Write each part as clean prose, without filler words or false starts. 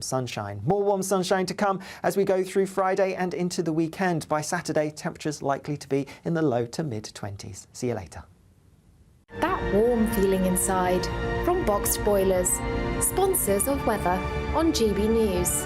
Sunshine. More warm sunshine to come as we go through Friday and into the weekend. By Saturday, temperatures likely to be in the low to mid-20s. See you later. That warm feeling inside from Boxed Boilers, sponsors of weather on GB News.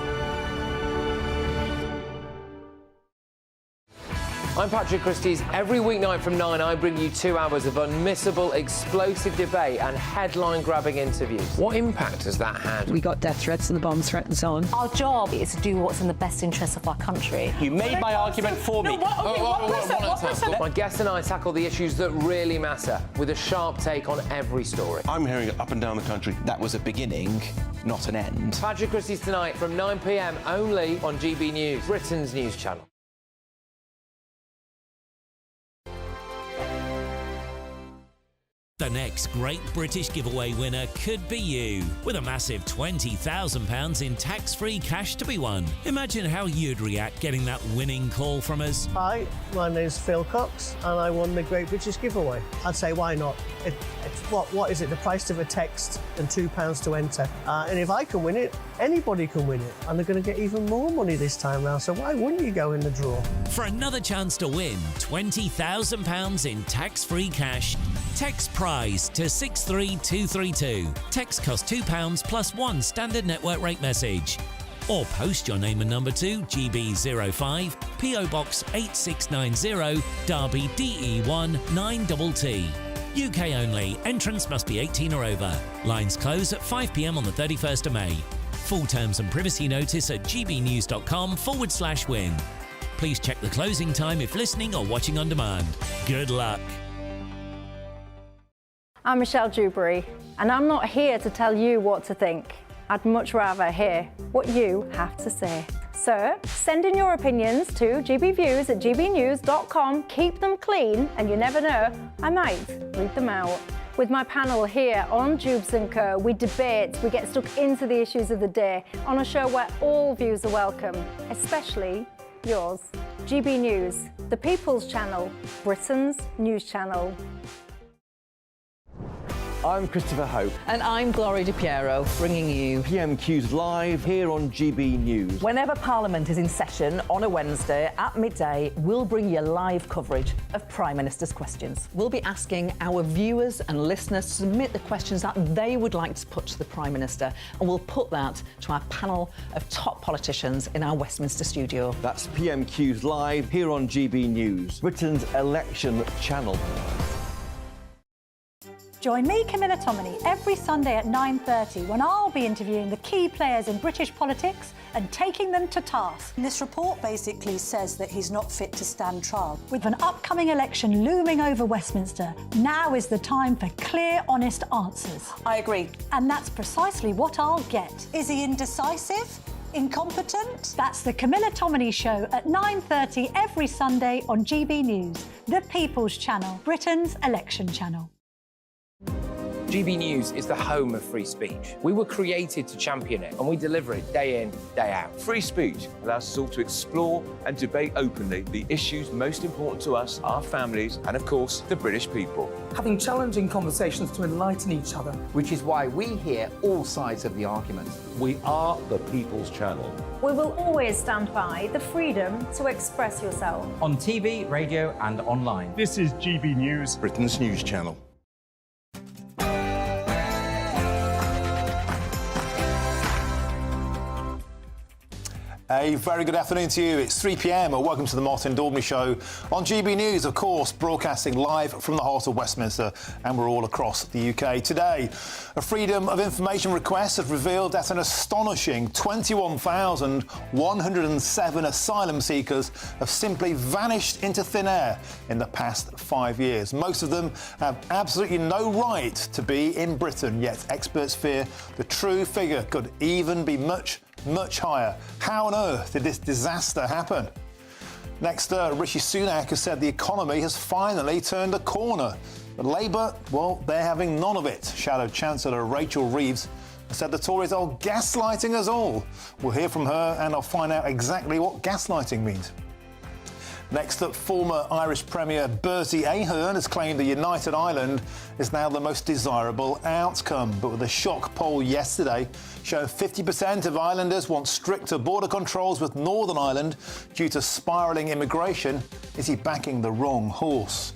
I'm Patrick Christie's. Every weeknight from 9, I bring you 2 hours of unmissable, explosive debate and headline-grabbing interviews. What impact has that had? We got death threats and the bomb threat and so on. Our job is to do what's in the best interest of our country. You made my argument for me. My guest and I tackle the issues that really matter with a sharp take on every story. I'm hearing it up and down the country. That was a beginning, not an end. Patrick Christie's tonight from 9 p.m. only on GB News, Britain's news channel. The next Great British Giveaway winner could be you, with a massive £20,000 in tax-free cash to be won. Imagine how you'd react getting that winning call from us. Hi, my name's Phil Cox and I won the Great British Giveaway. I'd say why not? What is it? The price of a text and £2 to enter. And if I can win it, anybody can win it. And they're going to get even more money this time round, so why wouldn't you go in the draw? For another chance to win £20,000 in tax-free cash, text PRIZE to 63232. Text costs £2 plus 1 standard network rate message. Or post your name and number to GB05 PO Box 8690 Derby DE1 9TT. UK only. Entrance must be 18 or over. Lines close at 5 p.m. on the 31st of May. Full terms and privacy notice at gbnews.com/win. Please check the closing time if listening or watching on demand. Good luck. I'm Michelle Jubilee, and I'm not here to tell you what to think. I'd much rather hear what you have to say. So, send in your opinions to gbviews@gbnews.com. Keep them clean, and you never know, I might read them out. With my panel here on Jubilee and Co, we debate, we get stuck into the issues of the day on a show where all views are welcome, especially yours. GB News, the People's Channel, Britain's news channel. I'm Christopher Hope. And I'm Gloria Di Piero, bringing you PMQs live here on GB News. Whenever Parliament is in session on a Wednesday at midday, we'll bring you live coverage of Prime Minister's questions. We'll be asking our viewers and listeners to submit the questions that they would like to put to the Prime Minister, and we'll put that to our panel of top politicians in our Westminster studio. That's PMQs live here on GB News, Britain's election channel. Join me, Camila Tominey, every Sunday at 9:30 when I'll be interviewing the key players in British politics and taking them to task. This report basically says that he's not fit to stand trial. With an upcoming election looming over Westminster, now is the time for clear, honest answers. I agree. And that's precisely what I'll get. Is he indecisive? Incompetent? That's the Camila Tominey Show at 9:30 every Sunday on GB News, the People's Channel, Britain's election channel. GB News is the home of free speech. We were created to champion it, and we deliver it day in, day out. Free speech allows us all to explore and debate openly the issues most important to us, our families, and of course, the British people. Having challenging conversations to enlighten each other. Which is why we hear all sides of the argument. We are the People's Channel. We will always stand by the freedom to express yourself. On TV, radio and online. This is GB News, Britain's news channel. A very good afternoon to you. It's 3 p.m. and welcome to the Martin Daubney Show on GB News, of course, broadcasting live from the heart of Westminster, and we're all across the UK. Today, a Freedom of Information request has revealed that an astonishing 21,107 asylum seekers have simply vanished into thin air in the past 5 years. Most of them have absolutely no right to be in Britain, yet experts fear the true figure could even be much higher. How on earth did this disaster happen? Next, Rishi Sunak has said the economy has finally turned a corner. But Labour, well, they're having none of it. Shadow Chancellor Rachel Reeves has said the Tories are gaslighting us all. We'll hear from her and I'll find out exactly what gaslighting means. Next up, former Irish Premier Bertie Ahern has claimed the United Ireland is now the most desirable outcome. But with a shock poll yesterday showing 50% of Irelanders want stricter border controls with Northern Ireland due to spiralling immigration, is he backing the wrong horse?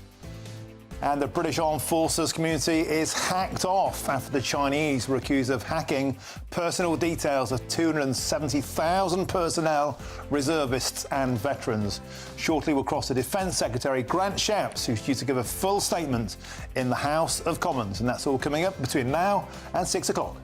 And the British Armed Forces community is hacked off after the Chinese were accused of hacking personal details of 270,000 personnel, reservists and veterans. Shortly we'll cross to Defence Secretary Grant Shapps, who's due to give a full statement in the House of Commons. And that's all coming up between now and 6 o'clock.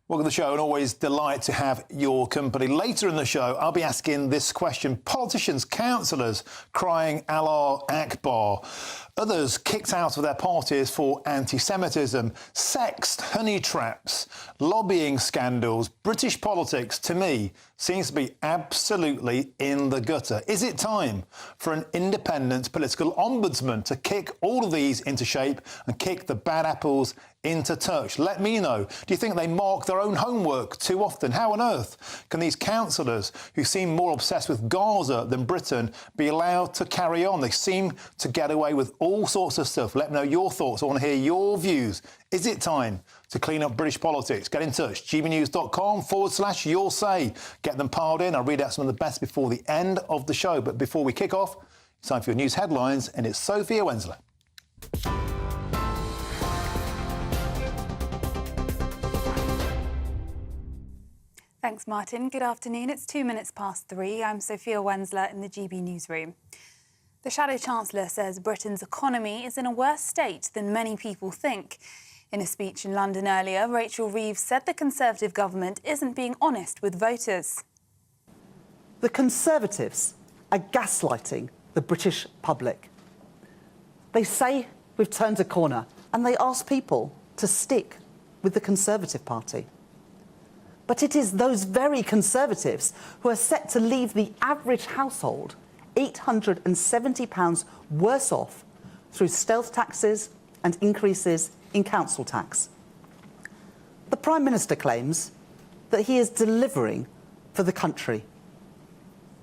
Welcome to the show, and always delight to have your company. Later in the show, I'll be asking this question. Politicians, councillors crying Allah Akbar. Others kicked out of their parties for anti-Semitism. Sexed honey traps, lobbying scandals. British politics, to me, seems to be absolutely in the gutter. Is it time for an independent political ombudsman to kick all of these into shape and kick the bad apples into touch? Let me know. Do you think they mark their own homework too often? How on earth can these councillors, who seem more obsessed with Gaza than Britain, be allowed to carry on? They seem to get away with all sorts of stuff. Let me know your thoughts. I want to hear your views. Is it time to clean up British politics? Get in touch. gbnews.com/your say. Get them piled in. I'll read out some of the best before the end of the show. But before we kick off, it's time for your news headlines, and it's Sophia Wensler. Thanks, Martin. Good afternoon. It's 2 minutes past 3. I'm Sophia Wensler in the GB newsroom. The Shadow Chancellor says Britain's economy is in a worse state than many people think. In a speech in London earlier, Rachel Reeves said the Conservative government isn't being honest with voters. The Conservatives are gaslighting the British public. They say we've turned a corner, and they ask people to stick with the Conservative Party. But it is those very Conservatives who are set to leave the average household £870 worse off through stealth taxes and increases in council tax. The Prime Minister claims that he is delivering for the country.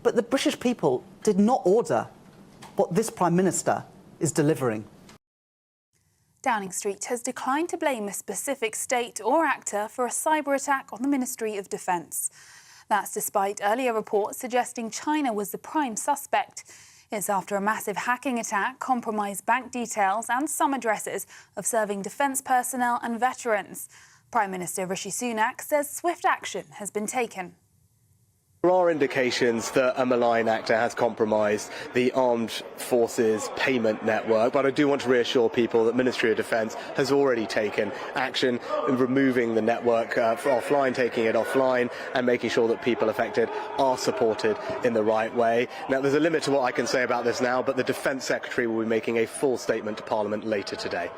But the British people did not order what this Prime Minister is delivering. Downing Street has declined to blame a specific state or actor for a cyber attack on the Ministry of Defence. That's despite earlier reports suggesting China was the prime suspect. It's after a massive hacking attack compromised bank details and some addresses of serving defence personnel and veterans. Prime Minister Rishi Sunak says swift action has been taken. There are indications that a malign actor has compromised the armed forces payment network, but I do want to reassure people that Ministry of Defence has already taken action in removing the network offline, taking it offline and making sure that people affected are supported in the right way. Now, there's a limit to what I can say about this now, but the Defence Secretary will be making a full statement to Parliament later today.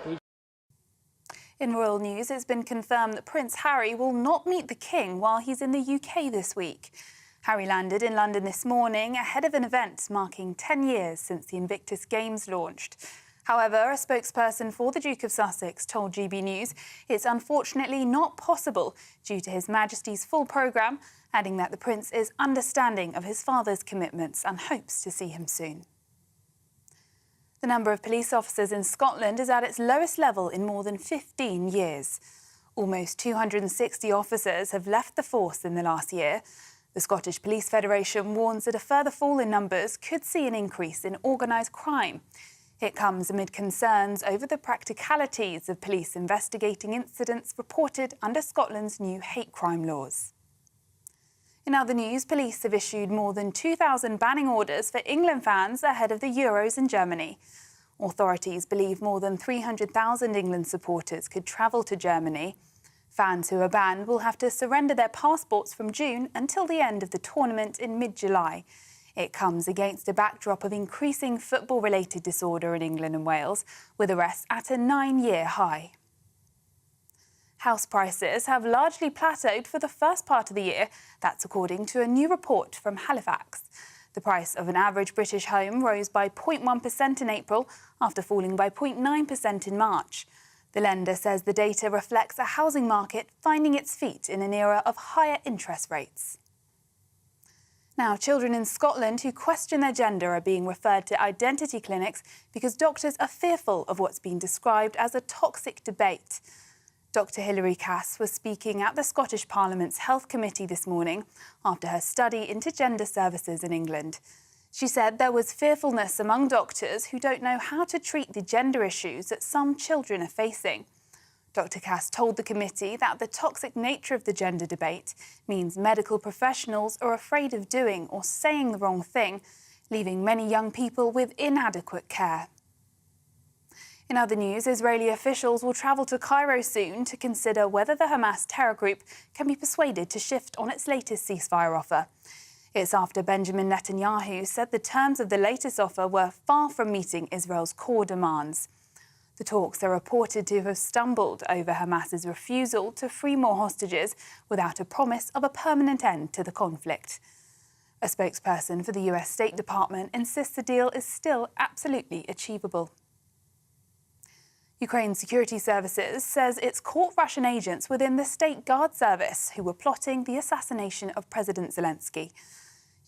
In royal news, it's been confirmed that Prince Harry will not meet the King while he's in the UK this week. Harry landed in London this morning ahead of an event marking 10 years since the Invictus Games launched. However, a spokesperson for the Duke of Sussex told GB News it's unfortunately not possible due to His Majesty's full programme, adding that the Prince is understanding of his father's commitments and hopes to see him soon. The number of police officers in Scotland is at its lowest level in more than 15 years. Almost 260 officers have left the force in the last year. The Scottish Police Federation warns that a further fall in numbers could see an increase in organised crime. It comes amid concerns over the practicalities of police investigating incidents reported under Scotland's new hate crime laws. In other news, police have issued more than 2,000 banning orders for England fans ahead of the Euros in Germany. Authorities believe more than 300,000 England supporters could travel to Germany. Fans who are banned will have to surrender their passports from June until the end of the tournament in mid-July. It comes against a backdrop of increasing football-related disorder in England and Wales, with arrests at a 9-year high. House prices have largely plateaued for the first part of the year. That's according to a new report from Halifax. The price of an average British home rose by 0.1% in April, after falling by 0.9% in March. The lender says the data reflects a housing market finding its feet in an era of higher interest rates. Now, children in Scotland who question their gender are being referred to identity clinics because doctors are fearful of what's been described as a toxic debate. Dr Hilary Cass was speaking at the Scottish Parliament's Health Committee this morning after her study into gender services in England. She said there was fearfulness among doctors who don't know how to treat the gender issues that some children are facing. Dr Cass told the committee that the toxic nature of the gender debate means medical professionals are afraid of doing or saying the wrong thing, leaving many young people with inadequate care. In other news, Israeli officials will travel to Cairo soon to consider whether the Hamas terror group can be persuaded to shift on its latest ceasefire offer. It's after Benjamin Netanyahu said the terms of the latest offer were far from meeting Israel's core demands. The talks are reported to have stumbled over Hamas's refusal to free more hostages without a promise of a permanent end to the conflict. A spokesperson for the US State Department insists the deal is still absolutely achievable. Ukraine's security services says it's caught Russian agents within the State Guard service who were plotting the assassination of President Zelensky.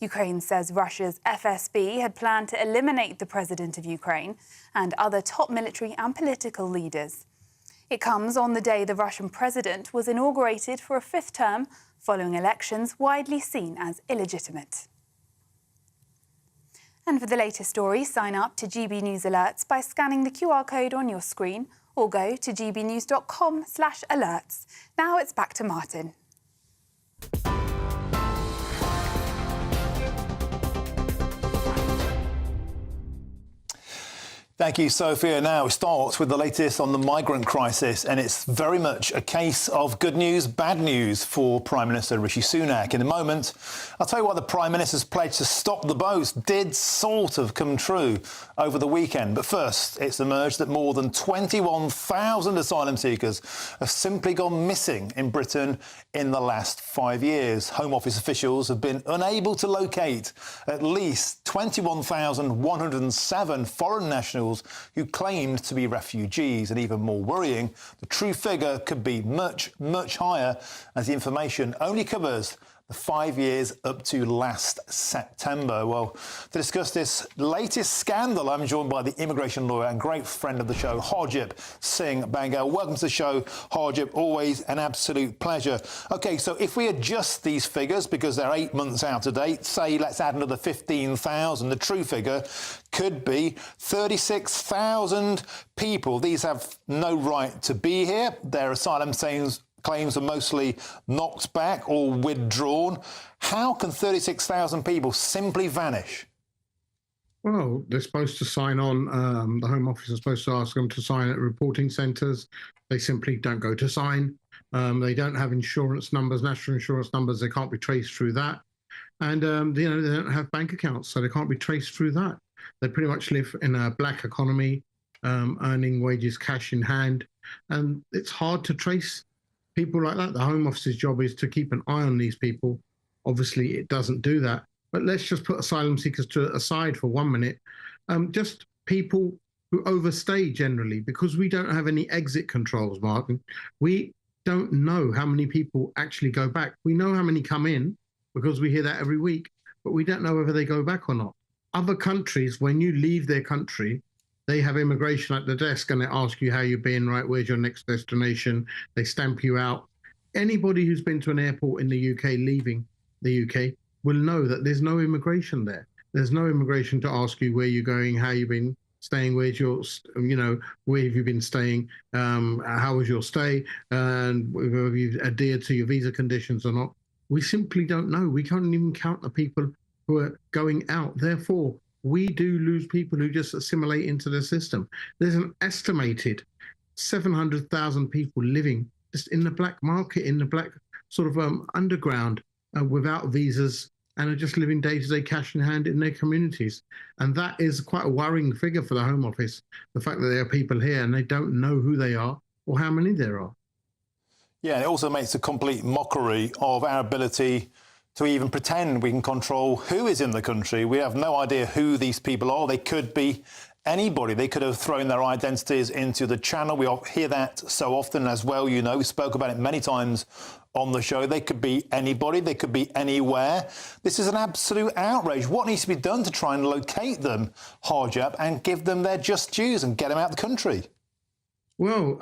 Ukraine says Russia's FSB had planned to eliminate the president of Ukraine and other top military and political leaders. It comes on the day the Russian president was inaugurated for a fifth term, following elections widely seen as illegitimate. And for the latest story, sign up to GB News Alerts by scanning the QR code on your screen or go to gbnews.com/alerts. Now it's back to Martin. Thank you, Sophia. Now, it starts with the latest on the migrant crisis, and it's very much a case of good news, bad news for Prime Minister Rishi Sunak. In a moment, I'll tell you why the Prime Minister's pledge to stop the boats did sort of come true over the weekend. But first, it's emerged that more than 21,000 asylum seekers have simply gone missing in Britain in the last 5 years. Home Office officials have been unable to locate at least 21,107 foreign nationals who claimed to be refugees. And even more worrying, the true figure could be much, much higher, as the information only covers the 5 years up to last September. Well, to discuss this latest scandal, I'm joined by the immigration lawyer and great friend of the show, Harjit Singh Bangal. Welcome to the show, Harjit. Always an absolute pleasure. OK, so if we adjust these figures, because they're 8 months out of date, say let's add another 15,000, the true figure could be 36,000 people. These have no right to be here. Their asylum claims are mostly knocked back or withdrawn. How can 36,000 people simply vanish? Well, they're supposed to sign on. The Home Office is supposed to ask them to sign at reporting centres. They simply don't go to sign. They don't have insurance numbers, national insurance numbers. They can't be traced through that. And, they don't have bank accounts, so they can't be traced through that. They pretty much live in a black economy, earning wages cash in hand. And it's hard to trace people like that. The Home Office's job is to keep an eye on these people. Obviously, it doesn't do that. But let's just put asylum seekers aside for 1 minute. Just people who overstay generally, because we don't have any exit controls, Martin. We don't know how many people actually go back. We know how many come in because we hear that every week, but we don't know whether they go back or not. Other countries, when you leave their country, they have immigration at the desk and they ask you how you've been, right, where's your next destination? They stamp you out. Anybody who's been to an airport in the UK leaving the UK will know that there's no immigration there. There's no immigration to ask you where you're going, how you've been staying, where's your, where have you been staying, how was your stay, and whether you've adhered to your visa conditions or not. We simply don't know. We can't even count the people who are going out. Therefore, we do lose people who just assimilate into the system. There's an estimated 700,000 people living just in the black market, in the black sort of underground without visas, and are just living day-to-day cash in hand in their communities. And that is quite a worrying figure for the Home Office, the fact that there are people here and they don't know who they are or how many there are. Yeah, and it also makes a complete mockery of our ability to even pretend we can control who is in the country. We have no idea who these people are. They could be anybody. They could have thrown their identities into the channel. We hear that so often as well, you know. We spoke about it many times on the show. They could be anybody. They could be anywhere. This is an absolute outrage. What needs to be done to try and locate them, Harjap, and give them their just dues and get them out of the country? Well,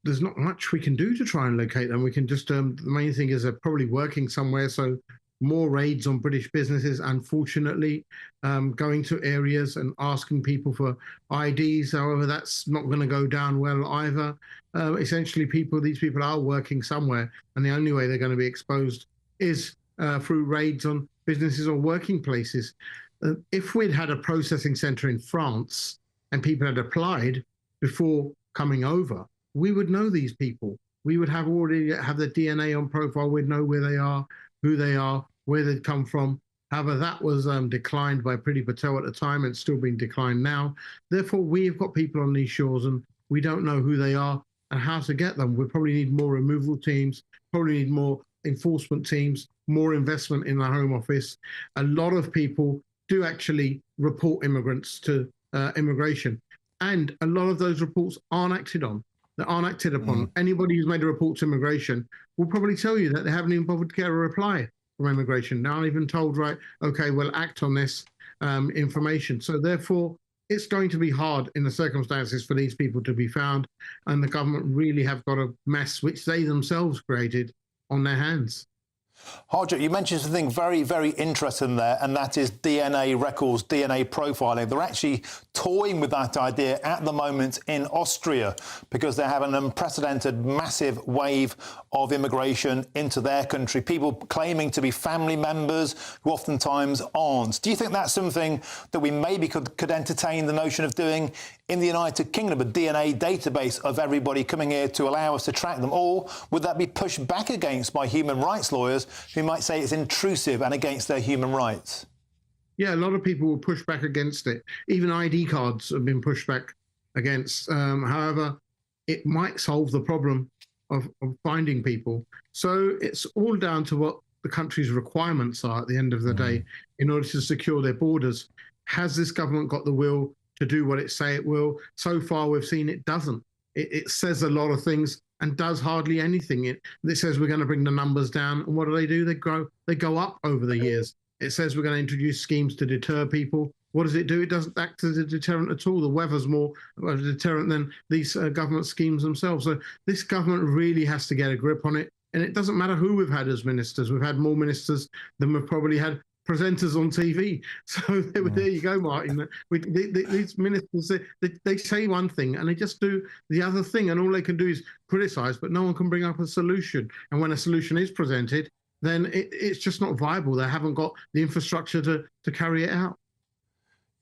there's not much we can do to try and locate them. We can just, the main thing is they're probably working somewhere, so more raids on British businesses, unfortunately, going to areas and asking people for IDs. However, that's not going to go down well either. Essentially, these people are working somewhere, and the only way they're going to be exposed is through raids on businesses or working places. If we'd had a processing centre in France and people had applied before coming over, we would know these people. We would already have the DNA on profile. We'd know where they are, who they are, where they'd come from. However, that was declined by Priti Patel at the time, and it's still being declined now. Therefore, we've got people on these shores and we don't know who they are and how to get them. We probably need more removal teams, probably need more enforcement teams, more investment in the Home Office. A lot of people do actually report immigrants to immigration, and a lot of those reports aren't acted on. They aren't acted upon. Anybody who's made a report to immigration will probably tell you that they haven't even bothered to get a reply from immigration. They aren't even told, right, okay, we'll act on this information. So therefore, it's going to be hard in the circumstances for these people to be found, and the government really have got a mess which they themselves created on their hands. Harjap, you mentioned something very, very interesting there, and that is DNA records, DNA profiling. They're actually toying with that idea at the moment in Austria because they have an unprecedented massive wave of immigration into their country, people claiming to be family members who oftentimes aren't. Do you think that's something that we maybe could entertain the notion of doing in the United Kingdom, a DNA database of everybody coming here to allow us to track them? Or would that be pushed back against by human rights lawyers who might say it's intrusive and against their human rights? Yeah, a lot of people will push back against it. Even ID cards have been pushed back against. However, it might solve the problem of finding people. So it's all down to what the country's requirements are at the end of the day in order to secure their borders. Has this government got the will to do what it say it will? So far, we've seen it doesn't. It says a lot of things and does hardly anything. It says we're going to bring the numbers down, and what do? They go up over the years. It says we're going to introduce schemes to deter people. What does it do? It doesn't act as a deterrent at all. The weather's more of a deterrent than these government schemes themselves. So this government really has to get a grip on it. And it doesn't matter who we've had as ministers. We've had more ministers than we've probably had presenters on TV. So there you go, Martin. These ministers, they say one thing and they just do the other thing, and all they can do is criticise, but no one can bring up a solution. And when a solution is presented, then it's just not viable. They haven't got the infrastructure to carry it out.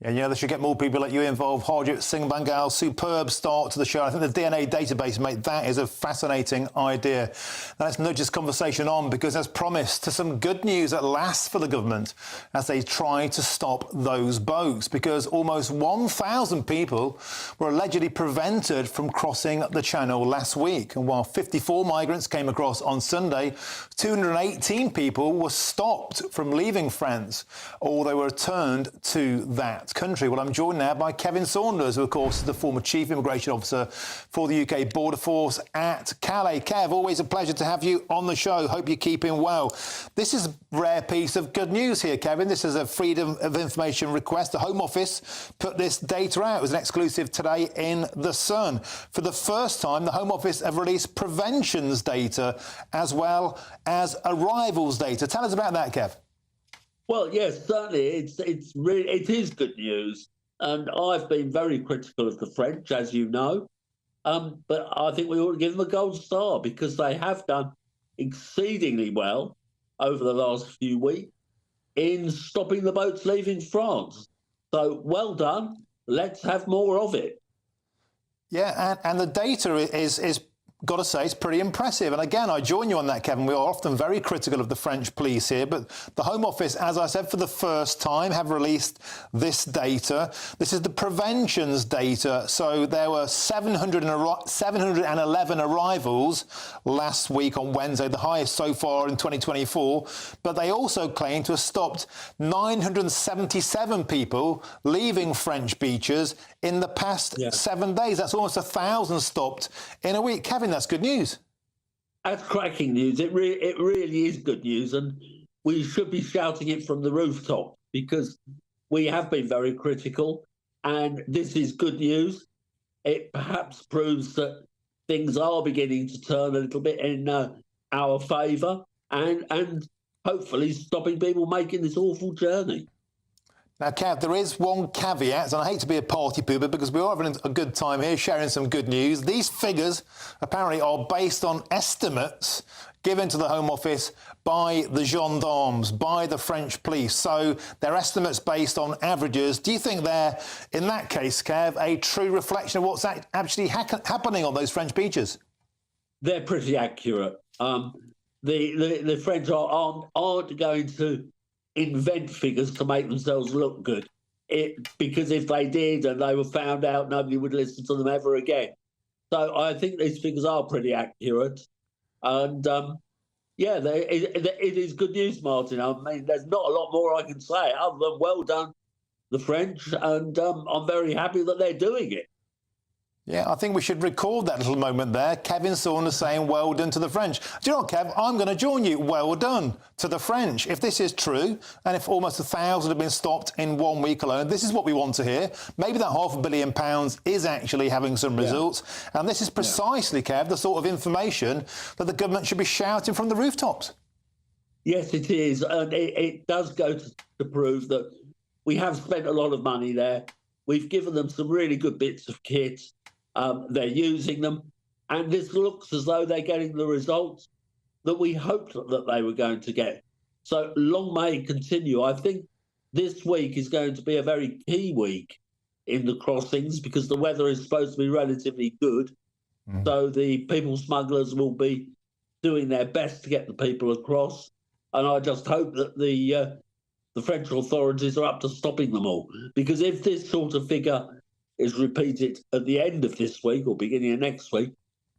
And yeah, they should get more people like you involved. Harjap Singh Bangal, superb start to the show. I think the DNA database, mate, that is a fascinating idea. Now let's nudge this conversation on, because as promised, to some good news at last for the government as they try to stop those boats, because almost 1,000 people were allegedly prevented from crossing the channel last week. And while 54 migrants came across on Sunday, 218 people were stopped from leaving France, or they were returned to that country. Well, I'm joined now by Kevin Saunders, who, of course, is the former Chief Immigration Officer for the UK Border Force at Calais. Kev, always a pleasure to have you on the show. Hope you're keeping well. This is a rare piece of good news here, Kevin. This is a Freedom of Information request. The Home Office put this data out. It was an exclusive today in The Sun. For the first time, the Home Office have released preventions data as well as arrivals data. Tell us about that, Kev. Well, yes, certainly. It is good news, and I've been very critical of the French, as you know. But I think we ought to give them a gold star, because they have done exceedingly well over the last few weeks in stopping the boats leaving France. So well done. Let's have more of it. Yeah, and the data is got to say, it's pretty impressive. And again, I join you on that, Kevin. We are often very critical of the French police here, but the Home Office, as I said, for the first time, have released this data. This is the preventions data. So there were 711 arrivals last week on Wednesday, the highest so far in 2024. But they also claim to have stopped 977 people leaving French beaches in the past 7 days. That's almost 1,000 stopped in a week. Kevin, that's good news. That's cracking news. It really is good news, and we should be shouting it from the rooftop because we have been very critical, and this is good news. It perhaps proves that things are beginning to turn a little bit in our favour, and hopefully stopping people making this awful journey. Now, Kev, there is one caveat, and I hate to be a party pooper because we are having a good time here, sharing some good news. These figures apparently are based on estimates given to the Home Office by the gendarmes, by the French police. So they're estimates based on averages. Do you think they're, in that case, Kev, a true reflection of what's actually happening on those French beaches? They're pretty accurate. The French aren't going to invent figures to make themselves look good. Because if they did and they were found out, nobody would listen to them ever again. So I think these figures are pretty accurate. And, it is good news, Martin. I mean, there's not a lot more I can say other than well done, the French, and I'm very happy that they're doing it. Yeah, I think we should record that little moment there. Kevin Saunders saying well done to the French. Do you know what, Kev? I'm going to join you. Well done to the French. If this is true, and if almost 1,000 have been stopped in 1 week alone, this is what we want to hear. Maybe that £500 million is actually having some results. And this is precisely, Kev, the sort of information that the government should be shouting from the rooftops. Yes, it is. And it does go to prove that we have spent a lot of money there. We've given them some really good bits of kit. They're using them, and this looks as though they're getting the results that we hoped that they were going to get. So long may it continue. I think this week is going to be a very key week in the crossings because the weather is supposed to be relatively good. So the people smugglers will be doing their best to get the people across, and I just hope that the French authorities are up to stopping them all. Because if this sort of figure is repeated at the end of this week or beginning of next week,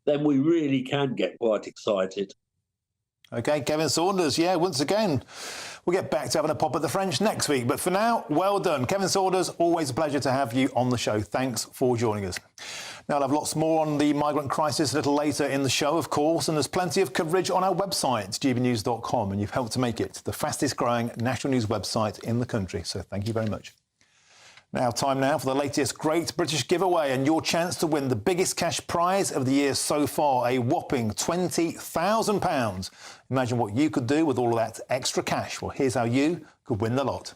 then we really can get quite excited. OK, Kevin Saunders, once again, we'll get back to having a pop at the French next week. But for now, well done. Kevin Saunders, always a pleasure to have you on the show. Thanks for joining us. Now, I'll have lots more on the migrant crisis a little later in the show, of course, and there's plenty of coverage on our website, gbnews.com, and you've helped to make it the fastest growing national news website in the country. So thank you very much. Now, time now for the latest Great British Giveaway and your chance to win the biggest cash prize of the year so far, a whopping £20,000. Imagine what you could do with all of that extra cash. Well, here's how you could win the lot.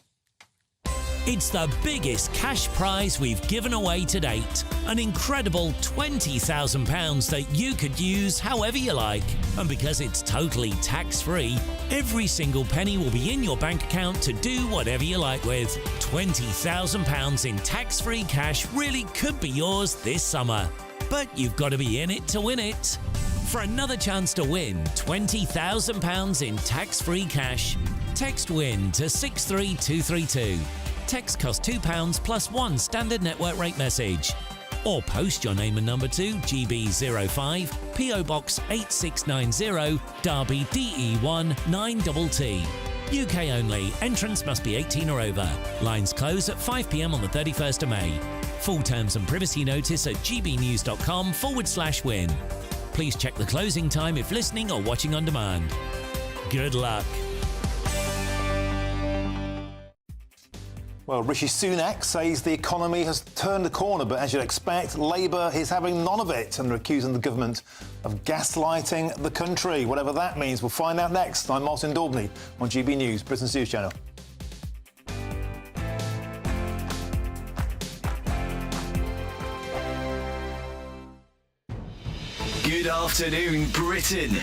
It's the biggest cash prize we've given away to date. An incredible £20,000 that you could use however you like. And because it's totally tax-free, every single penny will be in your bank account to do whatever you like with. £20,000 in tax-free cash really could be yours this summer. But you've got to be in it to win it. For another chance to win £20,000 in tax-free cash, text WIN to 63232. Text costs £2 plus one standard network rate message. Or post your name and number to GB05, PO Box 8690, Derby DE1 9TT. UK only. Entrance must be 18 or over. Lines close at 5 p.m. on the 31st of May. Full terms and privacy notice at gbnews.com/win. Please check the closing time if listening or watching on demand. Good luck. Well, Rishi Sunak says the economy has turned a corner, but as you'd expect, Labour is having none of it and they're accusing the government of gaslighting the country. Whatever that means, we'll find out next. I'm Martin Daubney on GB News, Britain's news channel. Good afternoon, Britain.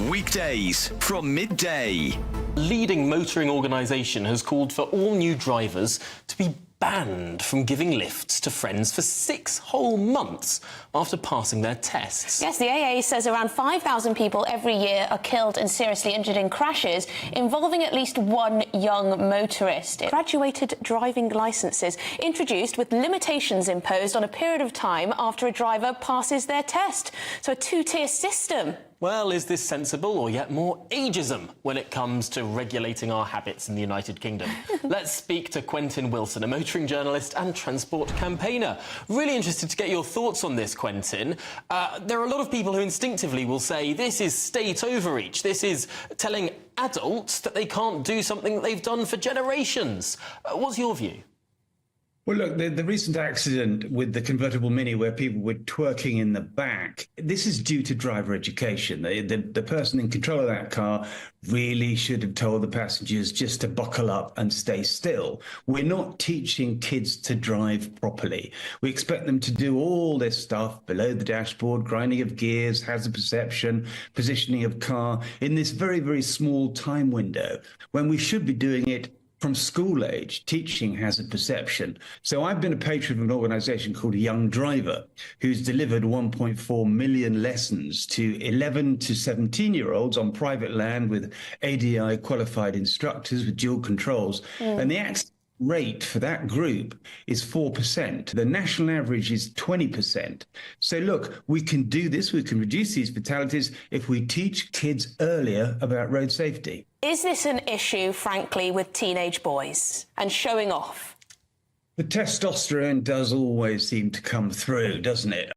Weekdays from midday. A leading motoring organisation has called for all new drivers to be banned from giving lifts to friends for 6 whole months after passing their tests. Yes, the AA says around 5,000 people every year are killed and seriously injured in crashes involving at least one young motorist. Graduated driving licences introduced with limitations imposed on a period of time after a driver passes their test. So a two-tier system. Well, is this sensible or yet more ageism when it comes to regulating our habits in the United Kingdom? Let's speak to Quentin Wilson, a motoring journalist and transport campaigner. Really interested to get your thoughts on this, Quentin. There are a lot of people who instinctively will say this is state overreach. This is telling adults that they can't do something that they've done for generations. What's your view? Well, look, the recent accident with the convertible Mini where people were twerking in the back, this is due to driver education. The person in control of that car really should have told the passengers just to buckle up and stay still. We're not teaching kids to drive properly. We expect them to do all this stuff below the dashboard, grinding of gears, hazard perception, positioning of car, in this very, very small time window, when we should be doing it from school age, teaching hazard perception. So I've been a patron of an organisation called Young Driver, who's delivered 1.4 million lessons to 11 to 17-year-olds on private land with ADI qualified instructors with dual controls. And the accident rate for that group is 4%. The national average is 20%. So look, we can do this, we can reduce these fatalities if we teach kids earlier about road safety. Is this an issue, frankly, with teenage boys and showing off? The testosterone does always seem to come through, doesn't it?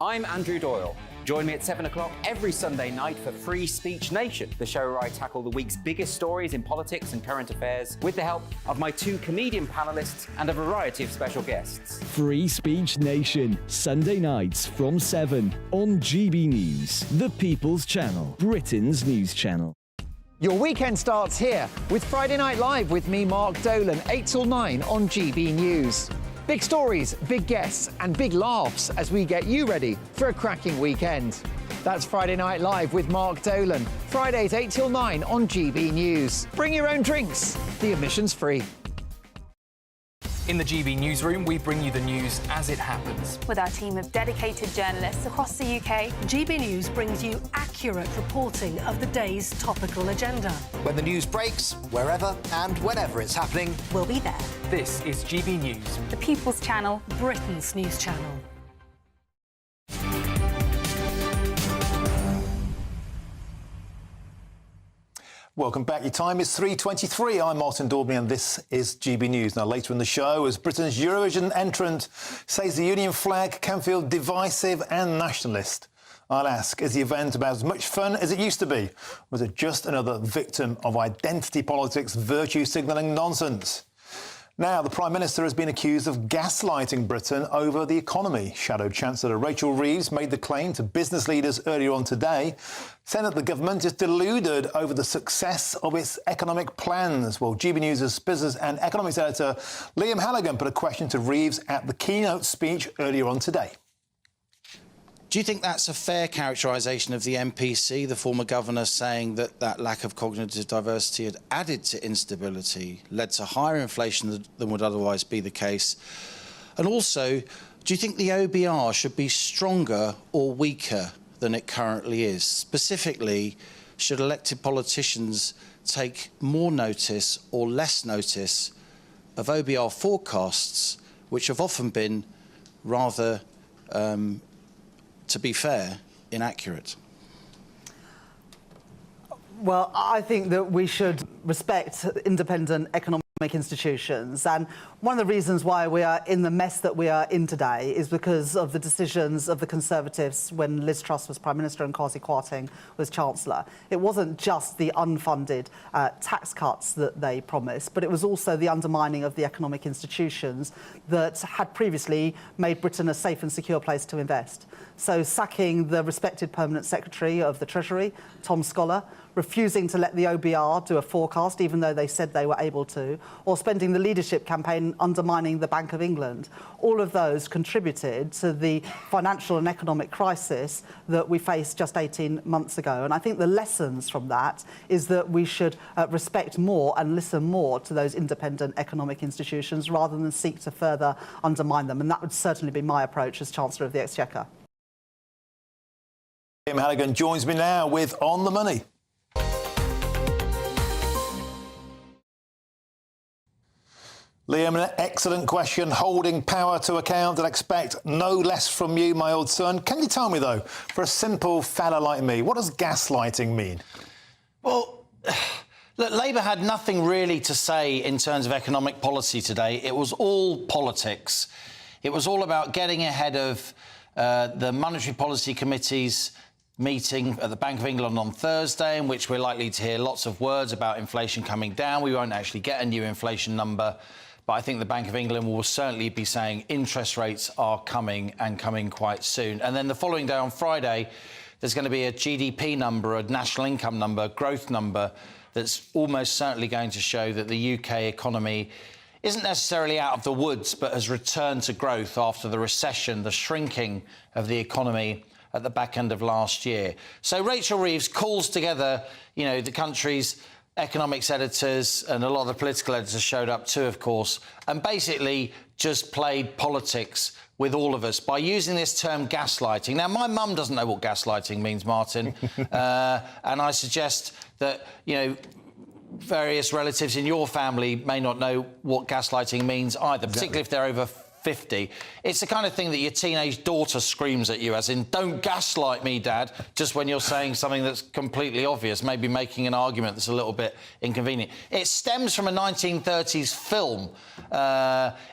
I'm Andrew Doyle. Join me at 7 o'clock every Sunday night for Free Speech Nation, the show where I tackle the week's biggest stories in politics and current affairs with the help of my 2 comedian panellists and a variety of special guests. Free Speech Nation, Sunday nights from 7 on GB News, the People's Channel, Britain's news channel. Your weekend starts here with Friday Night Live with me, Mark Dolan, 8 till 9 on GB News. Big stories, big guests and big laughs as we get you ready for a cracking weekend. That's Friday Night Live with Mark Dolan, Fridays 8 till 9 on GB News. Bring your own drinks, the admission's free. In the GB newsroom, we bring you the news as it happens. With our team of dedicated journalists across the UK, GB News brings you accurate reporting of the day's topical agenda. When the news breaks, wherever and whenever it's happening, we'll be there. This is GB News, the People's Channel, Britain's news channel. Welcome back. Your time is 3:23. I'm Martin Daubney and this is GB News. Now, later in the show, as Britain's Eurovision entrant says the Union flag can feel divisive and nationalist, I'll ask, is the event about as much fun as it used to be? Was it just another victim of identity politics, virtue signalling nonsense? Now, the Prime Minister has been accused of gaslighting Britain over the economy. Shadow Chancellor Rachel Reeves made the claim to business leaders earlier on today, saying that the government is deluded over the success of its economic plans. Well, GB News' business and economics editor Liam Halligan put a question to Reeves at the keynote speech earlier on today. Do you think that's a fair characterisation of the MPC, the former governor, saying that that lack of cognitive diversity had added to instability, led to higher inflation than would otherwise be the case? And also, do you think the OBR should be stronger or weaker than it currently is? Specifically, should elected politicians take more notice or less notice of OBR forecasts, which have often been rather to be fair, inaccurate? Well, I think that we should respect independent economic institutions. And one of the reasons why we are in the mess that we are in today is because of the decisions of the Conservatives when Liz Truss was Prime Minister and Kwasi Kwarteng was Chancellor. It wasn't just the unfunded tax cuts that they promised, but it was also the undermining of the economic institutions that had previously made Britain a safe and secure place to invest. So sacking the respected Permanent Secretary of the Treasury, Tom Scholar, refusing to let the OBR do a forecast, even though they said they were able to, or spending the leadership campaign undermining the Bank of England. All of those contributed to the financial and economic crisis that we faced just 18 months ago. And I think the lessons from that is that we should respect more and listen more to those independent economic institutions rather than seek to further undermine them. And that would certainly be my approach as Chancellor of the Exchequer. Liam Halligan joins me now with On the Money. Liam, an excellent question. Holding power to account and expect no less from you, my old son. Can you tell me, though, for a simple fella like me, what does gaslighting mean? Well, look, Labour had nothing really to say in terms of economic policy today. It was all politics. It was all about getting ahead of the Monetary Policy Committee's meeting at the Bank of England on Thursday, in which we're likely to hear lots of words about inflation coming down. We won't actually get a new inflation number, but I think the Bank of England will certainly be saying interest rates are coming and coming quite soon. And then the following day on Friday, there's going to be a GDP number, a national income number, growth number, that's almost certainly going to show that the UK economy isn't necessarily out of the woods, but has returned to growth after the recession, the shrinking of the economy at the back end of last year. So Rachel Reeves calls together, you know, the country's economics editors, and a lot of the political editors showed up too, of course, and basically just played politics with all of us by using this term gaslighting. Now, my mum doesn't know what gaslighting means, Martin, and I suggest that, you know, various relatives in your family may not know what gaslighting means either, particularly if they're over 50. It's the kind of thing that your teenage daughter screams at you, as in, don't gaslight me, Dad, just when you're saying something that's completely obvious, maybe making an argument that's a little bit inconvenient. It stems from a 1930s film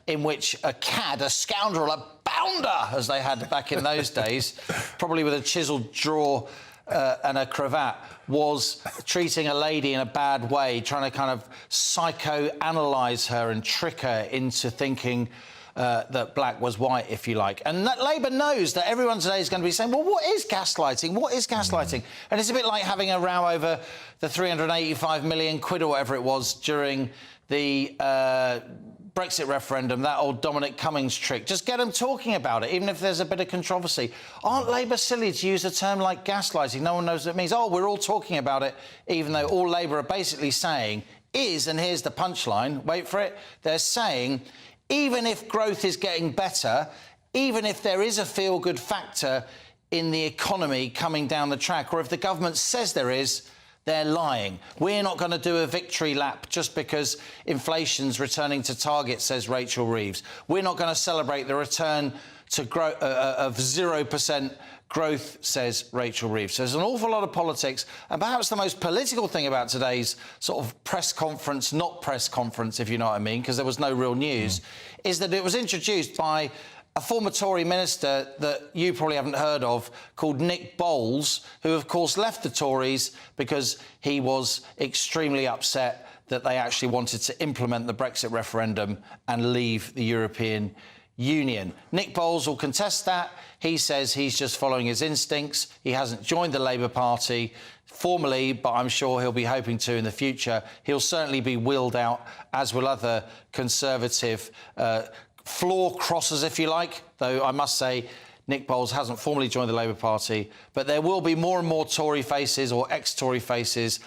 in which a cad, a scoundrel, a bounder, as they had back in those days, probably with a chiselled jaw and a cravat, was treating a lady in a bad way, trying to kind of psychoanalyse her and trick her into thinking that black was white, if you like. And that Labour knows that everyone today is going to be saying, well, what is gaslighting? What is gaslighting? And it's a bit like having a row over the 385 million quid or whatever it was during the Brexit referendum, that old Dominic Cummings trick. Just get them talking about it, even if there's a bit of controversy. Aren't Labour silly to use a term like gaslighting? No one knows what it means. Oh, we're all talking about it, even though all Labour are basically saying is, and here's the punchline, wait for it, they're saying, even if growth is getting better, even if there is a feel-good factor in the economy coming down the track, or if the government says there is, they're lying. We're not going to do a victory lap just because inflation's returning to target, says Rachel Reeves. We're not going to celebrate the return to of 0% growth, says Rachel Reeves. So there's an awful lot of politics, and perhaps the most political thing about today's sort of press conference, not press conference, if you know what I mean, because there was no real news, is that it was introduced by a former Tory minister that you probably haven't heard of, called Nick Boles, who, of course, left the Tories because he was extremely upset that they actually wanted to implement the Brexit referendum and leave the European Union. Nick Boles will contest that. He says he's just following his instincts. He hasn't joined the Labour Party formally, but I'm sure he'll be hoping to in the future. He'll certainly be wheeled out, as will other Conservative floor crossers, if you like, though I must say Nick Boles hasn't formally joined the Labour Party. But there will be more and more Tory faces, or ex-Tory faces,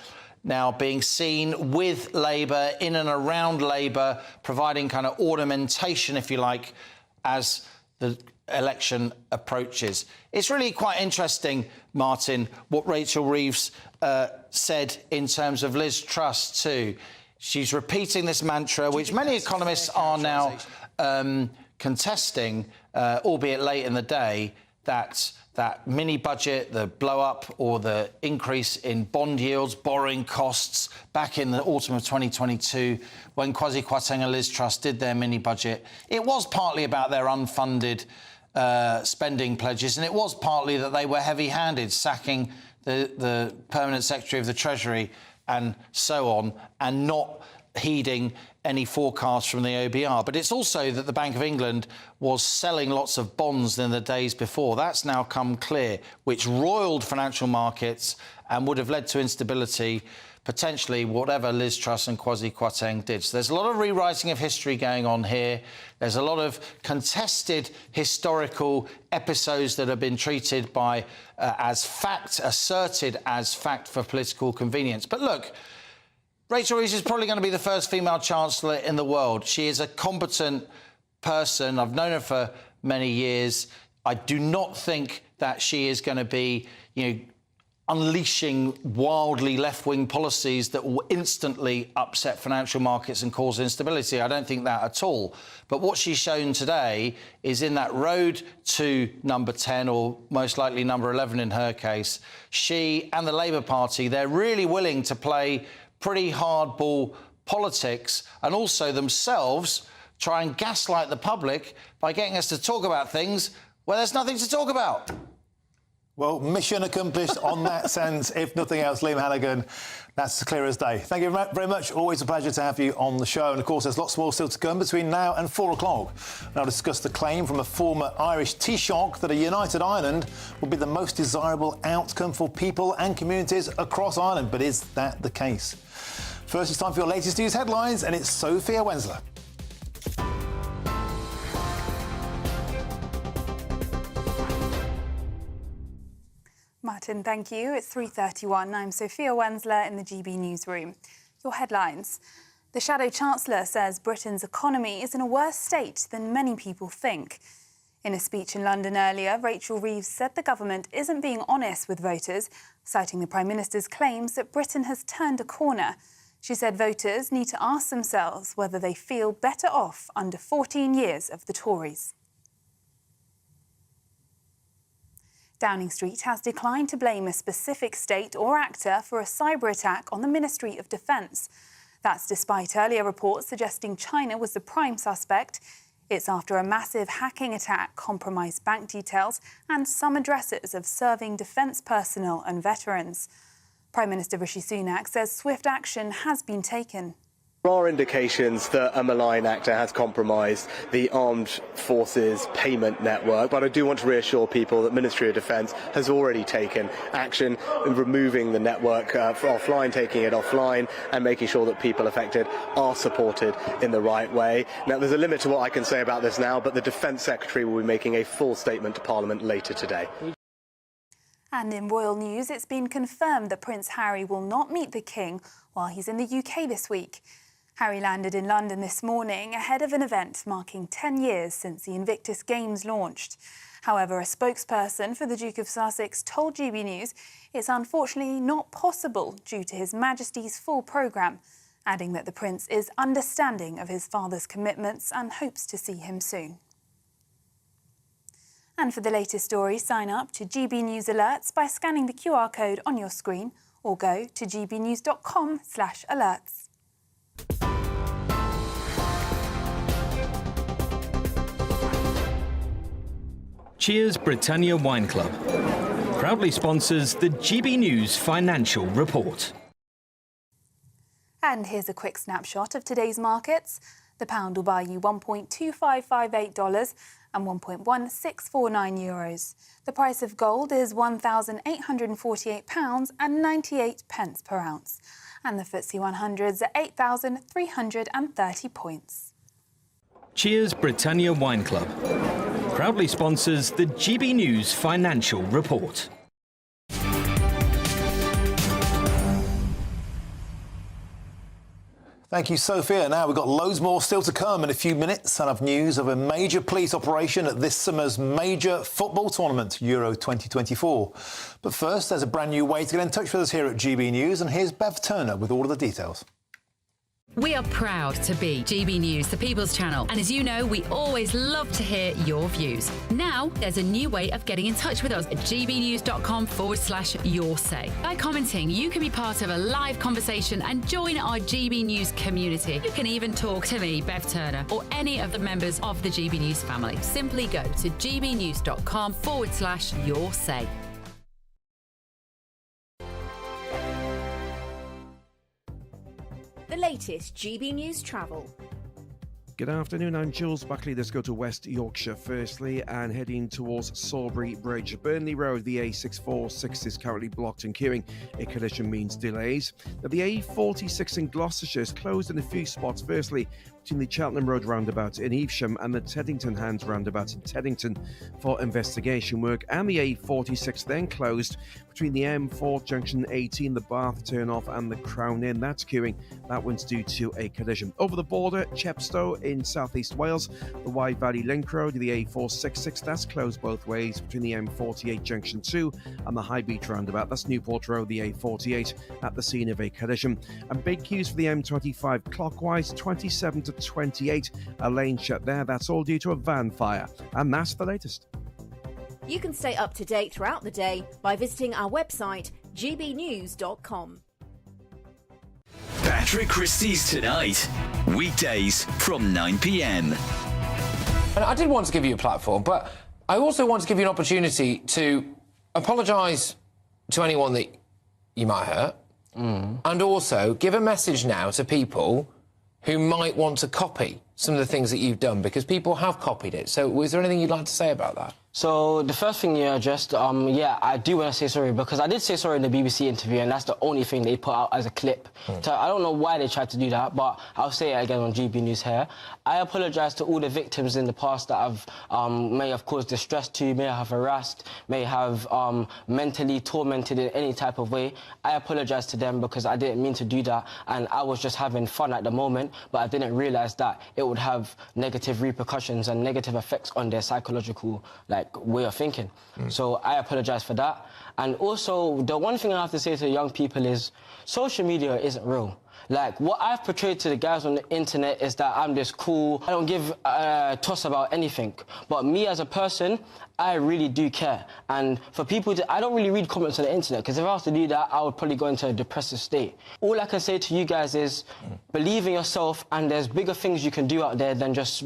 now being seen with Labour, in and around Labour, providing kind of ornamentation, if you like, as the election approaches. It's really quite interesting, Martin, what Rachel Reeves said in terms of Liz Truss too. She's repeating this mantra, which many economists are now contesting, albeit late in the day, that mini-budget, the blow-up or the increase in bond yields, borrowing costs back in the autumn of 2022 when Kwasi Kwarteng and Liz Truss did their mini-budget, it was partly about their unfunded spending pledges, and it was partly that they were heavy-handed, sacking the Permanent Secretary of the Treasury and so on, and not heeding any forecasts from the OBR. But it's also that the Bank of England was selling lots of bonds in the days before. That's now come clear, which roiled financial markets and would have led to instability, potentially whatever Liz Truss and Kwasi Kwarteng did. So there's a lot of rewriting of history going on here. There's a lot of contested historical episodes that have been treated by as fact, asserted as fact for political convenience. But look, Rachel Reeves is probably going to be the first female chancellor in the world. She is a competent person. I've known her for many years. I do not think that she is going to be, unleashing wildly left-wing policies that will instantly upset financial markets and cause instability. I don't think that at all. But what she's shown today is in that road to number 10, or most likely number 11 in her case, she and the Labour Party, they're really willing to play pretty hardball politics and also themselves try and gaslight the public by getting us to talk about things where there's nothing to talk about. Well, mission accomplished on that sense, if nothing else. Liam Hannigan, that's as clear as day. Thank you very much. Always a pleasure to have you on the show. And, of course, there's lots more still to come between now and 4 o'clock. And I'll discuss the claim from a former Irish Taoiseach that a united Ireland would be the most desirable outcome for people and communities across Ireland. But is that the case? First, it's time for your latest news headlines, and it's Sophia Wensler. Martin, thank you. It's 3:31. I'm Sophia Wensler in the GB newsroom. Your headlines. The Shadow Chancellor says Britain's economy is in a worse state than many people think. In a speech in London earlier, Rachel Reeves said the government isn't being honest with voters, citing the Prime Minister's claims that Britain has turned a corner. She said voters need to ask themselves whether they feel better off under 14 years of the Tories. Downing Street has declined to blame a specific state or actor for a cyber attack on the Ministry of Defence. That's despite earlier reports suggesting China was the prime suspect. It's after a massive hacking attack compromised bank details and some addresses of serving defence personnel and veterans. Prime Minister Rishi Sunak says swift action has been taken. There are indications that a malign actor has compromised the armed forces payment network, but I do want to reassure people that Ministry of Defence has already taken action in removing the network offline, taking it offline and making sure that people affected are supported in the right way. Now, there's a limit to what I can say about this now, but the Defence Secretary will be making a full statement to Parliament later today. And in royal news, it's been confirmed that Prince Harry will not meet the King while he's in the UK this week. Harry landed in London this morning ahead of an event marking 10 years since the Invictus Games launched. However, a spokesperson for the Duke of Sussex told GB News it's unfortunately not possible due to His Majesty's full programme, adding that the Prince is understanding of his father's commitments and hopes to see him soon. And for the latest story, sign up to GB News Alerts by scanning the QR code on your screen or go to gbnews.com/alerts. Cheers Britannia Wine Club proudly sponsors the GB News Financial Report. And here's a quick snapshot of today's markets. The pound will buy you $1.2558 and €1.1649. The price of gold is £1,848 and 98 pence per ounce. And the FTSE 100's at 8,330 points. Cheers Britannia Wine Club proudly sponsors the GB News Financial Report. Thank you, Sophia. Now we've got loads more still to come in a few minutes. And I've news of a major police operation at this summer's major football tournament, Euro 2024. But first, there's a brand new way to get in touch with us here at GB News. And here's Bev Turner with all of the details. We are proud to be GB News, the People's Channel. And as you know, we always love to hear your views. Now, there's a new way of getting in touch with us at gbnews.com/yoursay. By commenting, you can be part of a live conversation and join our GB News community. You can even talk to me, Bev Turner, or any of the members of the GB News family. Simply go to gbnews.com/yoursay. The latest latest GB News travel. Good afternoon, I'm Jules Buckley. Let's go to West Yorkshire firstly and heading towards Salisbury Bridge. Burnley Road, the A646 is currently blocked and queuing. A collision means delays. Now, the A46 in Gloucestershire is closed in a few spots. Firstly, between the Cheltenham Road roundabout in Evesham and the Teddington Hands roundabout in Teddington for investigation work. And the A46 then closed between the M4 Junction 18, the Bath turn-off and the Crown Inn. That's queuing. That one's due to a collision. Over the border, Chepstow in southeast Wales, the Wye Valley Link Road, the A466, that's closed both ways between the M48 Junction 2 and the High Beach roundabout. That's Newport Road, the A48, at the scene of a collision. And big queues for the M25 clockwise, 27 to 28, a lane shut there. That's all due to a van fire. And that's the latest. You can stay up to date throughout the day by visiting our website, gbnews.com. Patrick Christie's Tonight, weekdays from 9 p.m. And I did want to give you a platform, but I also want to give you an opportunity to apologise to anyone that you might hurt, and also give a message now to people who might want to copy some of the things that you've done, because people have copied it. So is there anything you'd like to say about that? So the first thing you addressed, yeah, I do want to say sorry, because I did say sorry in the BBC interview, and that's the only thing they put out as a clip. So I don't know why they tried to do that, but I'll say it again on GB News here. I apologise to all the victims in the past that I've may have caused distress to, may have harassed, may have mentally tormented in any type of way. I apologise to them because I didn't mean to do that, and I was just having fun at the moment, but I didn't realise that it would have negative repercussions and negative effects on their psychological way of thinking. So I apologise for that. And also, the one thing I have to say to young people is social media isn't real. What I've portrayed to the guys on the internet is that I'm this cool, I don't give a toss about anything. But me as a person, I really do care. And for people I don't really read comments on the internet, because if I was to do that, I would probably go into a depressive state. All I can say to you guys is believe in yourself, and there's bigger things you can do out there than just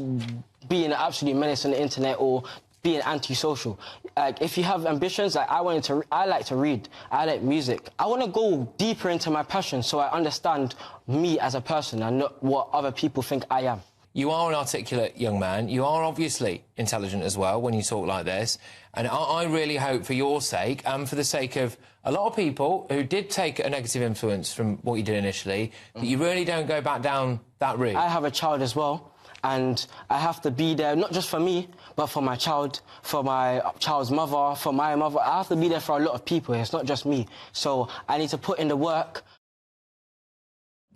being an absolute menace on the internet or being antisocial. If you have ambitions, I like to read, I like music. I want to go deeper into my passion so I understand me as a person and not what other people think I am. You are an articulate young man. You are obviously intelligent as well when you talk like this. And I really hope for your sake and for the sake of a lot of people who did take a negative influence from what you did initially, that you really don't go back down that route. I have a child as well, and I have to be there, not just for me, but for my child, for my child's mother, for my mother. I have to be there for a lot of people. It's not just me. So I need to put in the work.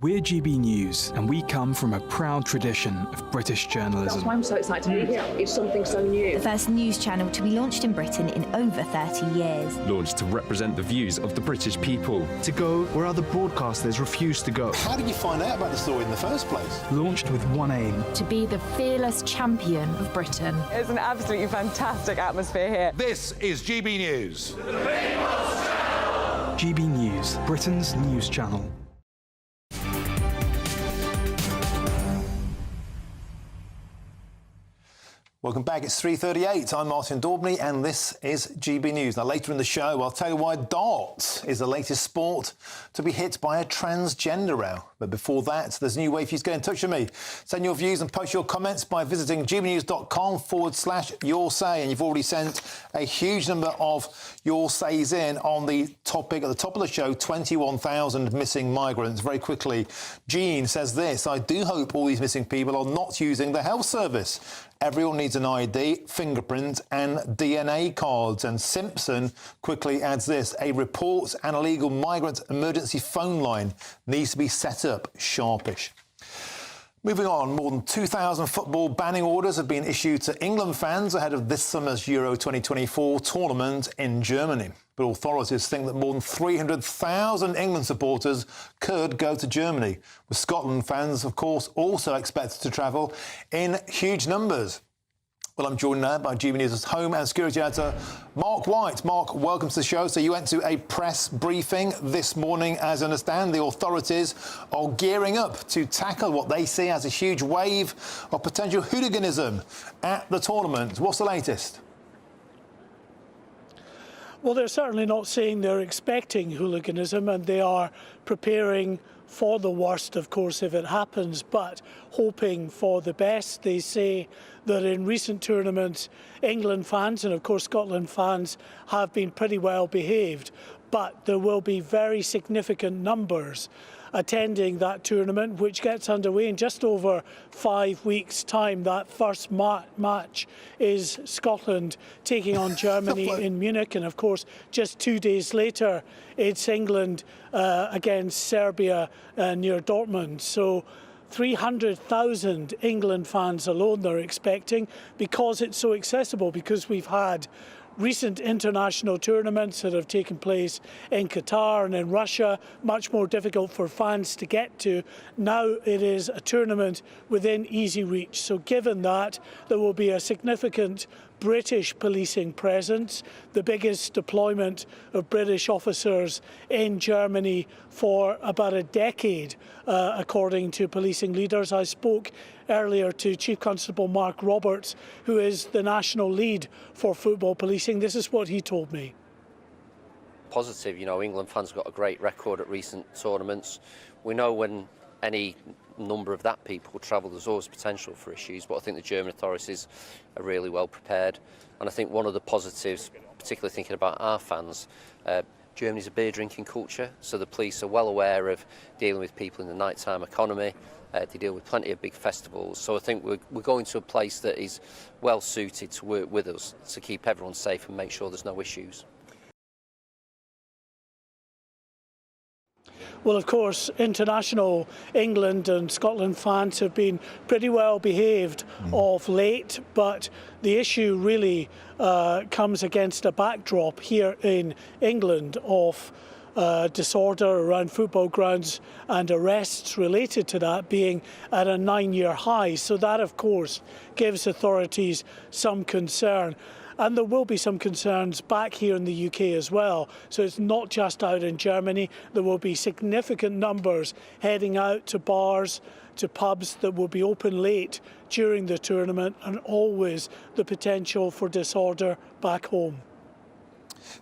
We're GB News, and we come from a proud tradition of British journalism. That's why I'm so excited to be here. It's something so new. The first news channel to be launched in Britain in over 30 years. Launched to represent the views of the British people. To go where other broadcasters refuse to go. How did you find out about the story in the first place? Launched with one aim. To be the fearless champion of Britain. It's an absolutely fantastic atmosphere here. This is GB News. GB News, Britain's news channel. Welcome back. It's 3:38. I'm Martin Daubney, and this is GB News. Now, later in the show, I'll tell you why darts is the latest sport to be hit by a transgender row. But before that, there's a new way for you to get in touch with me. Send your views and post your comments by visiting gbnews.com/your say. And you've already sent a huge number of your says in on the topic at the top of the show, 21,000 missing migrants. Very quickly, Jean says this: I do hope all these missing people are not using the health service. Everyone needs an ID, fingerprint and DNA cards. And Simpson quickly adds this: a report and a legal migrant emergency phone line needs to be set up sharpish. Moving on, more than 2,000 football banning orders have been issued to England fans ahead of this summer's Euro 2024 tournament in Germany. But authorities think that more than 300,000 England supporters could go to Germany, with Scotland fans, of course, also expected to travel in huge numbers. Well, I'm joined now by GB News' home and security editor, Mark White. Mark, welcome to the show. So you went to a press briefing this morning. As I understand, the authorities are gearing up to tackle what they see as a huge wave of potential hooliganism at the tournament. What's the latest? Well, they're certainly not saying they're expecting hooliganism, and they are preparing for the worst, of course, if it happens, but hoping for the best. They say that in recent tournaments, England fans and, of course, Scotland fans have been pretty well behaved, but there will be very significant numbers attending that tournament, which gets underway in just over 5 weeks' time. That first match is Scotland taking on Germany in Munich, and of course just 2 days later it's England against Serbia near Dortmund. So 300,000 England fans alone they're expecting, because it's so accessible, because we've had recent international tournaments that have taken place in Qatar and in Russia, much more difficult for fans to get to. Now it is a tournament within easy reach. So given that, there will be a significant British policing presence, the biggest deployment of British officers in Germany for about a decade, according to policing leaders. I spoke earlier to Chief Constable Mark Roberts, who is the national lead for football policing. This is what he told me. Positive, you know, England fans got a great record at recent tournaments. We know when any number of that people travel, there's always potential for issues, but I think the German authorities are really well prepared. And I think one of the positives, particularly thinking about our fans, Germany's a beer drinking culture, so the police are well aware of dealing with people in the nighttime economy. They deal with plenty of big festivals, so I think we're going to a place that is well suited to work with us to keep everyone safe and make sure there's no issues. Well, of course, international England and Scotland fans have been pretty well behaved of late, but the issue really comes against a backdrop here in England of disorder around football grounds and arrests related to that being at a 9-year high. So that, of course, gives authorities some concern. And there will be some concerns back here in the UK as well. So it's not just out in Germany. There will be significant numbers heading out to bars, to pubs that will be open late during the tournament, and always the potential for disorder back home.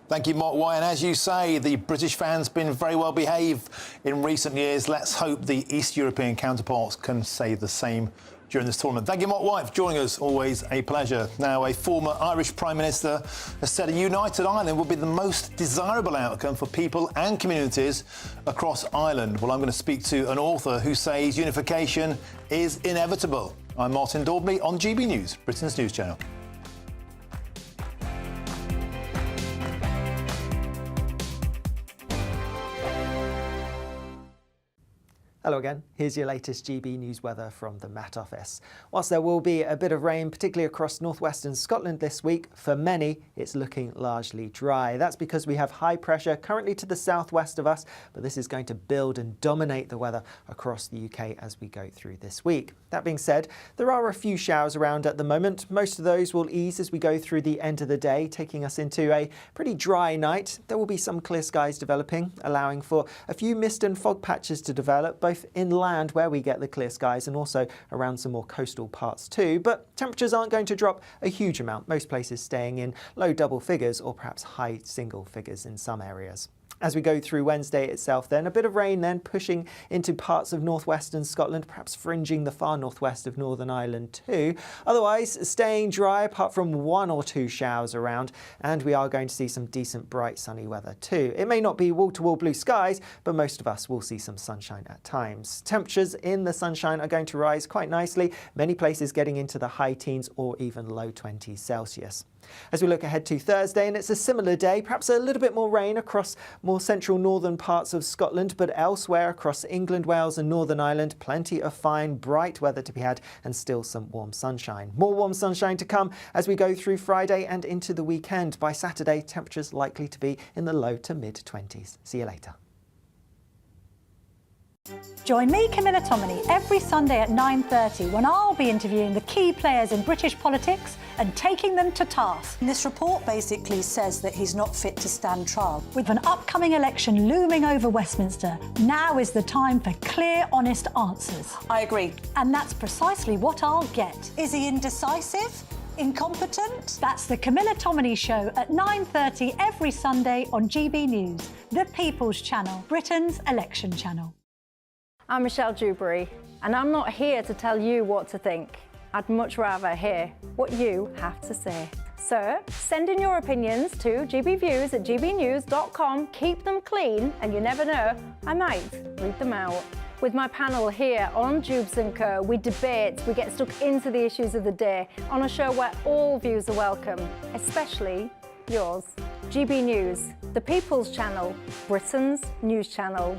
Thank you, Mark White. And as you say, the British fans been very well behaved in recent years. Let's hope the East European counterparts can say the same during this tournament. Thank you, Mark White, for joining us. Always a pleasure. Now, a former Irish Prime Minister has said a united Ireland would be the most desirable outcome for people and communities across Ireland. Well, I'm going to speak to an author who says unification is inevitable. I'm Martin Daubney on GB News, Britain's news channel. Hello again, here's your latest GB News weather from the Met Office. Whilst there will be a bit of rain, particularly across northwestern Scotland this week, for many it's looking largely dry. That's because we have high pressure currently to the southwest of us, but this is going to build and dominate the weather across the UK as we go through this week. That being said, there are a few showers around at the moment. Most of those will ease as we go through the end of the day, taking us into a pretty dry night. There will be some clear skies developing, allowing for a few mist and fog patches to develop, both inland where we get the clear skies and also around some more coastal parts too. But temperatures aren't going to drop a huge amount, most places staying in low double figures or perhaps high single figures in some areas. As we go through Wednesday itself then, a bit of rain then pushing into parts of northwestern Scotland, perhaps fringing the far northwest of Northern Ireland too. Otherwise, staying dry apart from 1 or 2 showers around, and we are going to see some decent bright sunny weather too. It may not be wall-to-wall blue skies, but most of us will see some sunshine at times. Temperatures in the sunshine are going to rise quite nicely, many places getting into the high teens or even low 20s Celsius. As we look ahead to Thursday, and it's a similar day, perhaps a little bit more rain across more central northern parts of Scotland, but elsewhere across England, Wales and Northern Ireland, plenty of fine, bright weather to be had and still some warm sunshine. More warm sunshine to come as we go through Friday and into the weekend. By Saturday, temperatures likely to be in the low to mid-20s. See you later. Join me, Camila Tominey, every Sunday at 9:30 when I'll be interviewing the key players in British politics and taking them to task. This report basically says that he's not fit to stand trial. With an upcoming election looming over Westminster, now is the time for clear, honest answers. I agree. And that's precisely what I'll get. Is he indecisive? Incompetent? That's the Camila Tominey Show at 9:30 every Sunday on GB News, the People's Channel, Britain's election channel. I'm Michelle Jubilee, and I'm not here to tell you what to think. I'd much rather hear what you have to say. So send in your opinions to gbviews@gbnews.com. Keep them clean, and you never know, I might read them out. With my panel here on Jubilee and Co, we debate, we get stuck into the issues of the day on a show where all views are welcome, especially yours. GB News, the People's Channel, Britain's news channel.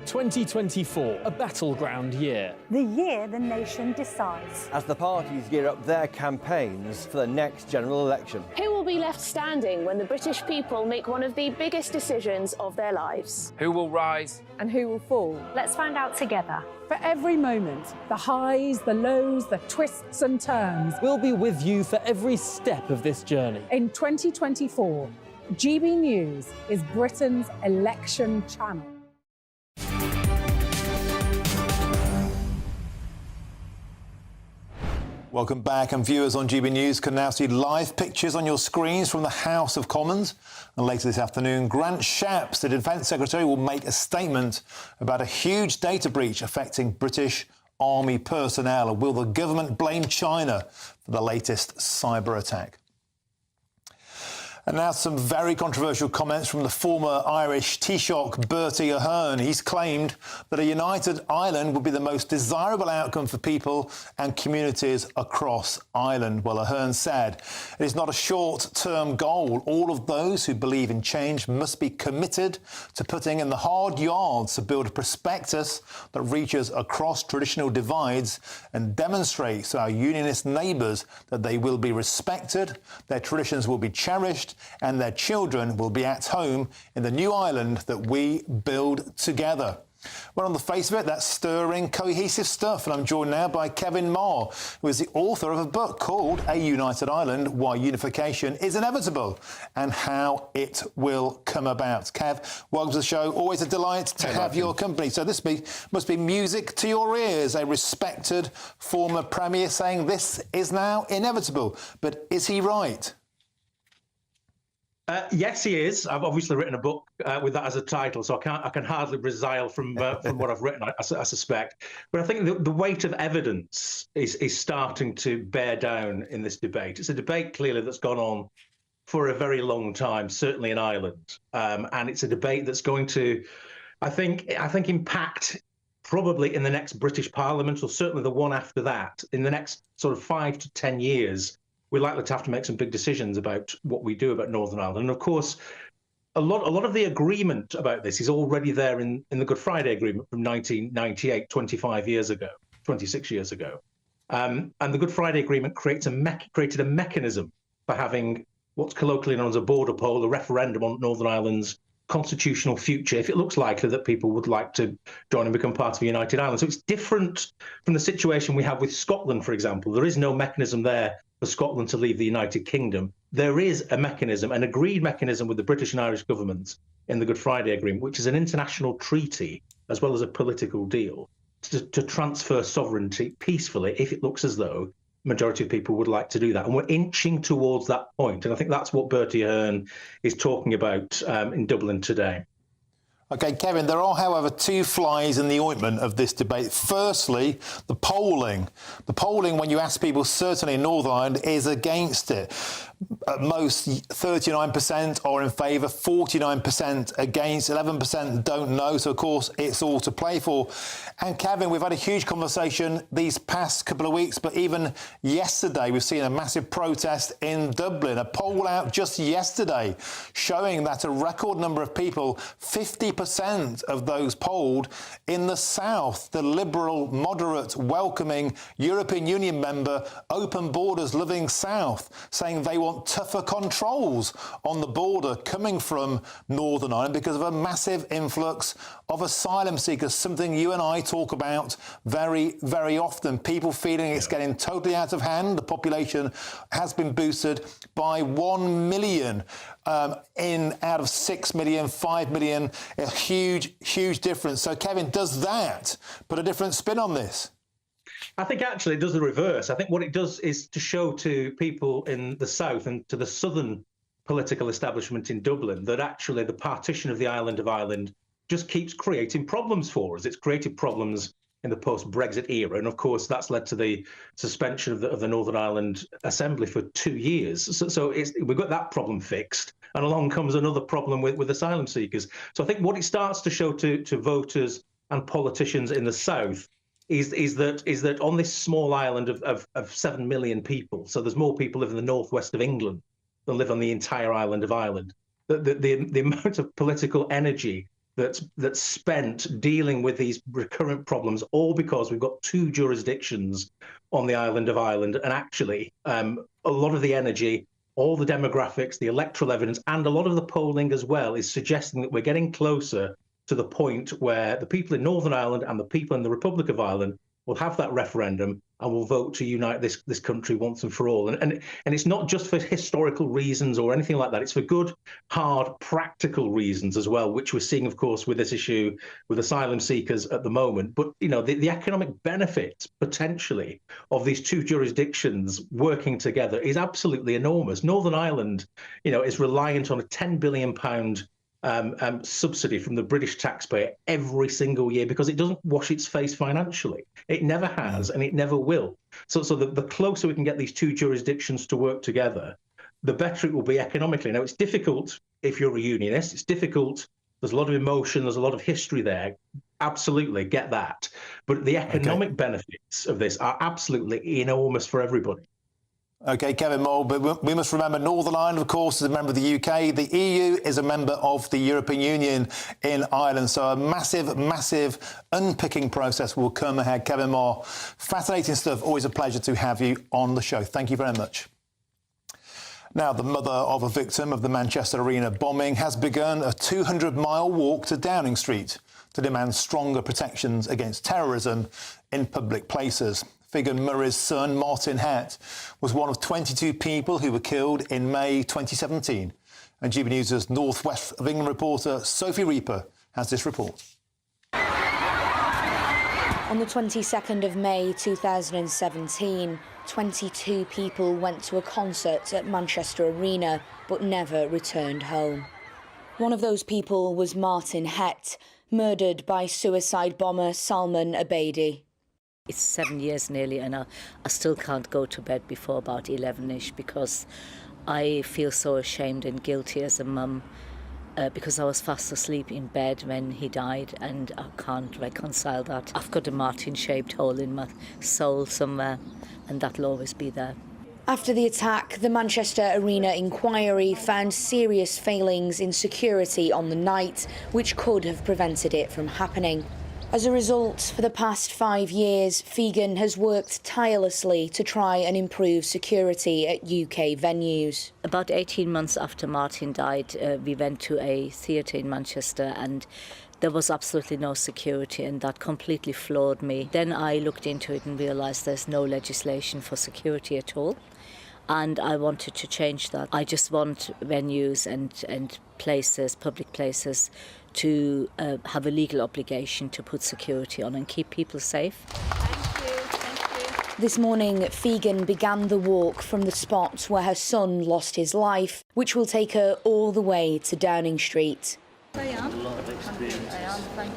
2024, a battleground year. The year the nation decides. As the parties gear up their campaigns for the next general election. Who will be left standing when the British people make one of the biggest decisions of their lives? Who will rise? And who will fall? Let's find out together. For every moment, the highs, the lows, the twists and turns. We'll be with you for every step of this journey. In 2024, GB News is Britain's election channel. Welcome back, and viewers on GB News can now see live pictures on your screens from the House of Commons. And later this afternoon, Grant Shapps, the Defence Secretary, will make a statement about a huge data breach affecting British Army personnel. Will the government blame China for the latest cyber attack? And now some very controversial comments from the former Irish Taoiseach Bertie Ahern. He's claimed that a united Ireland would be the most desirable outcome for people and communities across Ireland. Well, Ahern said it is not a short-term goal. All of those who believe in change must be committed to putting in the hard yards to build a prospectus that reaches across traditional divides and demonstrates to our unionist neighbours that they will be respected, their traditions will be cherished, and their children will be at home in the new Ireland that we build together. Well, on the face of it, that's stirring, cohesive stuff. And I'm joined now by Kevin Marr, who is the author of a book called A United Ireland, Why Unification is Inevitable and How It Will Come About. Kev, welcome to the show. Always a delight to have your company. So this must be music to your ears, a respected former Premier saying this is now inevitable. But is he right? Yes, he is. I've obviously written a book with that as a title, so I can hardly resile from what I've written, I suspect. But I think the weight of evidence is starting to bear down in this debate. It's a debate, clearly, that's gone on for a very long time, certainly in Ireland. And it's a debate that's going to, I think, impact probably in the next British Parliament, or certainly the one after that, in the next sort of 5 to 10 years. We're likely to have to make some big decisions about what we do about Northern Ireland. And of course, a lot of the agreement about this is already there in the Good Friday Agreement from 1998, 26 years ago. And the Good Friday Agreement created a mechanism for having what's colloquially known as a border poll, a referendum on Northern Ireland's constitutional future, if it looks likely that people would like to join and become part of a united Ireland. So it's different from the situation we have with Scotland, for example. There is no mechanism there for Scotland to leave the United Kingdom. There is a mechanism, an agreed mechanism with the British and Irish governments in the Good Friday Agreement, which is an international treaty as well as a political deal to transfer sovereignty peacefully if it looks as though the majority of people would like to do that. And we're inching towards that point. And I think that's what Bertie Ahern is talking about in Dublin today. OK, Kevin, there are, however, two flies in the ointment of this debate. Firstly, the polling. The polling, when you ask people, certainly in Northern Ireland, is against it. At most, 39% are in favour, 49% against, 11% don't know. So, of course, it's all to play for. And, Kevin, we've had a huge conversation these past couple of weeks, but even yesterday we've seen a massive protest in Dublin. A poll out just yesterday showing that a record number of people, 50% of those polled in the south, the liberal, moderate, welcoming European Union member, open borders, living south, saying they want tougher controls on the border coming from Northern Ireland because of a massive influx of asylum seekers, something you and I talk about very, very often. People feeling it's getting totally out of hand. The population has been boosted by 1 million out of 6 million, 5 million, a huge, huge difference. So, Kevin, does that put a different spin on this? I think actually it does the reverse. I think what it does is to show to people in the south and to the southern political establishment in Dublin that actually the partition of the island of Ireland just keeps creating problems for us. It's created problems in the post-Brexit era, and of course that's led to the suspension of the Northern Ireland Assembly for 2 years. So we've got that problem fixed, and along comes another problem with asylum seekers. So I think what it starts to show to voters and politicians in the south is that on this small island of 7 million people, so there's more people live in the northwest of England than live on the entire island of Ireland. The amount of political energy that's spent dealing with these recurrent problems, all because we've got 2 jurisdictions on the island of Ireland, and actually a lot of the energy, all the demographics, the electoral evidence, and a lot of the polling as well is suggesting that we're getting closer to the point where the people in Northern Ireland and the people in the Republic of Ireland will have that referendum and will vote to unite this country once and for all. And it's not just for historical reasons or anything like that. It's for good, hard, practical reasons as well, which we're seeing, of course, with this issue with asylum seekers at the moment. But, you know, the economic benefit, potentially, of these 2 jurisdictions working together is absolutely enormous. Northern Ireland, you know, is reliant on a £10 billion subsidy from the British taxpayer every single year because it doesn't wash its face financially. It never has, and it never will. So the closer we can get these 2 jurisdictions to work together, the better it will be economically. Now, it's difficult if you're a unionist. It's difficult. There's a lot of emotion. There's a lot of history there. Absolutely, get that. But the economic benefits of this are absolutely enormous for everybody. OK, Kevin Moll, but we must remember Northern Ireland, of course, is a member of the UK. The EU is a member of the European Union in Ireland. So a massive, massive unpicking process will come ahead. Kevin Moll, fascinating stuff. Always a pleasure to have you on the show. Thank you very much. Now, the mother of a victim of the Manchester Arena bombing has begun a 200-mile walk to Downing Street to demand stronger protections against terrorism in public places. Figan Murray's son, Martin Hett, was one of 22 people who were killed in May 2017. And GBNews' North West of England reporter Sophie Reaper has this report. On the 22nd of May 2017, 22 people went to a concert at Manchester Arena but never returned home. One of those people was Martin Hett, murdered by suicide bomber Salman Abedi. It's 7 years nearly, and I still can't go to bed before about 11ish because I feel so ashamed and guilty as a mum because I was fast asleep in bed when he died, and I can't reconcile that. I've got a Martin-shaped hole in my soul somewhere, and that'll always be there. After the attack, the Manchester Arena inquiry found serious failings in security on the night, which could have prevented it from happening. As a result, for the past 5 years, Figan has worked tirelessly to try and improve security at UK venues. About 18 months after Martin died, we went to a theatre in Manchester, and there was absolutely no security, and that completely floored me. Then I looked into it and realised there's no legislation for security at all, and I wanted to change that. I just want venues and places, public places, to have a legal obligation to put security on and keep people safe. Thank you. This morning, Figan began the walk from the spot where her son lost his life, which will take her all the way to Downing Street.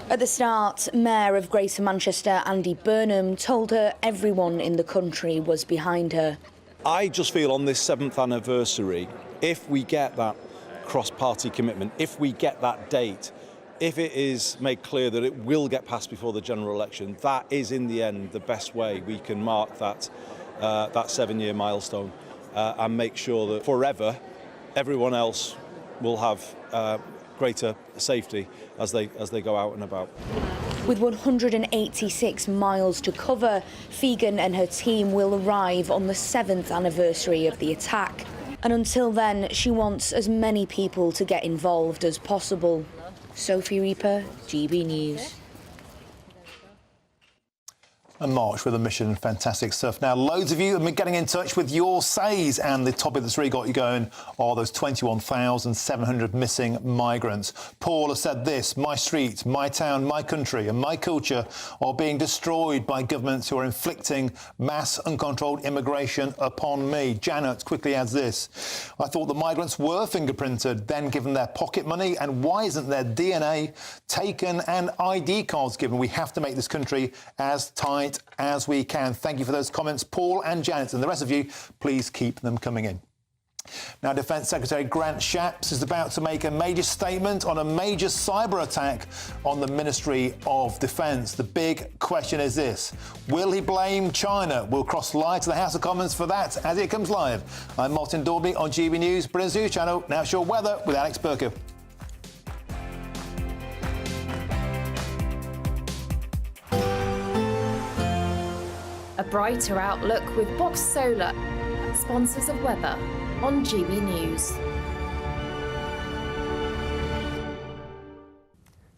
At the start, Mayor of Greater Manchester, Andy Burnham, told her everyone in the country was behind her. I just feel on this 7th anniversary, if we get that cross-party commitment, if we get that date, if it is made clear that it will get passed before the general election, that is in the end the best way we can mark that 7-year milestone and make sure that forever everyone else will have greater safety as they go out and about. With 186 miles to cover, Figan and her team will arrive on the 7th anniversary of the attack. And until then, she wants as many people to get involved as possible. Sophie Reaper, GB News. and March with a mission. Fantastic stuff. Now, loads of you have been getting in touch with your says, and the topic that's really got you going are those 21,700 missing migrants. Paul has said this: my street, my town, my country and my culture are being destroyed by governments who are inflicting mass uncontrolled immigration upon me. Janet quickly adds this: I thought the migrants were fingerprinted, then given their pocket money, and why isn't their DNA taken and ID cards given? We have to make this country as tight as we can. Thank you for those comments, Paul and Janet, and the rest of you, please keep them coming in. Now, Defence Secretary Grant Shapps is about to make a major statement on a major cyber attack on the Ministry of Defence. The big question is this: will he blame China? We'll cross live to the House of Commons for that as it comes live. I'm Martin Daubney on GB News, Britain's News Channel. Now it's your weather with Alex Burker. A brighter outlook with Box Solar, sponsors of weather on GB News.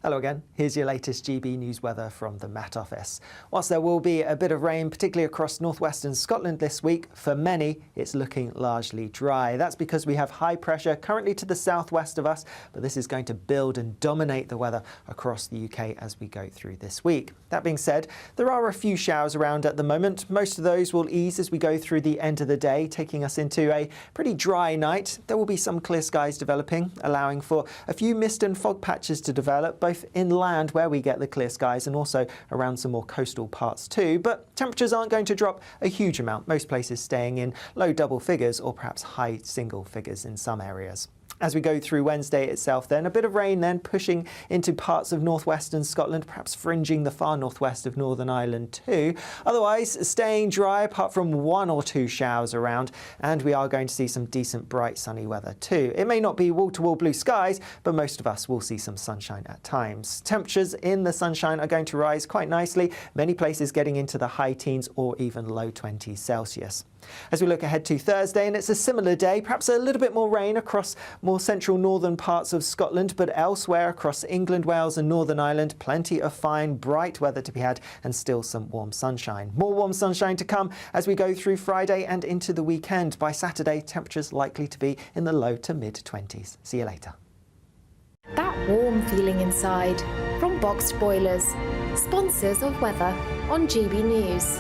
Hello again, here's your latest GB News weather from the Met Office. Whilst there will be a bit of rain, particularly across northwestern Scotland this week, for many it's looking largely dry. That's because we have high pressure currently to the southwest of us, but this is going to build and dominate the weather across the UK as we go through this week. That being said, there are a few showers around at the moment. Most of those will ease as we go through the end of the day, taking us into a pretty dry night. There will be some clear skies developing, allowing for a few mist and fog patches to develop, both inland where we get the clear skies and also around some more coastal parts too. But temperatures aren't going to drop a huge amount, most places staying in low double figures or perhaps high single figures in some areas. As we go through Wednesday itself then, a bit of rain then pushing into parts of northwestern Scotland, perhaps fringing the far northwest of Northern Ireland too. Otherwise, staying dry apart from one or two showers around, and we are going to see some decent bright sunny weather too. It may not be wall-to-wall blue skies, but most of us will see some sunshine at times. Temperatures in the sunshine are going to rise quite nicely, many places getting into the high teens or even low 20s Celsius. As we look ahead to Thursday, and it's a similar day, perhaps a little bit more rain across more central northern parts of Scotland, but elsewhere across England, Wales and Northern Ireland, plenty of fine, bright weather to be had and still some warm sunshine. More warm sunshine to come as we go through Friday and into the weekend. By Saturday, temperatures likely to be in the low to mid-20s. See you later. That warm feeling inside from Boxed Boilers, sponsors of weather on GB News.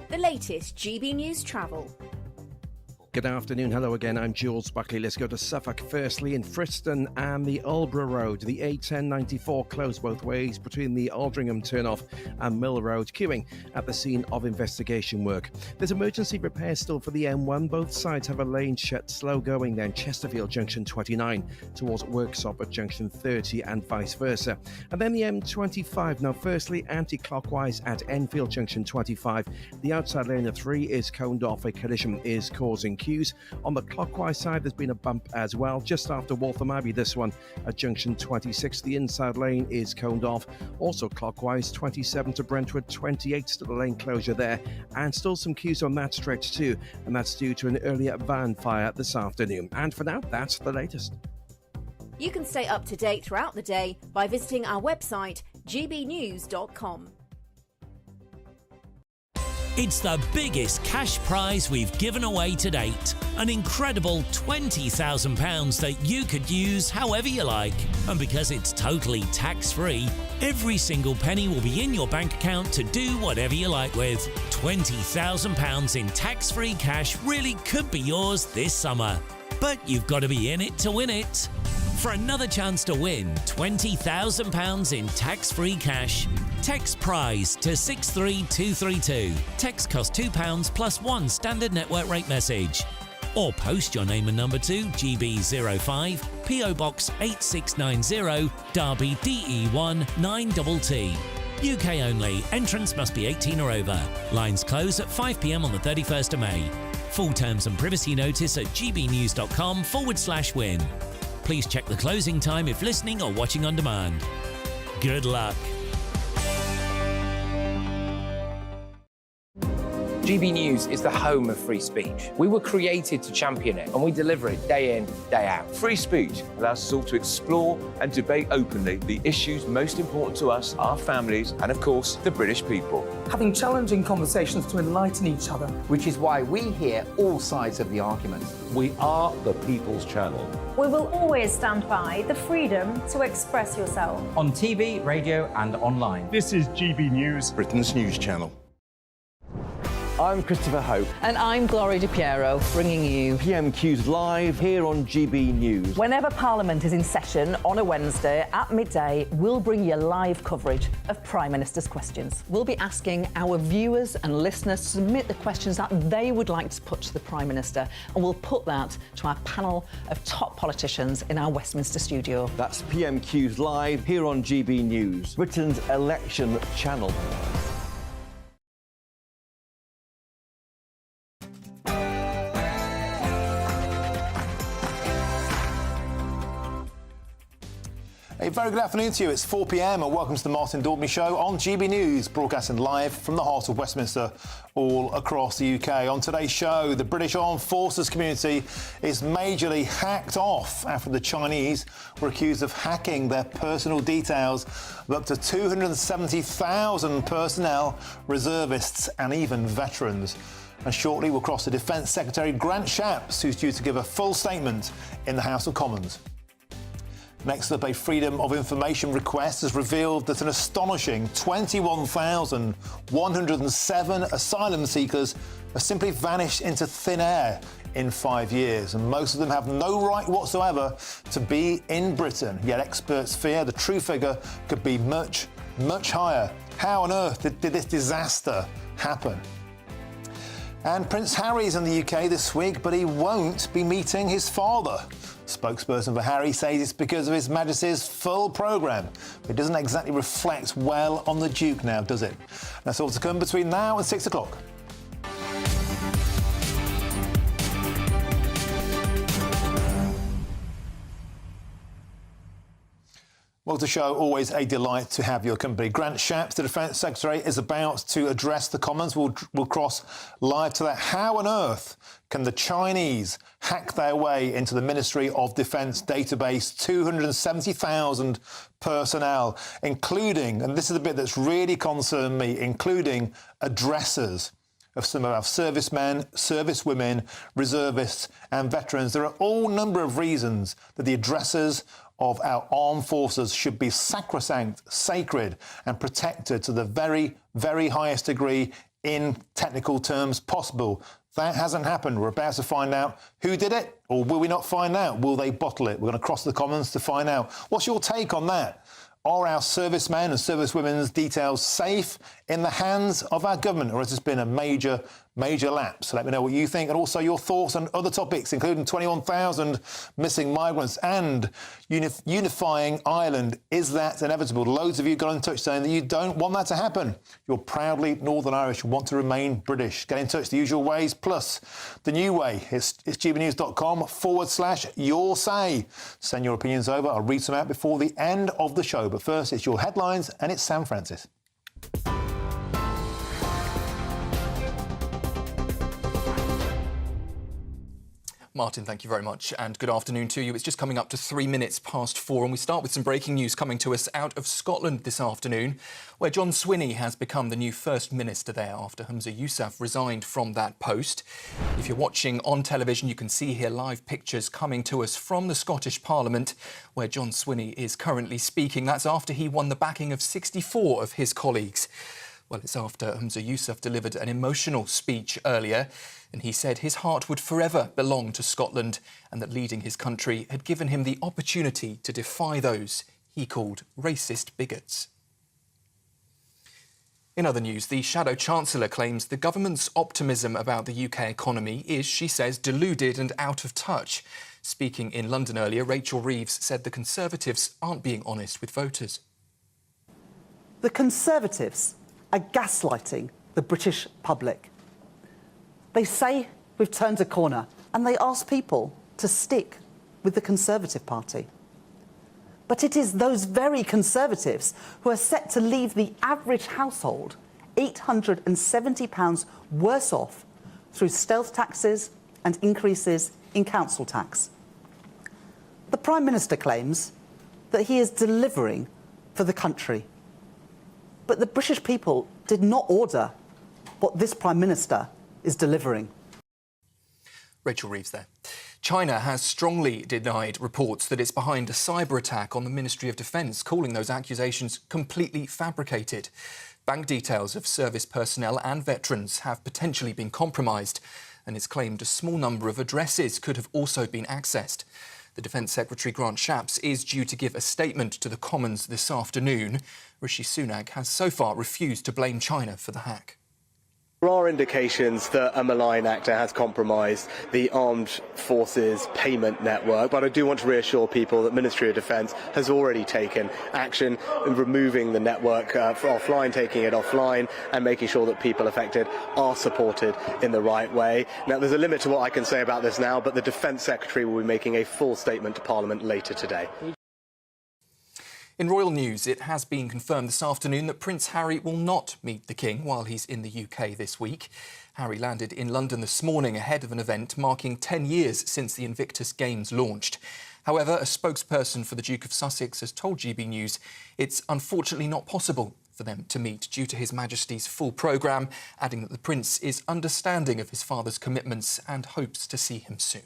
The latest GB News travel. Good afternoon. Hello again. I'm Jules Buckley. Let's go to Suffolk firstly. In Friston and the Aldborough Road, the A1094 closed both ways between the Aldringham turnoff and Mill Road, queuing at the scene of investigation work. There's emergency repairs still for the M1. Both sides have a lane shut, slow going then Chesterfield Junction 29 towards Worksop at Junction 30 and vice versa. And then the M25. Now firstly anti-clockwise at Enfield Junction 25. The outside lane of 3 is coned off. A collision is causing queues. On the clockwise side, there's been a bump as well, just after Waltham Abbey, this one at Junction 26. The inside lane is coned off. Also clockwise, 27 to Brentwood, 28 to the lane closure there, and still some queues on that stretch too, and that's due to an earlier van fire this afternoon. And for now, that's the latest. You can stay up to date throughout the day by visiting our website, gbnews.com. It's the biggest cash prize we've given away to date. An incredible £20,000 that you could use however you like. And because it's totally tax-free, every single penny will be in your bank account to do whatever you like with. £20,000 in tax-free cash really could be yours this summer. But you've got to be in it to win it. For another chance to win £20,000 in tax-free cash, text PRIZE to 63232. Text costs £2 plus one standard network rate message. Or post your name and number to GB05, PO Box 8690, Derby DE1 9TT. UK only. Entrance must be 18 or over. Lines close at 5 p.m. on the 31st of May. Full terms and privacy notice at gbnews.com/win. Please check the closing time if listening or watching on demand. Good luck. GB News is the home of free speech. We were created to champion it, and we deliver it day in, day out. Free speech allows us all to explore and debate openly the issues most important to us, our families, and of course, the British people. Having challenging conversations to enlighten each other. Which is why we hear all sides of the argument. We are the People's Channel. We will always stand by the freedom to express yourself. On TV, radio and online. This is GB News, Britain's news channel. I'm Christopher Hope. And I'm Gloria Di Piero, bringing you PMQs live here on GB News. Whenever Parliament is in session on a Wednesday at midday, we'll bring you live coverage of Prime Minister's questions. We'll be asking our viewers and listeners to submit the questions that they would like to put to the Prime Minister, and we'll put that to our panel of top politicians in our Westminster studio. That's PMQs live here on GB News, Britain's election channel. A very good afternoon to you. It's 4 p.m. and welcome to the Martin Daubney Show on GB News, broadcasting live from the heart of Westminster, all across the UK. On today's show, the British Armed Forces community is majorly hacked off after the Chinese were accused of hacking their personal details of up to 270,000 personnel, reservists and even veterans. And shortly we'll cross to Defence Secretary Grant Shapps, who's due to give a full statement in the House of Commons. Next up, a Freedom of Information request has revealed that an astonishing 21,107 asylum seekers have simply vanished into thin air in 5 years, and most of them have no right whatsoever to be in Britain. Yet experts fear the true figure could be much, much higher. How on earth did this disaster happen? And Prince Harry's in the UK this week, but he won't be meeting his father. Spokesperson for Harry says it's because of His Majesty's full programme. It doesn't exactly reflect well on the Duke now, does it? That's all to come between now and 6 o'clock. Well, the show, always a delight to have your company. Grant Shapps, the Defence Secretary, is about to address the Commons. We'll cross live to that. How on earth can the Chinese hack their way into the Ministry of Defence database? 270,000 personnel, including, and this is the bit that's really concerned me, including addresses of some of our servicemen, servicewomen, reservists and veterans. There are all number of reasons that the addresses of our armed forces should be sacrosanct, sacred and protected to the very, very highest degree in technical terms possible. That hasn't happened. We're about to find out who did it, or will we not find out? Will they bottle it? We're going to cross the Commons to find out. What's your take on that? Are our servicemen and servicewomen's details safe in the hands of our government, or has this been a major lapse? So let me know what you think, and also your thoughts on other topics, including 21,000 missing migrants and unifying Ireland. Is that inevitable? Loads of you got in touch saying that you don't want that to happen. You're proudly Northern Irish, you want to remain British. Get in touch the usual ways, plus the new way. It's gbnews.com/your say. Send your opinions over. I'll read some out before the end of the show. But first, it's your headlines, and it's Sam Francis. Martin, thank you very much, and good afternoon to you. It's just coming up to 3 minutes past 4, and we start with some breaking news coming to us out of Scotland this afternoon, where John Swinney has become the new First Minister there after Humza Yousaf resigned from that post. If you're watching on television, you can see here live pictures coming to us from the Scottish Parliament, where John Swinney is currently speaking. That's after he won the backing of 64 of his colleagues. Well, it's after Humza Yousaf delivered an emotional speech earlier, and he said his heart would forever belong to Scotland and that leading his country had given him the opportunity to defy those he called racist bigots. In other news, the Shadow Chancellor claims the government's optimism about the UK economy is, she says, deluded and out of touch. Speaking in London earlier, Rachel Reeves said the Conservatives aren't being honest with voters. The Conservatives are gaslighting the British public. They say we've turned a corner, and they ask people to stick with the Conservative Party. But it is those very Conservatives who are set to leave the average household £870 worse off through stealth taxes and increases in council tax. The Prime Minister claims that he is delivering for the country. But the British people did not order what this Prime Minister is delivering. Rachel Reeves there. China has strongly denied reports that it's behind a cyber attack on the Ministry of Defence, calling those accusations completely fabricated. Bank details of service personnel and veterans have potentially been compromised, and it's claimed a small number of addresses could have also been accessed. The Defence Secretary Grant Shapps is due to give a statement to the Commons this afternoon. Rishi Sunak has so far refused to blame China for the hack. There are indications that a malign actor has compromised the armed forces payment network, but I do want to reassure people that Ministry of Defence has already taken action in removing the network offline, taking it offline and making sure that people affected are supported in the right way. Now, there's a limit to what I can say about this now, but the Defence Secretary will be making a full statement to Parliament later today. In royal news, it has been confirmed this afternoon that Prince Harry will not meet the King while he's in the UK this week. Harry landed in London this morning ahead of an event marking 10 years since the Invictus Games launched. However, a spokesperson for the Duke of Sussex has told GB News it's unfortunately not possible for them to meet due to His Majesty's full programme, adding that the Prince is understanding of his father's commitments and hopes to see him soon.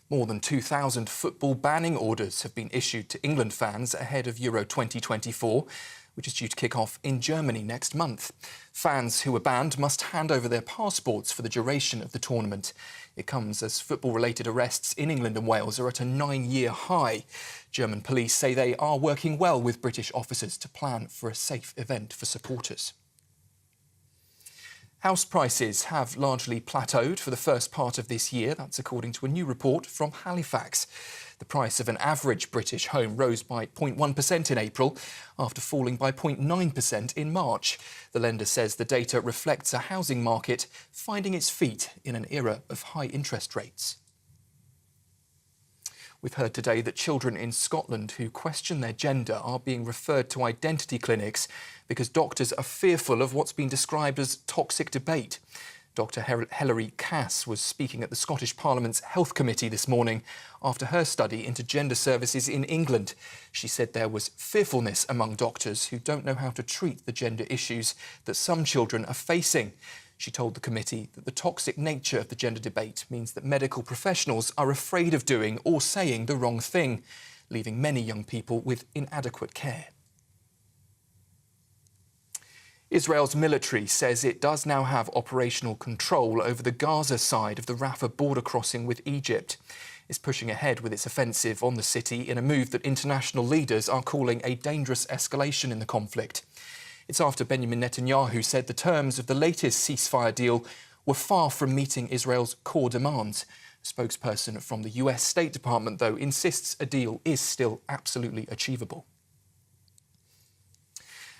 More than 2,000 football banning orders have been issued to England fans ahead of Euro 2024, which is due to kick off in Germany next month. Fans who are banned must hand over their passports for the duration of the tournament. It comes as football-related arrests in England and Wales are at a 9-year high. German police say they are working well with British officers to plan for a safe event for supporters. House prices have largely plateaued for the first part of this year. That's according to a new report from Halifax. The price of an average British home rose by 0.1% in April, after falling by 0.9% in March. The lender says the data reflects a housing market finding its feet in an era of high interest rates. We've heard today that children in Scotland who question their gender are being referred to identity clinics because doctors are fearful of what's been described as toxic debate. Dr Hilary Cass was speaking at the Scottish Parliament's Health Committee this morning after her study into gender services in England. She said there was fearfulness among doctors who don't know how to treat the gender issues that some children are facing. She told the committee that the toxic nature of the gender debate means that medical professionals are afraid of doing or saying the wrong thing, leaving many young people with inadequate care. Israel's military says it does now have operational control over the Gaza side of the Rafah border crossing with Egypt. It's pushing ahead with its offensive on the city in a move that international leaders are calling a dangerous escalation in the conflict. It's after Benjamin Netanyahu said the terms of the latest ceasefire deal were far from meeting Israel's core demands. A spokesperson from the US State Department, though, insists a deal is still absolutely achievable.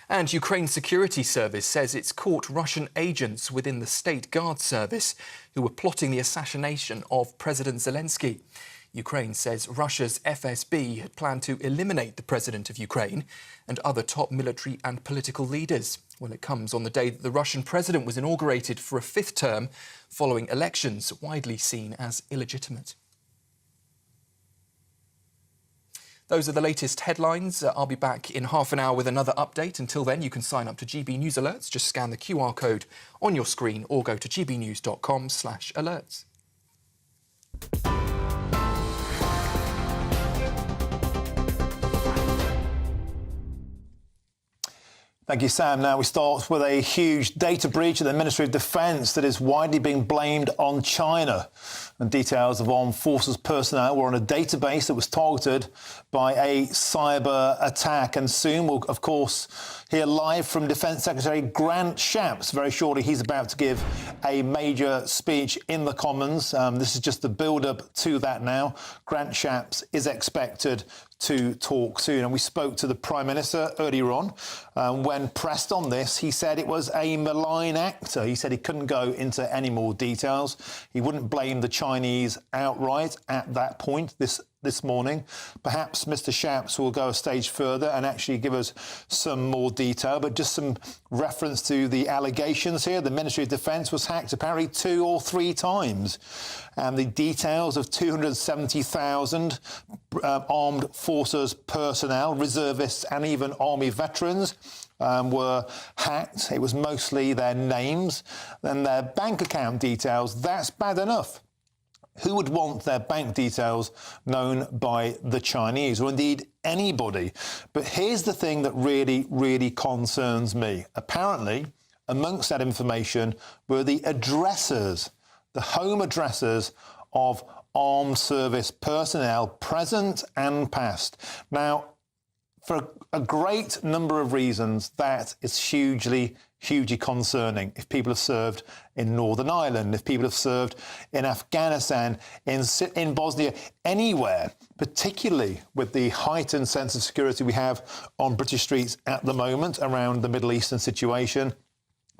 And Ukraine's security service says it's caught Russian agents within the State Guard service who were plotting the assassination of President Zelensky. Ukraine says Russia's FSB had planned to eliminate the president of Ukraine and other top military and political leaders. Well, it comes on the day that the Russian president was inaugurated for a 5th term following elections widely seen as illegitimate. Those are the latest headlines. I'll be back in half an hour with another update. Until then, you can sign up to GB News Alerts. Just scan the QR code on your screen or go to gbnews.com/alerts. Thank you, Sam. Now we start with a huge data breach at the Ministry of Defence that is widely being blamed on China. And details of armed forces personnel were on a database that was targeted by a cyber attack. And soon we'll, of course, hear live from Defence Secretary Grant Shapps. Very shortly, he's about to give a major speech in the Commons. This is just the build-up to that now. Grant Shapps is expected to talk soon. And we spoke to the Prime Minister earlier on. When pressed on this, he said it was a malign actor. He said he couldn't go into any more details. He wouldn't blame the Chinese outright at that point. This this morning. Perhaps Mr. Shapps will go a stage further and actually give us some more detail, but just some reference to the allegations here. The Ministry of Defence was hacked apparently 2 or 3 times, and the details of 270,000 armed forces personnel, reservists and even army veterans were hacked. It was mostly their names and their bank account details. That's bad enough. Who would want their bank details known by the Chinese, or indeed anybody? But here's the thing that really, really concerns me. Apparently, amongst that information were the addresses, the home addresses of armed service personnel, present and past. Now, for a great number of reasons, that is hugely concerning. If people have served in Northern Ireland, if people have served in Afghanistan, in Bosnia, anywhere, particularly with the heightened sense of security we have on British streets at the moment around the Middle Eastern situation,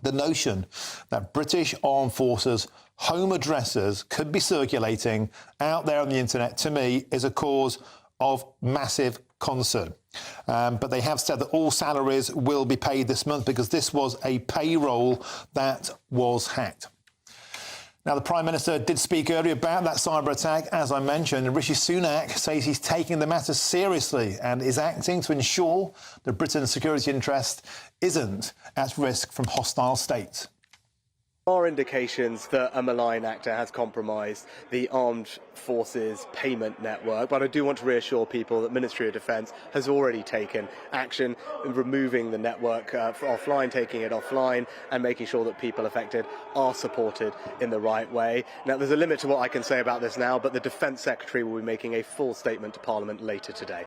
the notion that British armed forces home addresses could be circulating out there on the internet, to me, is a cause of massive concern. But they have said that all salaries will be paid this month because this was a payroll that was hacked. Now, the Prime Minister did speak earlier about that cyber attack, as I mentioned. Rishi Sunak says he's taking the matter seriously and is acting to ensure that Britain's security interest isn't at risk from hostile states. There are indications that a malign actor has compromised the armed forces payment network, but I do want to reassure people that Ministry of Defence has already taken action in removing the network offline, taking it offline and making sure that people affected are supported in the right way. Now, there's a limit to what I can say about this now, but the Defence Secretary will be making a full statement to Parliament later today.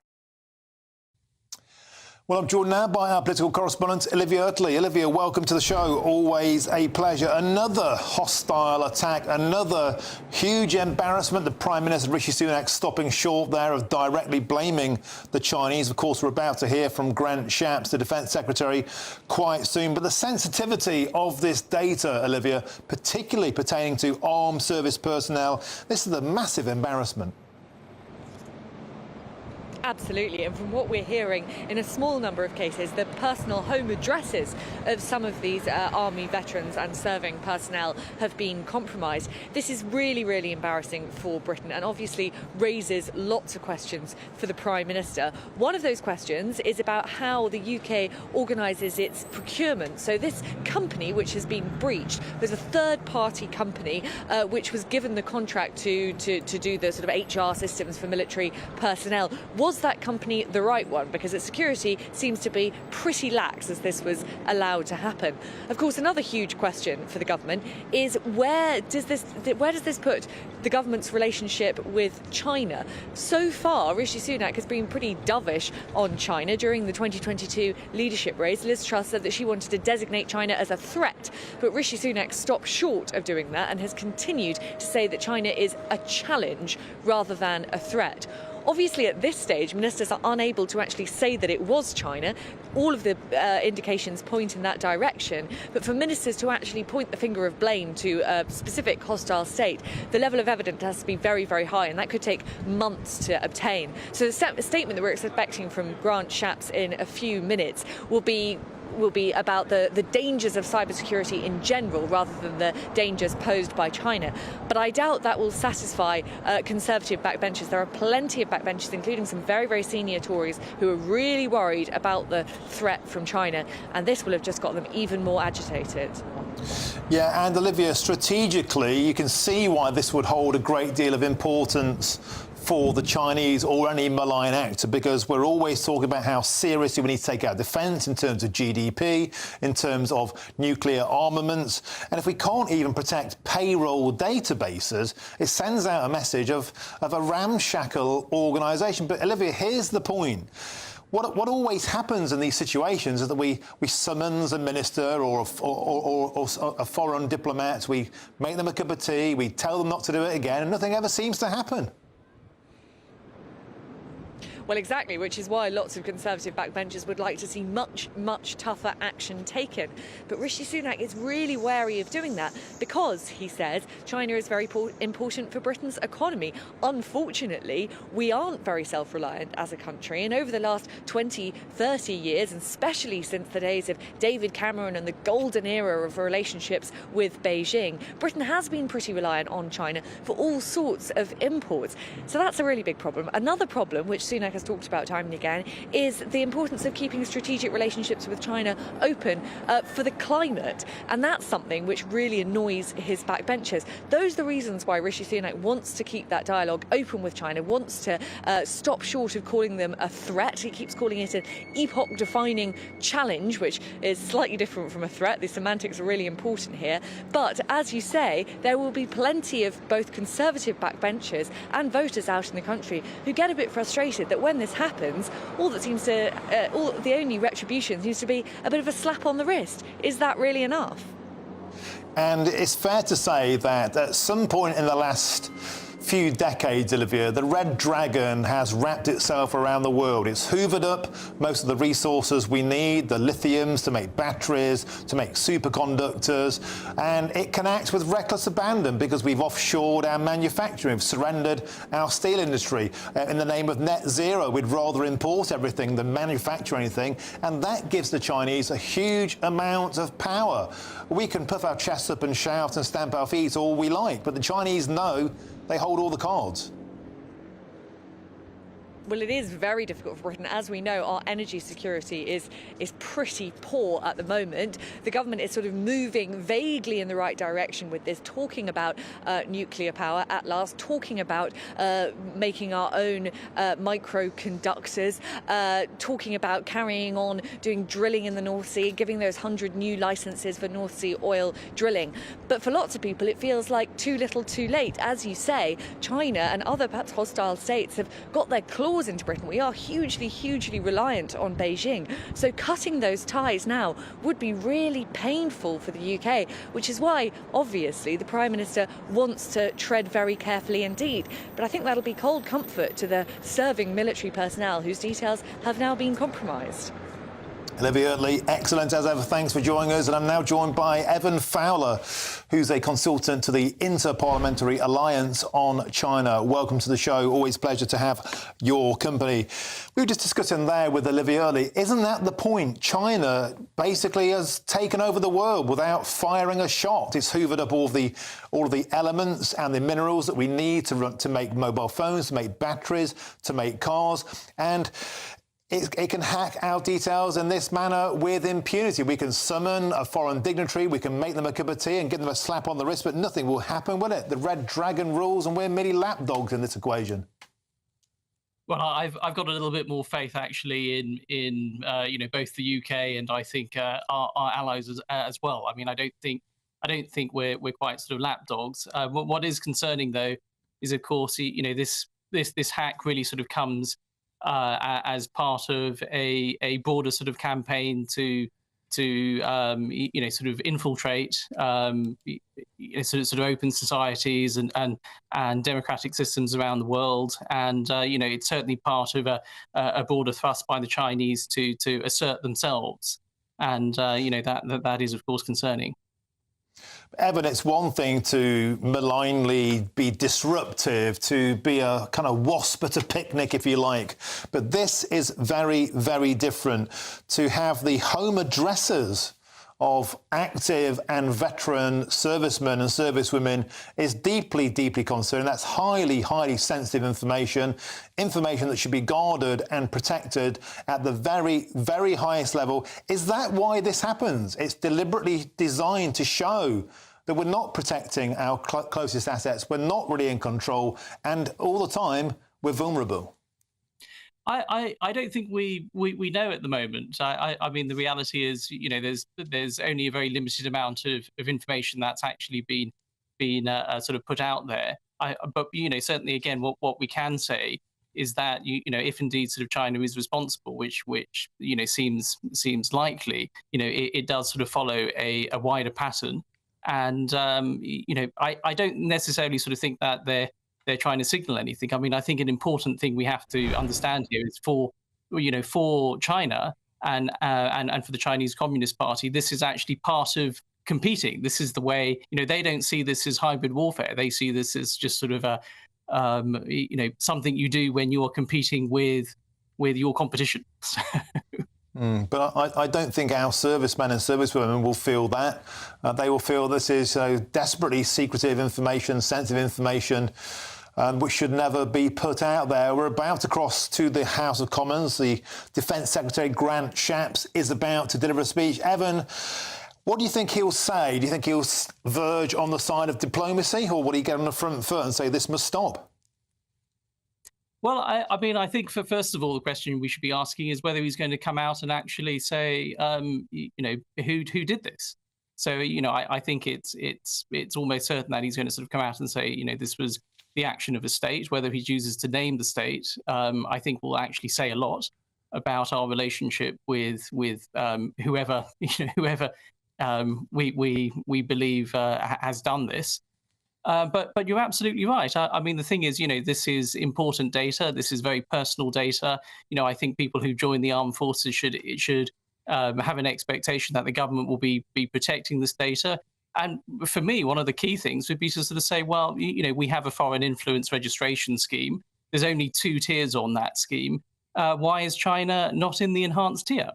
Well, I'm joined now by our political correspondent, Olivia Otley. Olivia, welcome to the show. Always a pleasure. Another hostile attack, another huge embarrassment. The Prime Minister, Rishi Sunak, stopping short there of directly blaming the Chinese. Of course, we're about to hear from Grant Shapps, the Defence Secretary, quite soon. But the sensitivity of this data, Olivia, particularly pertaining to armed service personnel, this is a massive embarrassment. Absolutely, and from what we're hearing, in a small number of cases, the personal home addresses of some of these army veterans and serving personnel have been compromised. This is really, really embarrassing for Britain and obviously raises lots of questions for the Prime Minister. One of those questions is about how the UK organises its procurement. So this company, which has been breached, was a third-party company which was given the contract to do the sort of HR systems for military personnel. Was that company the right one? Because its security seems to be pretty lax as this was allowed to happen. Of course, another huge question for the government is where does this put the government's relationship with China? So far, Rishi Sunak has been pretty dovish on China. During the 2022 leadership race, Liz Truss said that she wanted to designate China as a threat, but Rishi Sunak stopped short of doing that and has continued to say that China is a challenge rather than a threat. Obviously, at this stage, ministers are unable to actually say that it was China. All of the indications point in that direction. But for ministers to actually point the finger of blame to a specific hostile state, the level of evidence has to be very, very high, and that could take months to obtain. So the statement that we're expecting from Grant Shapps in a few minutes will be about the dangers of cybersecurity in general rather than the dangers posed by China. But I doubt that will satisfy Conservative backbenchers. There are plenty of backbenchers, including some very, very senior Tories, who are really worried about the threat from China, and this will have just got them even more agitated. Yeah, and Olivia, strategically, you can see why this would hold a great deal of importance for the Chinese or any malign actor, because we're always talking about how seriously we need to take our defence in terms of GDP, in terms of nuclear armaments. And if we can't even protect payroll databases, it sends out a message of a ramshackle organisation. But Olivia, here's the point. What always happens in these situations is that we summons a minister or a foreign diplomat, we make them a cup of tea, we tell them not to do it again, and nothing ever seems to happen. Well, exactly, which is why lots of Conservative backbenchers would like to see much, much tougher action taken. But Rishi Sunak is really wary of doing that because, he says, China is very important for Britain's economy. Unfortunately, we aren't very self-reliant as a country, and over the last 20, 30 years, and especially since the days of David Cameron and the golden era of relationships with Beijing, Britain has been pretty reliant on China for all sorts of imports. So that's a really big problem. Another problem, which Sunak has talked about time and again, is the importance of keeping strategic relationships with China open for the climate. And that's something which really annoys his backbenchers. Those are the reasons why Rishi Sunak wants to keep that dialogue open with China, wants to stop short of calling them a threat. He keeps calling it an epoch-defining challenge, which is slightly different from a threat. The semantics are really important here. But as you say, there will be plenty of both Conservative backbenchers and voters out in the country who get a bit frustrated that when this happens, the only retribution seems to be a bit of a slap on the wrist. Is that really enough? And it's fair to say that at some point in the last few decades, Olivia, the red dragon has wrapped itself around the world. It's hoovered up most of the resources we need, the lithiums to make batteries, to make superconductors, and it can act with reckless abandon because we've offshored our manufacturing, we've surrendered our steel industry. In the name of net zero, we'd rather import everything than manufacture anything, and that gives the Chinese a huge amount of power. We can puff our chests up and shout and stamp our feet all we like, but the Chinese know they hold all the cards. Well, it is very difficult for Britain. As we know, our energy security is pretty poor at the moment. The government is sort of moving vaguely in the right direction with this, talking about nuclear power at last, talking about making our own microconductors, talking about carrying on doing drilling in the North Sea, giving those 100 new licenses for North Sea oil drilling. But for lots of people, it feels like too little too late. As you say, China and other perhaps hostile states have got their claws into Britain. We are hugely, hugely reliant on Beijing. So cutting those ties now would be really painful for the UK, which is why, obviously, the Prime Minister wants to tread very carefully indeed. But I think that'll be cold comfort to the serving military personnel whose details have now been compromised. Olivia Lee, excellent as ever. Thanks for joining us. And I'm now joined by Evan Fowler, who's a consultant to the Inter-Parliamentary Alliance on China. Welcome to the show. Always a pleasure to have your company. We were just discussing there with Olivia Lee. Isn't that the point? China basically has taken over the world without firing a shot. It's hoovered up all of the elements and the minerals that we need to make mobile phones, to make batteries, to make cars. And it can hack our details in this manner with impunity. We can summon a foreign dignitary, we can make them a cup of tea and give them a slap on the wrist, but nothing will happen, will it? The red dragon rules and we're merely lapdogs in this equation. Well, I've got a little bit more faith actually in both the UK and I think our allies as well. I mean, I don't think we're quite sort of lapdogs. What is concerning though is, of course, this hack really sort of comes as part of a broader sort of campaign to sort of infiltrate sort of open societies and democratic systems around the world, and it's certainly part of a broader thrust by the Chinese to assert themselves, and that is of course concerning. Evan, it's one thing to malignly be disruptive, to be a kind of wasp at a picnic, if you like. But this is very, very different. To have the home addresses of active and veteran servicemen and servicewomen is deeply, deeply concerning. That's highly, highly sensitive information that should be guarded and protected at the very, very highest level. Is that why this happens? It's deliberately designed to show that we're not protecting our closest assets, we're not really in control, and all the time we're vulnerable. I don't think we know at the moment. I mean, the reality is, there's only a very limited amount of information that's actually been sort of put out there. But certainly, again, what we can say is that if indeed sort of China is responsible, which seems likely, it does sort of follow a wider pattern. And I don't necessarily sort of think that there they're trying to signal anything. I mean, I think an important thing we have to understand here is for China and for the Chinese Communist Party, this is actually part of competing. This is the way, they don't see this as hybrid warfare. They see this as just sort of a, something you do when you're competing with your competition. But I don't think our servicemen and servicewomen will feel that. They will feel this is desperately secretive information, sensitive information, which should never be put out there. We're about to cross to the House of Commons. The Defence Secretary Grant Shapps is about to deliver a speech. Evan, what do you think he'll say? Do you think he'll verge on the side of diplomacy, or will he get on the front foot and say this must stop? Well, I mean, I think first of all, the question we should be asking is whether he's going to come out and actually say, who did this. So, I think it's almost certain that he's going to sort of come out and say, this was the action of a state. Whether he chooses to name the state, I think will actually say a lot about our relationship with whoever we believe has done this. But you're absolutely right. I mean, the thing is, this is important data. This is very personal data. I think people who join the armed forces should have an expectation that the government will be protecting this data. And for me, one of the key things would be to sort of say, well, we have a foreign influence registration scheme. There's only 2 tiers on that scheme. Why is China not in the enhanced tier?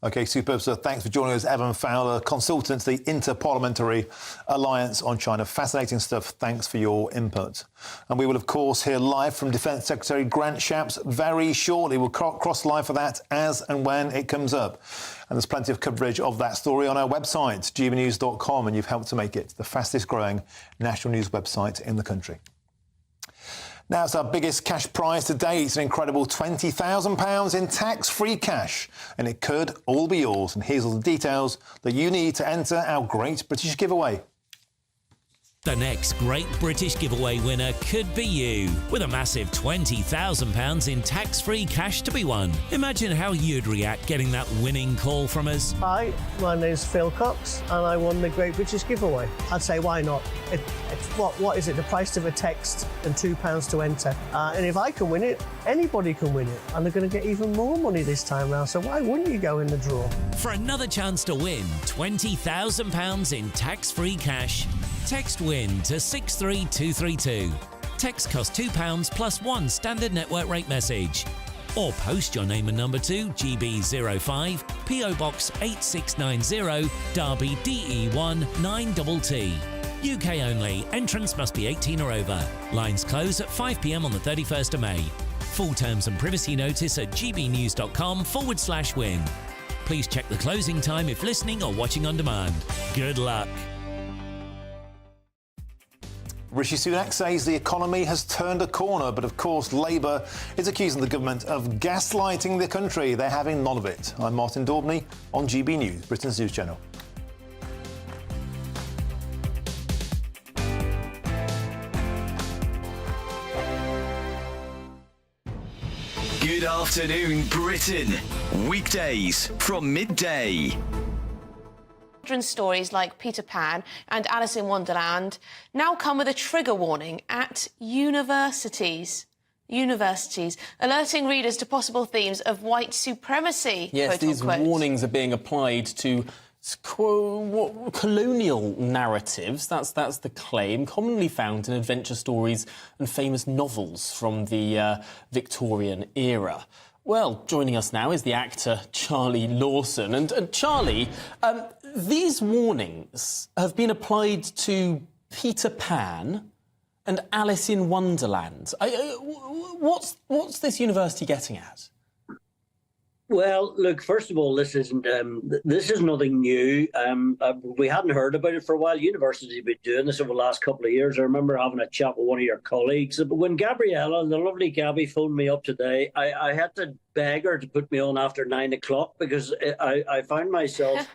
OK, superb. So thanks for joining us, Evan Fowler, consultant to the Inter-Parliamentary Alliance on China. Fascinating stuff. Thanks for your input. And we will, of course, hear live from Defence Secretary Grant Shapps very shortly. We'll cross live for that as and when it comes up. And there's plenty of coverage of that story on our website, gbnews.com, and you've helped to make it the fastest growing national news website in the country. Now it's our biggest cash prize to date. It's an incredible £20,000 in tax-free cash, and it could all be yours. And here's all the details that you need to enter our Great British Giveaway. The next Great British Giveaway winner could be you, with a massive £20,000 in tax-free cash to be won. Imagine how you'd react getting that winning call from us. Hi, my name's Phil Cox, and I won the Great British Giveaway. I'd say, why not? What is it? The price of a text and £2 to enter. And if I can win it, anybody can win it. And they're going to get even more money this time round, so why wouldn't you go in the draw? For another chance to win £20,000 in tax-free cash, text WIN to 63232. Text costs £2 plus 1 standard network rate message. Or post your name and number to GB05 PO Box 8690 Derby DE1 9TT. UK only. Entrance must be 18 or over. Lines close at 5 p.m. on the 31st of May. Full terms and privacy notice at gbnews.com/win. Please check the closing time if listening or watching on demand. Good luck. Rishi Sunak says the economy has turned a corner, but of course Labour is accusing the government of gaslighting the country. They're having none of it. I'm Martin Daubney on GB News, Britain's news channel. Good afternoon, Britain. Weekdays from midday. Children's stories like Peter Pan and Alice in Wonderland now come with a trigger warning at universities, alerting readers to possible themes of white supremacy. Yes, these warnings are being applied to colonial narratives. That's the claim, commonly found in adventure stories and famous novels from the Victorian era. Well, joining us now is the actor Charlie Lawson. And Charlie, these warnings have been applied to Peter Pan and Alice in Wonderland. What's this university getting at? Well, look, first of all, this is nothing new. We hadn't heard about it for a while. Universities have been doing this over the last couple of years. I remember having a chat with one of your colleagues. But when Gabriella, the lovely Gabby, phoned me up today, I had to beg her to put me on after 9 o'clock because I found myself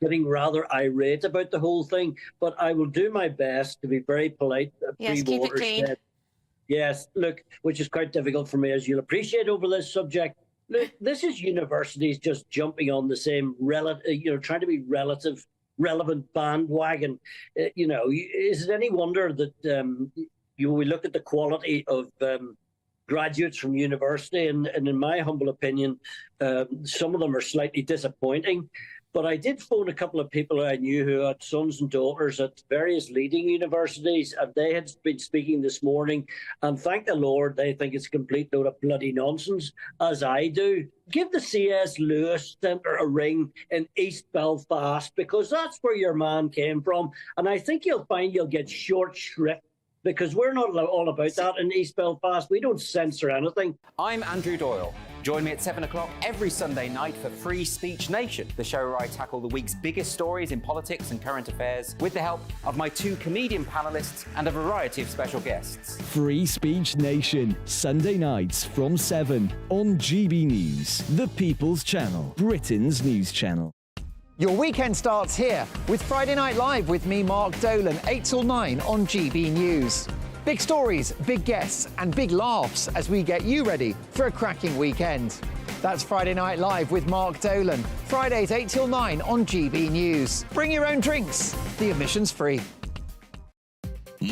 getting rather irate about the whole thing. But I will do my best to be very polite. Yes, keep it clean. Yes, look, which is quite difficult for me, as you'll appreciate, over this subject. Look, this is universities just jumping on the same trying to be relevant bandwagon. Is it any wonder that we look at the quality of graduates from university, and in my humble opinion, some of them are slightly disappointing. But I did phone a couple of people I knew who had sons and daughters at various leading universities, and they had been speaking this morning, and thank the Lord, they think it's a complete load of bloody nonsense, as I do. Give the C.S. Lewis Centre a ring in East Belfast, because that's where your man came from, and I think you'll find you'll get short shrift, because we're not all about that in East Belfast. We don't censor anything. I'm Andrew Doyle. Join me at 7 o'clock every Sunday night for Free Speech Nation, the show where I tackle the week's biggest stories in politics and current affairs with the help of my 2 comedian panellists and a variety of special guests. Free Speech Nation, Sunday nights from 7 on GB News, the People's Channel, Britain's news channel. Your weekend starts here with Friday Night Live with me, Mark Dolan, 8 till 9 on GB News. Big stories, big guests and big laughs as we get you ready for a cracking weekend. That's Friday Night Live with Mark Dolan, Fridays 8 till 9 on GB News. Bring your own drinks, the admission's free.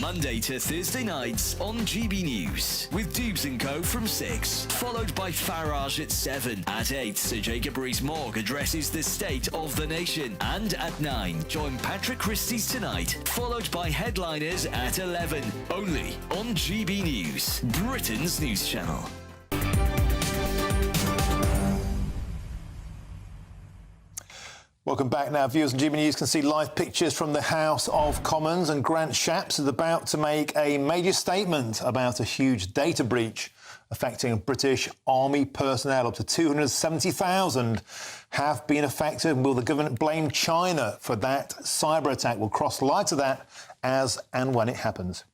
Monday to Thursday nights on GB News with Dubes and Co from 6, followed by Farage at 7. At 8, Sir Jacob Rees-Mogg addresses the state of the nation. And at 9, join Patrick Christie's Tonight, followed by Headliners at 11. Only on GB News, Britain's news channel. Welcome back now. Viewers on GB News can see live pictures from the House of Commons, and Grant Shapps is about to make a major statement about a huge data breach affecting British Army personnel. Up to 270,000 have been affected. Will the government blame China for that cyber attack? We'll cross light to that as and when it happens.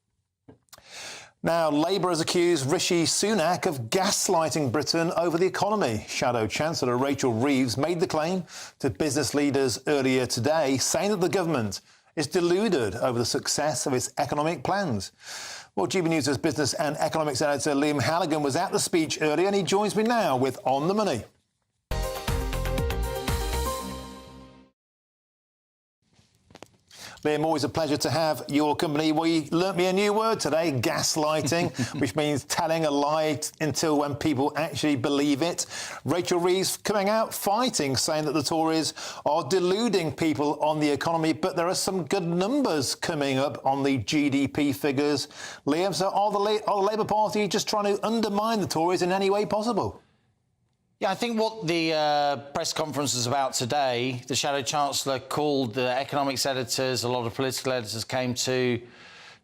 Now, Labour has accused Rishi Sunak of gaslighting Britain over the economy. Shadow Chancellor Rachel Reeves made the claim to business leaders earlier today, saying that the government is deluded over the success of its economic plans. Well, GB News' business and economics editor Liam Halligan was at the speech earlier, and he joins me now with On the Money. Liam, always a pleasure to have your company. We learnt me a new word today, gaslighting, which means telling a lie until when people actually believe it. Rachel Reeves coming out fighting, saying that the Tories are deluding people on the economy, but there are some good numbers coming up on the GDP figures. Liam, so are the Labour Party just trying to undermine the Tories in any way possible? Yeah, I think what the press conference was about today, the Shadow Chancellor called the economics editors, a lot of political editors came to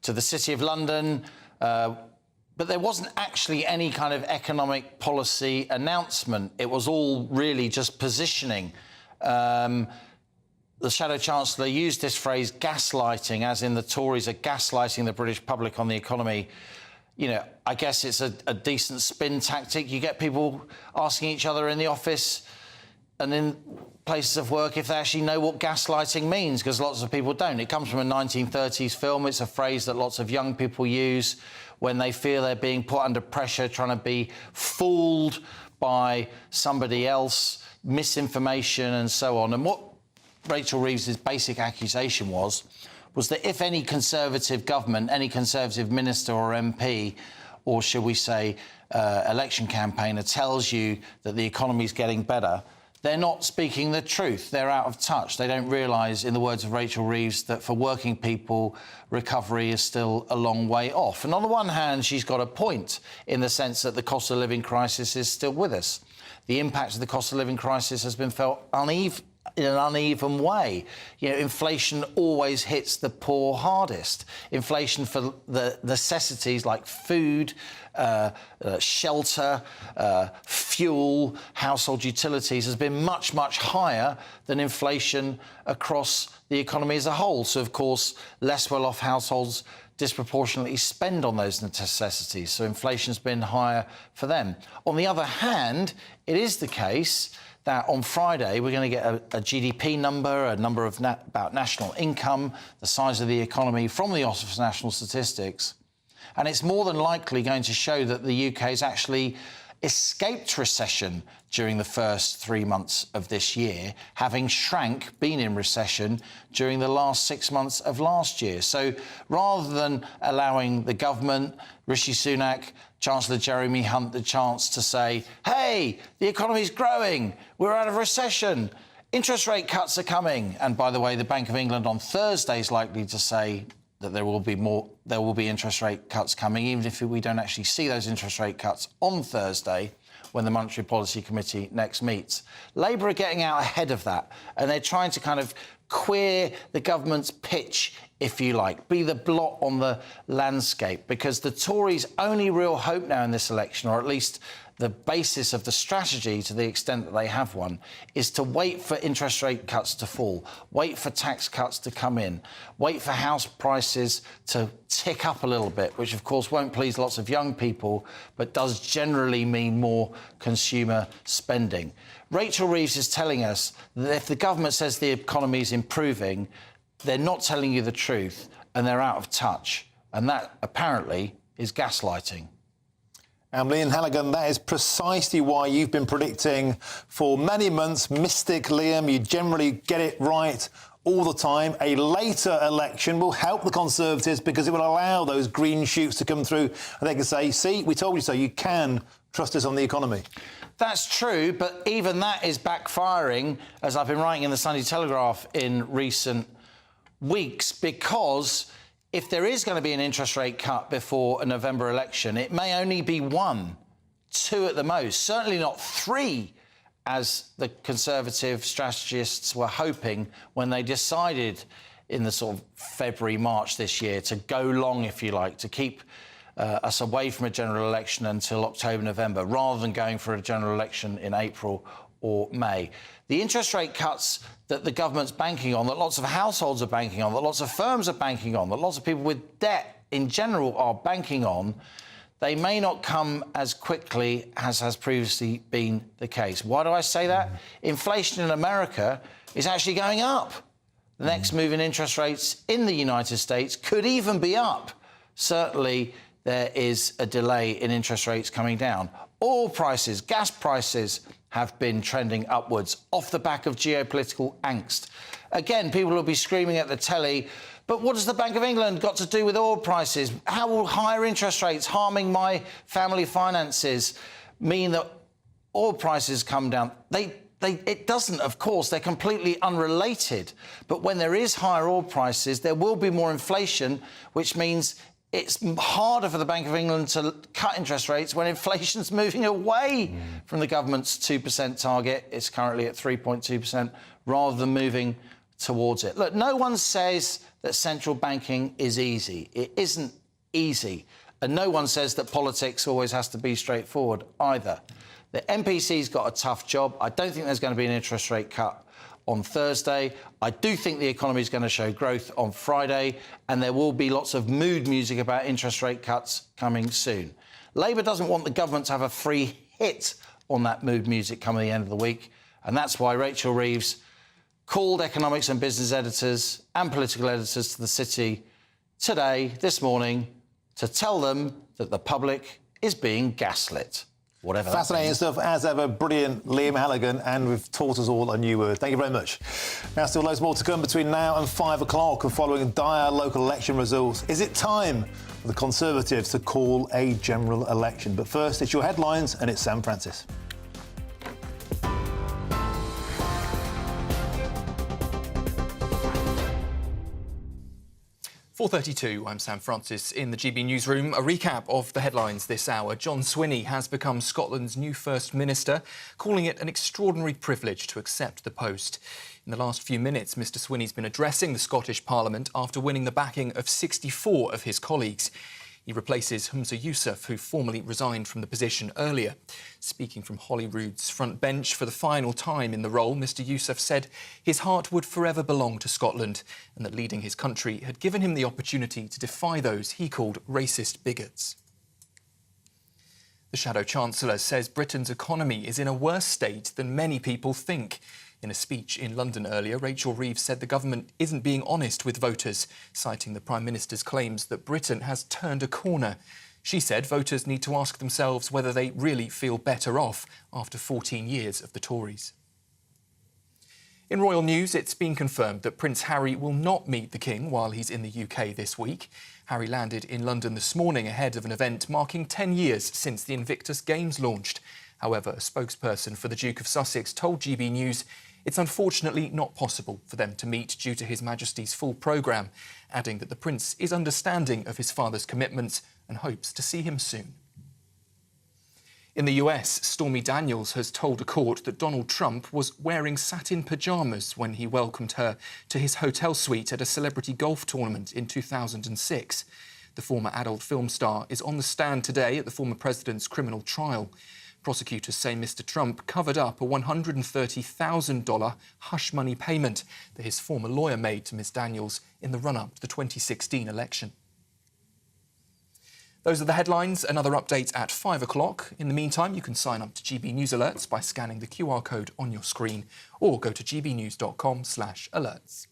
the City of London, but there wasn't actually any kind of economic policy announcement. It was all really just positioning. The Shadow Chancellor used this phrase, gaslighting, as in the Tories are gaslighting the British public on the economy. You know, I guess it's a decent spin tactic. You get people asking each other in the office and in places of work if they actually know what gaslighting means, because lots of people don't. It comes from a 1930s film. It's a phrase that lots of young people use when they feel they're being put under pressure, trying to be fooled by somebody else, misinformation and so on. And what Rachel Reeves' basic accusation was that if any Conservative government, any Conservative minister or MP, or should we say election campaigner, tells you that the economy's getting better, they're not speaking the truth. They're out of touch. They don't realise, in the words of Rachel Reeves, that for working people, recovery is still a long way off. And on the one hand, she's got a point in the sense that the cost of living crisis is still with us. The impact of the cost of living crisis has been felt in an uneven way. You know, inflation always hits the poor hardest. Inflation for the necessities like food, shelter, fuel, household utilities has been much, much higher than inflation across the economy as a whole. So, of course, less well-off households disproportionately spend on those necessities. So inflation's been higher for them. On the other hand, it is the case that on Friday we're going to get a GDP number, a number of about national income, the size of the economy from the Office for National Statistics. And it's more than likely going to show that the UK is actually escaped recession during the first 3 months of this year, having been in recession during the last 6 months of last year. So rather than allowing the government, Rishi Sunak, Chancellor Jeremy Hunt, the chance to say, hey, the economy's growing, we're out of recession, interest rate cuts are coming. And by the way, the Bank of England on Thursday is likely to say that there will be interest rate cuts coming, even if we don't actually see those interest rate cuts on Thursday when the Monetary Policy Committee next meets. Labour are getting out ahead of that, and they're trying to kind of queer the government's pitch, if you like, be the blot on the landscape, because the Tories' only real hope now in this election, or at least the basis of the strategy, to the extent that they have one, is to wait for interest rate cuts to fall, wait for tax cuts to come in, wait for house prices to tick up a little bit, which of course won't please lots of young people, but does generally mean more consumer spending. Rachel Reeves is telling us that if the government says the economy is improving, they're not telling you the truth and they're out of touch. And that, apparently, is gaslighting. Liam Halligan, that is precisely why you've been predicting for many months, Mystic Liam, you generally get it right all the time. A later election will help the Conservatives because it will allow those green shoots to come through and they can say, see, we told you so, you can trust us on the economy. That's true, but even that is backfiring, as I've been writing in the Sunday Telegraph in recent weeks, because if there is going to be an interest rate cut before a November election, it may only be 1, 2 at the most, certainly not 3, as the Conservative strategists were hoping when they decided in the sort of February, March this year to go long, if you like, to keep us away from a general election until October, November, rather than going for a general election in April or May. The interest rate cuts that the government's banking on, that lots of households are banking on, that lots of firms are banking on, that lots of people with debt in general are banking on, they may not come as quickly as has previously been the case. Why do I say that? Inflation in America is actually going up. The next move in interest rates in the United States could even be up. Certainly, there is a delay in interest rates coming down. Oil prices, gas prices have been trending upwards off the back of geopolitical angst. Again, people will be screaming at the telly, but what has the Bank of England got to do with oil prices? How will higher interest rates harming my family finances mean that oil prices come down? It doesn't, of course. They're completely unrelated. But when there is higher oil prices, there will be more inflation, which means it's harder for the Bank of England to cut interest rates when inflation's moving away from the government's 2% target. It's currently at 3.2%, rather than moving towards it. Look, no one says that central banking is easy. It isn't easy. And no one says that politics always has to be straightforward either. The MPC's got a tough job. I don't think there's going to be an interest rate cut on Thursday. I do think the economy is going to show growth on Friday, and there will be lots of mood music about interest rate cuts coming soon. Labour doesn't want the government to have a free hit on that mood music come the end of the week, and that's why Rachel Reeves called economics and business editors and political editors to the City today, this morning, to tell them that the public is being gaslit. Whatever. Fascinating stuff, as ever. Brilliant, Liam Halligan, and we've taught us all a new word. Thank you very much. Now, still loads more to come between now and 5 o'clock and following dire local election results. Is it time for the Conservatives to call a general election? But first, it's your headlines, and it's Sam Francis. 4:32, I'm Sam Francis in the GB newsroom. A recap of the headlines this hour. John Swinney has become Scotland's new First Minister, calling it an extraordinary privilege to accept the post. In the last few minutes, Mr Swinney's been addressing the Scottish Parliament after winning the backing of 64 of his colleagues. He replaces Humza Yousaf, who formally resigned from the position earlier. Speaking from Holyrood's front bench for the final time in the role, Mr Yousaf said his heart would forever belong to Scotland and that leading his country had given him the opportunity to defy those he called racist bigots. The Shadow Chancellor says Britain's economy is in a worse state than many people think. In a speech in London earlier, Rachel Reeves said the government isn't being honest with voters, citing the Prime Minister's claims that Britain has turned a corner. She said voters need to ask themselves whether they really feel better off after 14 years of the Tories. In royal news, it's been confirmed that Prince Harry will not meet the King while he's in the UK this week. Harry landed in London this morning ahead of an event marking 10 years since the Invictus Games launched. However, a spokesperson for the Duke of Sussex told GB News it's unfortunately not possible for them to meet due to His Majesty's full programme, adding that the Prince is understanding of his father's commitments and hopes to see him soon. In the US, Stormy Daniels has told a court that Donald Trump was wearing satin pyjamas when he welcomed her to his hotel suite at a celebrity golf tournament in 2006. The former adult film star is on the stand today at the former president's criminal trial. Prosecutors say Mr. Trump covered up a $130,000 hush money payment that his former lawyer made to Ms. Daniels in the run-up to the 2016 election. Those are the headlines. Another update at 5 o'clock. In the meantime, you can sign up to GB News Alerts by scanning the QR code on your screen or go to gbnews.com/alerts.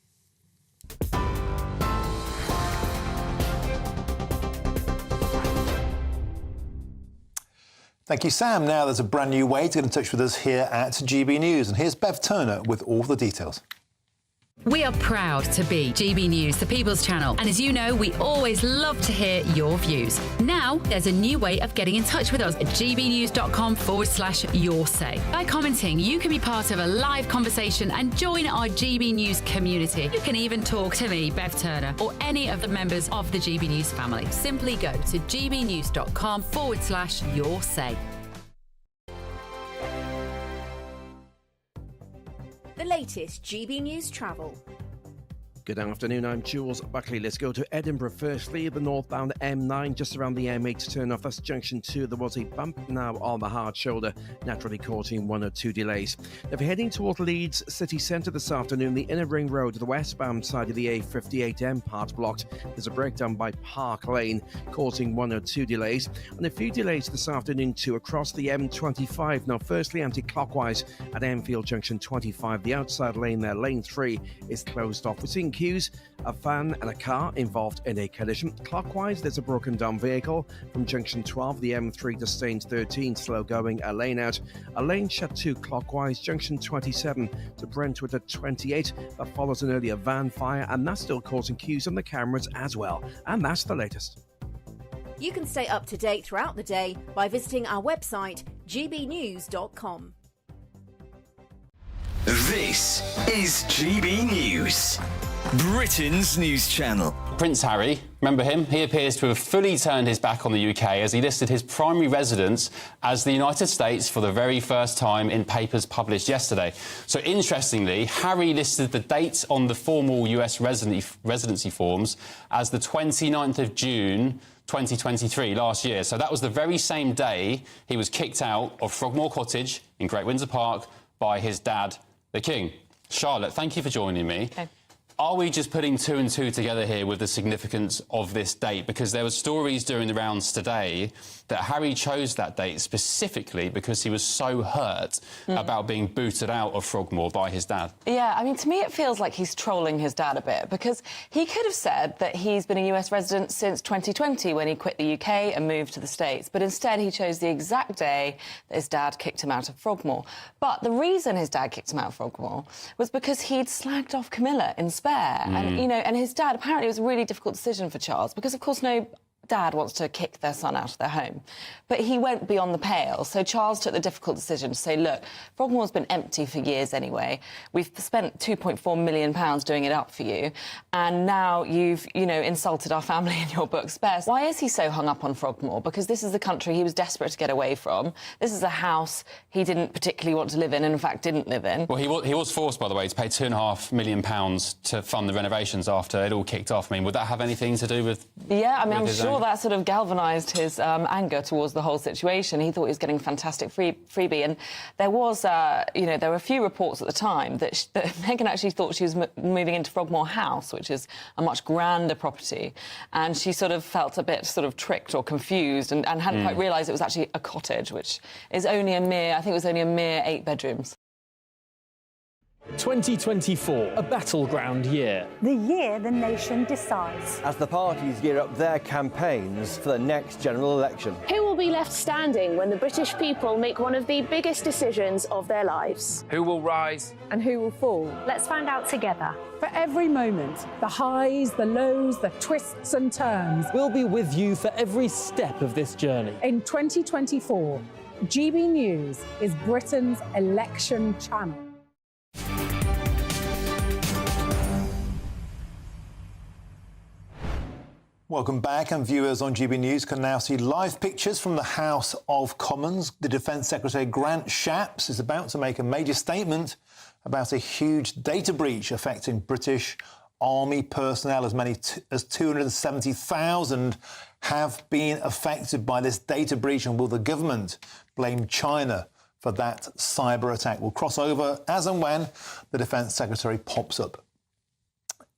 Thank you, Sam. Now there's a brand new way to get in touch with us here at GB News. And here's Bev Turner with all the details. We are proud to be GB News, the People's Channel. And as you know, we always love to hear your views. Now, there's a new way of getting in touch with us at gbnews.com/yoursay. By commenting, you can be part of a live conversation and join our GB News community. You can even talk to me, Bev Turner, or any of the members of the GB News family. Simply go to gbnews.com/yoursay. The latest GB News travel. Good afternoon, I'm Jules Buckley. Let's go to Edinburgh firstly. The northbound M9 just around the M8 turn off. That's junction 2. There was a bump now on the hard shoulder, naturally causing 1 or 2 delays. If you're heading toward Leeds city centre this afternoon, the inner ring road, the westbound side of the A58M part blocked. There's a breakdown by Park Lane, causing 1 or 2 delays. And a few delays this afternoon too across the M25. Now, firstly, anti-clockwise at Enfield Junction 25. The outside lane there, lane 3, is closed off. We're seeing queues, a van and a car involved in a collision. Clockwise, there's a broken down vehicle from junction 12, the M3 to Staines 13, slow going, a lane out. A lane shut 2 clockwise, junction 27 to Brentwood at 28. That follows an earlier van fire, and that's still causing queues on the cameras as well. And that's the latest. You can stay up to date throughout the day by visiting our website, gbnews.com. This is GB News, Britain's news channel. Prince Harry, remember him? He appears to have fully turned his back on the UK as he listed his primary residence as the United States for the very first time in papers published yesterday. So interestingly, Harry listed the date on the formal US residency forms as the 29th of June 2023, last year. So that was the very same day he was kicked out of Frogmore Cottage in Great Windsor Park by his dad, the King. Charlotte, thank you for joining me. Okay. Are we just putting 2 and 2 together here with the significance of this date? Because there were stories during the rounds today that Harry chose that date specifically because he was so hurt about being booted out of Frogmore by his dad. Yeah, I mean, to me it feels like he's trolling his dad a bit, because he could have said that he's been a US resident since 2020 when he quit the UK and moved to the States, but instead he chose the exact day that his dad kicked him out of Frogmore. But the reason his dad kicked him out of Frogmore was because he'd slagged off Camilla in Spare. And, you know, and his dad, apparently it was a really difficult decision for Charles, because, of course, no dad wants to kick their son out of their home. But he went beyond the pale. So Charles took the difficult decision to say, look, Frogmore's been empty for years anyway. We've spent £2.4 million doing it up for you. And now you've, you know, insulted our family in your book, Spare. Why is he so hung up on Frogmore? Because this is the country he was desperate to get away from. This is a house he didn't particularly want to live in and, in fact, didn't live in. Well, he was forced, by the way, to pay £2.5 million to fund the renovations after it all kicked off. I mean, would that have anything to do with... Yeah, I mean, I'm sure that sort of galvanised his anger towards the whole situation. He thought he was getting a fantastic freebie. And there was, you know, there were a few reports at the time that Meghan actually thought she was moving into Frogmore House, which is a much grander property. And she sort of felt a bit sort of tricked or confused and hadn't quite realised it was actually a cottage, which is only a mere, I think it was only a mere 8 bedrooms. 2024, a battleground year. The year the nation decides. As the parties gear up their campaigns for the next general election. Who will be left standing when the British people make one of the biggest decisions of their lives? Who will rise? And who will fall? Let's find out together. For every moment, the highs, the lows, the twists and turns. We'll be with you for every step of this journey. In 2024, GB News is Britain's election channel. Welcome back, and viewers on GB News can now see live pictures from the House of Commons. The Defence Secretary Grant Shapps is about to make a major statement about a huge data breach affecting British Army personnel. As many as 270,000 have been affected by this data breach, and will the government blame China for that cyber attack? We'll cross over as and when the Defence Secretary pops up.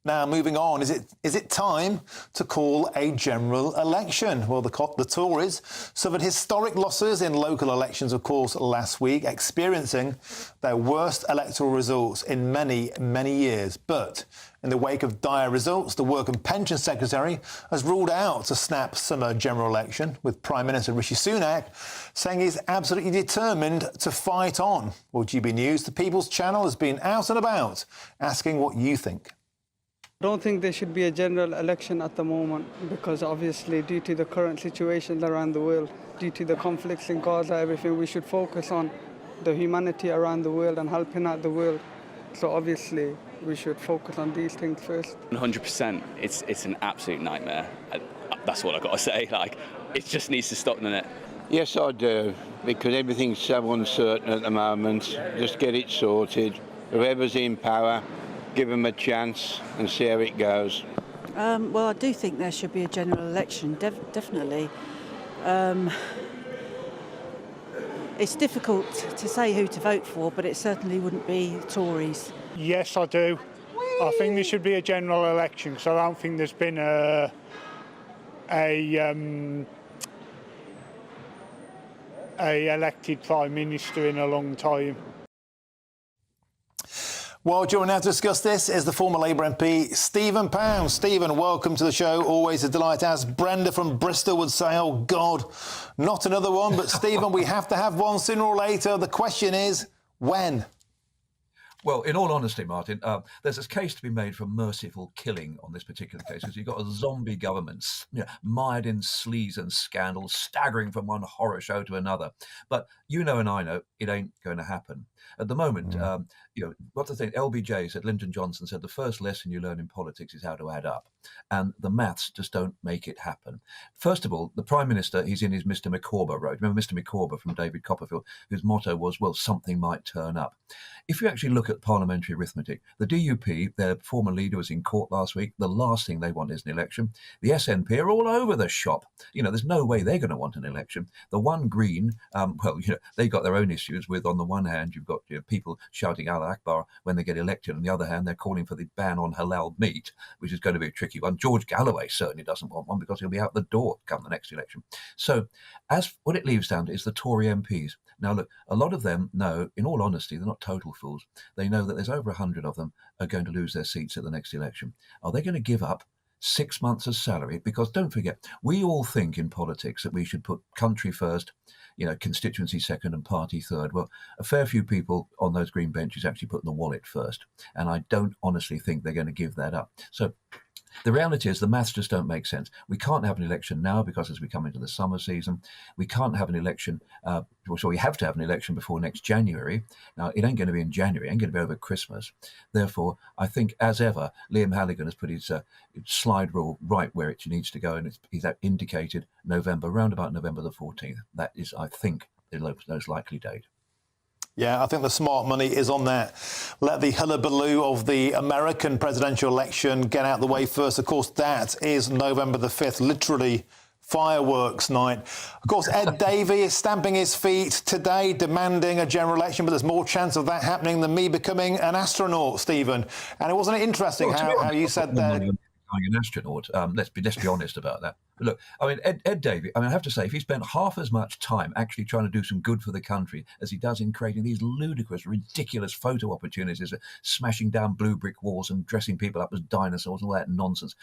Now, moving on, is it time to call a general election? Well, the Tories suffered historic losses in local elections, of course, last week, experiencing their worst electoral results in many, many years. But in the wake of dire results, the Work and Pension Secretary has ruled out a snap summer general election, with Prime Minister Rishi Sunak saying he's absolutely determined to fight on. Well, GB News, the People's Channel, has been out and about asking what you think. I don't think there should be a general election at the moment, because obviously due to the current situation around the world, due to the conflicts in Gaza, everything, we should focus on the humanity around the world and helping out the world. So obviously we should focus on these things first. 100%, it's an absolute nightmare. That's what I've got to say. Like, it just needs to stop, doesn't it? Yes, I do, because everything's so uncertain at the moment. Just get it sorted. Whoever's in power, give them a chance and see how it goes. Well, I do think there should be a general election, definitely. It's difficult to say who to vote for, but it certainly wouldn't be Tories. Yes, I do. I think there should be a general election, because I don't think there's been a elected Prime Minister in a long time. Well, joining now to discuss this is the former Labour MP, Stephen Pound. Stephen, welcome to the show. Always a delight. As Brenda from Bristol would say, oh, God, not another one. But, Stephen, we have to have one sooner or later. The question is, when? Well, in all honesty, Martin, there's this case to be made for merciful killing on this particular case, because you've got a zombie government, mired in sleaze and scandal, staggering from one horror show to another. But you know and I know it ain't going to happen. At the moment, what the thing, LBJ said, Lyndon Johnson said, the first lesson you learn in politics is how to add up. And the maths just don't make it happen. First of all, the Prime Minister, he's in his Mr. Micawber road. Remember Mr. Micawber from David Copperfield, whose motto was, well, something might turn up. If you actually look at parliamentary arithmetic, the DUP, their former leader was in court last week. The last thing they want is an election. The SNP are all over the shop. There's no way they're going to want an election. The one Green, they got their own issues with, on the one hand, you've got people shouting Allah Akbar when they get elected. On the other hand, they're calling for the ban on halal meat, which is going to be a tricky one. George Galloway certainly doesn't want one, because he'll be out the door come the next election. So as what it leaves down to is the Tory MPs. Now, look, a lot of them know, in all honesty, they're not total fools. They know that there's over 100 of them are going to lose their seats at the next election. Are they going to give up 6 months of salary? Because don't forget, we all think in politics that we should put country first, constituency second and party third. Well, a fair few people on those green benches actually put the wallet first. And I don't honestly think they're going to give that up. So the reality is the maths just don't make sense. We can't have an election now, because as we come into the summer season, we can't have an election, so we have to have an election before next January. Now, it ain't going to be in January, it ain't going to be over Christmas. Therefore, I think, as ever, Liam Halligan has put his slide rule right where it needs to go, and he's indicated November, round about November the 14th. That is, I think, the most likely date. Yeah, I think the smart money is on that. Let the hullabaloo of the American presidential election get out the way first. Of course, that is November the 5th, literally fireworks night. Of course, Ed Davey is stamping his feet today, demanding a general election, but there's more chance of that happening than me becoming an astronaut, Stephen. And it wasn't interesting how you said that. Becoming an astronaut. Let's be honest about that. Look, I mean, Ed Davey, I mean, I have to say, if he spent half as much time actually trying to do some good for the country as he does in creating these ludicrous, ridiculous photo opportunities, smashing down blue brick walls and dressing people up as dinosaurs and all that nonsense.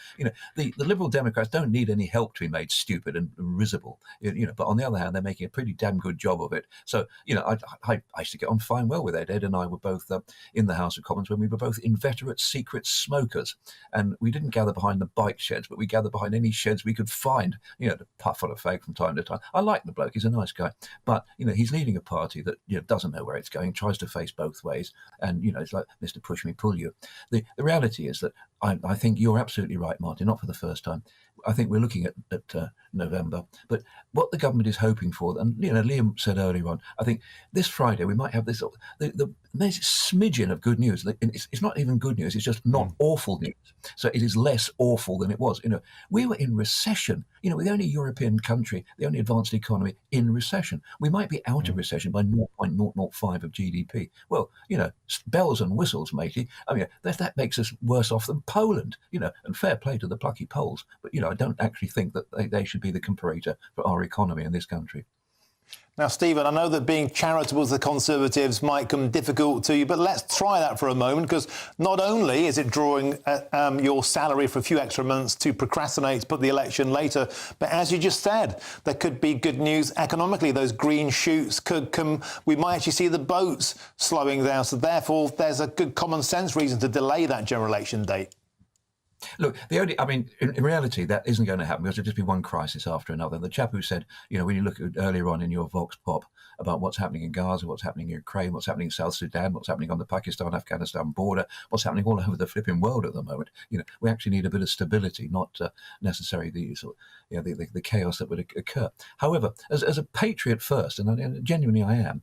The Liberal Democrats don't need any help to be made stupid and risible, but on the other hand, they're making a pretty damn good job of it. So, I used to get on fine well with Ed. Ed and I were both in the House of Commons when we were both inveterate secret smokers. And we didn't gather behind the bike sheds, but we gathered behind any sheds we could find, to puff on a fag from time to time. I like the bloke, he's a nice guy. But, he's leading a party that doesn't know where it's going, tries to face both ways. And, it's like, Mr. Push Me, Pull You. The reality is that I think you're absolutely right, Martin, not for the first time. I think we're looking at November. But what the government is hoping for, and Liam said earlier on, I think this Friday we might have this the smidgen of good news. It's not even good news; it's just not awful news. So it is less awful than it was. We were in recession. We're the only European country, the only advanced economy in recession. We might be out of recession by 0.005 of GDP. Well, bells and whistles, matey. I mean, that makes us worse off than Poland. And fair play to the plucky Poles, but I don't actually think that they should be the comparator for our economy in this country. Now, Stephen, I know that being charitable to the Conservatives might come difficult to you, but let's try that for a moment, because not only is it drawing your salary for a few extra months to procrastinate to put the election later, but as you just said, there could be good news economically. Those green shoots could come. We might actually see the boats slowing down. So therefore, there's a good common sense reason to delay that general election date. Look, in reality, that isn't going to happen because there'll just be one crisis after another. The chap who said, when you look at earlier on in your Vox Pop about what's happening in Gaza, what's happening in Ukraine, what's happening in South Sudan, what's happening on the Pakistan-Afghanistan border, what's happening all over the flipping world at the moment. We actually need a bit of stability, not necessarily the chaos that would occur. However, as a patriot first, and genuinely I am,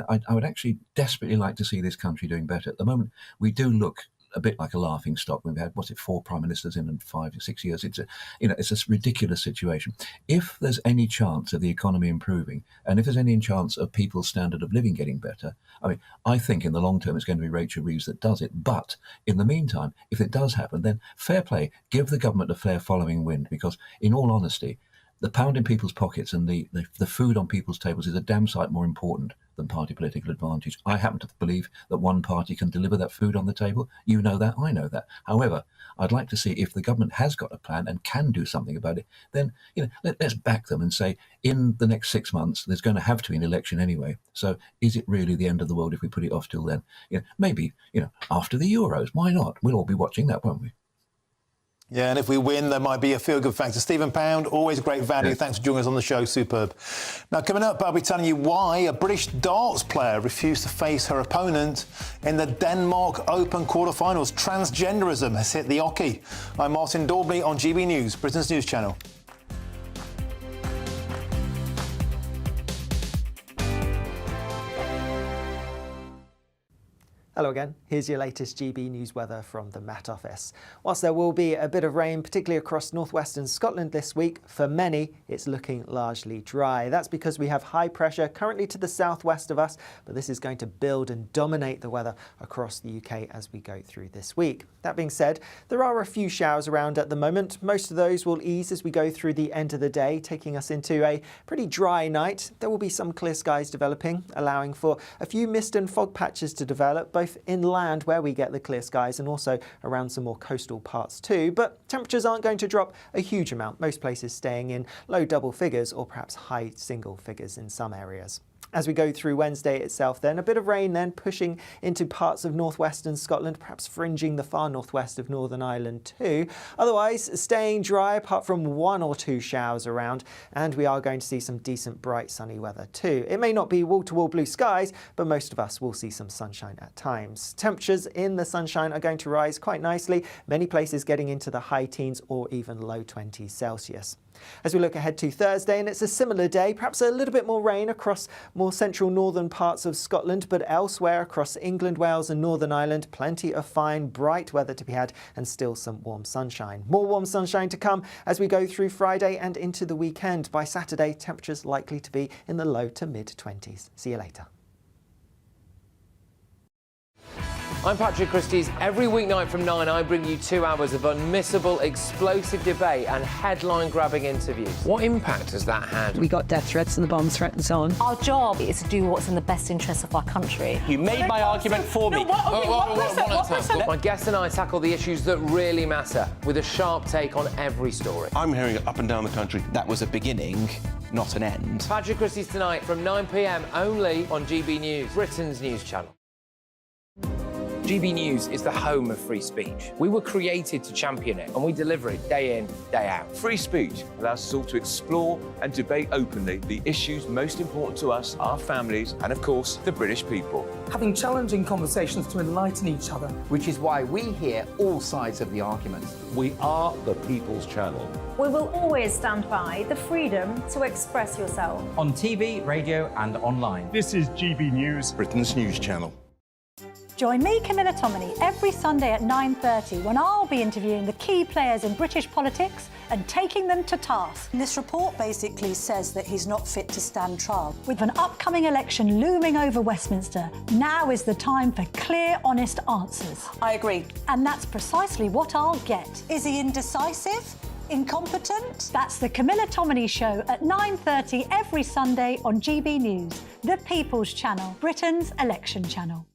I would actually desperately like to see this country doing better. At the moment, we do look a bit like a laughing stock. We've had, 4 prime ministers in 5 or 6 years. It's a ridiculous situation. If there's any chance of the economy improving, and if there's any chance of people's standard of living getting better, I think in the long term it's going to be Rachel Reeves that does it. But in the meantime, if it does happen, then fair play, give the government a fair following wind, because in all honesty, the pound in people's pockets and the food on people's tables is a damn sight more important than party political advantage. I happen to believe that one party can deliver that food on the table. You know that, I know that. However, I'd like to see if the government has got a plan and can do something about it, then let's back them and say in the next 6 months there's going to have to be an election anyway. So is it really the end of the world if we put it off till then? Maybe after the Euros, why not? We'll all be watching that, won't we? Yeah, and if we win, there might be a feel-good factor. Stephen Pound, always great value. Yeah. Thanks for joining us on the show. Superb. Now, coming up, I'll be telling you why a British darts player refused to face her opponent in the Denmark Open quarterfinals. Transgenderism has hit the hockey. I'm Martin Daubney on GB News, Britain's news channel. Hello again, here's your latest GB News weather from the Met Office. Whilst there will be a bit of rain, particularly across northwestern Scotland this week, for many it's looking largely dry. That's because we have high pressure currently to the southwest of us, but this is going to build and dominate the weather across the UK as we go through this week. That being said, there are a few showers around at the moment. Most of those will ease as we go through the end of the day, taking us into a pretty dry night. There will be some clear skies developing, allowing for a few mist and fog patches to develop, both inland where we get the clear skies and also around some more coastal parts too. But temperatures aren't going to drop a huge amount, most places staying in low double figures or perhaps high single figures in some areas. As we go through Wednesday itself then, a bit of rain then pushing into parts of northwestern Scotland, perhaps fringing the far northwest of Northern Ireland too. Otherwise, staying dry apart from 1 or 2 showers around, and we are going to see some decent bright sunny weather too. It may not be wall-to-wall blue skies, but most of us will see some sunshine at times. Temperatures in the sunshine are going to rise quite nicely, many places getting into the high teens or even low 20s Celsius. As we look ahead to Thursday, and it's a similar day, perhaps a little bit more rain across more central northern parts of Scotland, but elsewhere across England, Wales and Northern Ireland, plenty of fine, bright weather to be had and still some warm sunshine. More warm sunshine to come as we go through Friday and into the weekend. By Saturday, temperatures likely to be in the low to mid-20s. See you later. I'm Patrick Christie's. Every weeknight from 9, I bring you 2 hours of unmissable, explosive debate and headline-grabbing interviews. What impact has that had? We got death threats and the bomb threats on. Our job is to do what's in the best interest of our country. You made my argument for me. My guest and I tackle the issues that really matter, with a sharp take on every story. I'm hearing it up and down the country. That was a beginning, not an end. Patrick Christie's tonight from 9 p.m. only on GB News, Britain's news channel. GB News is the home of free speech. We were created to champion it, and we deliver it day in, day out. Free speech allows us all to explore and debate openly the issues most important to us, our families, and of course, the British people. Having challenging conversations to enlighten each other. Which is why we hear all sides of the argument. We are the People's Channel. We will always stand by the freedom to express yourself. On TV, radio and online. This is GB News, Britain's news channel. Join me, Camila Tominey, every Sunday at 9:30 when I'll be interviewing the key players in British politics and taking them to task. This report basically says that he's not fit to stand trial. With an upcoming election looming over Westminster, now is the time for clear, honest answers. I agree. And that's precisely what I'll get. Is he indecisive? Incompetent? That's the Camila Tominey Show at 9:30 every Sunday on GB News, the People's Channel, Britain's election channel.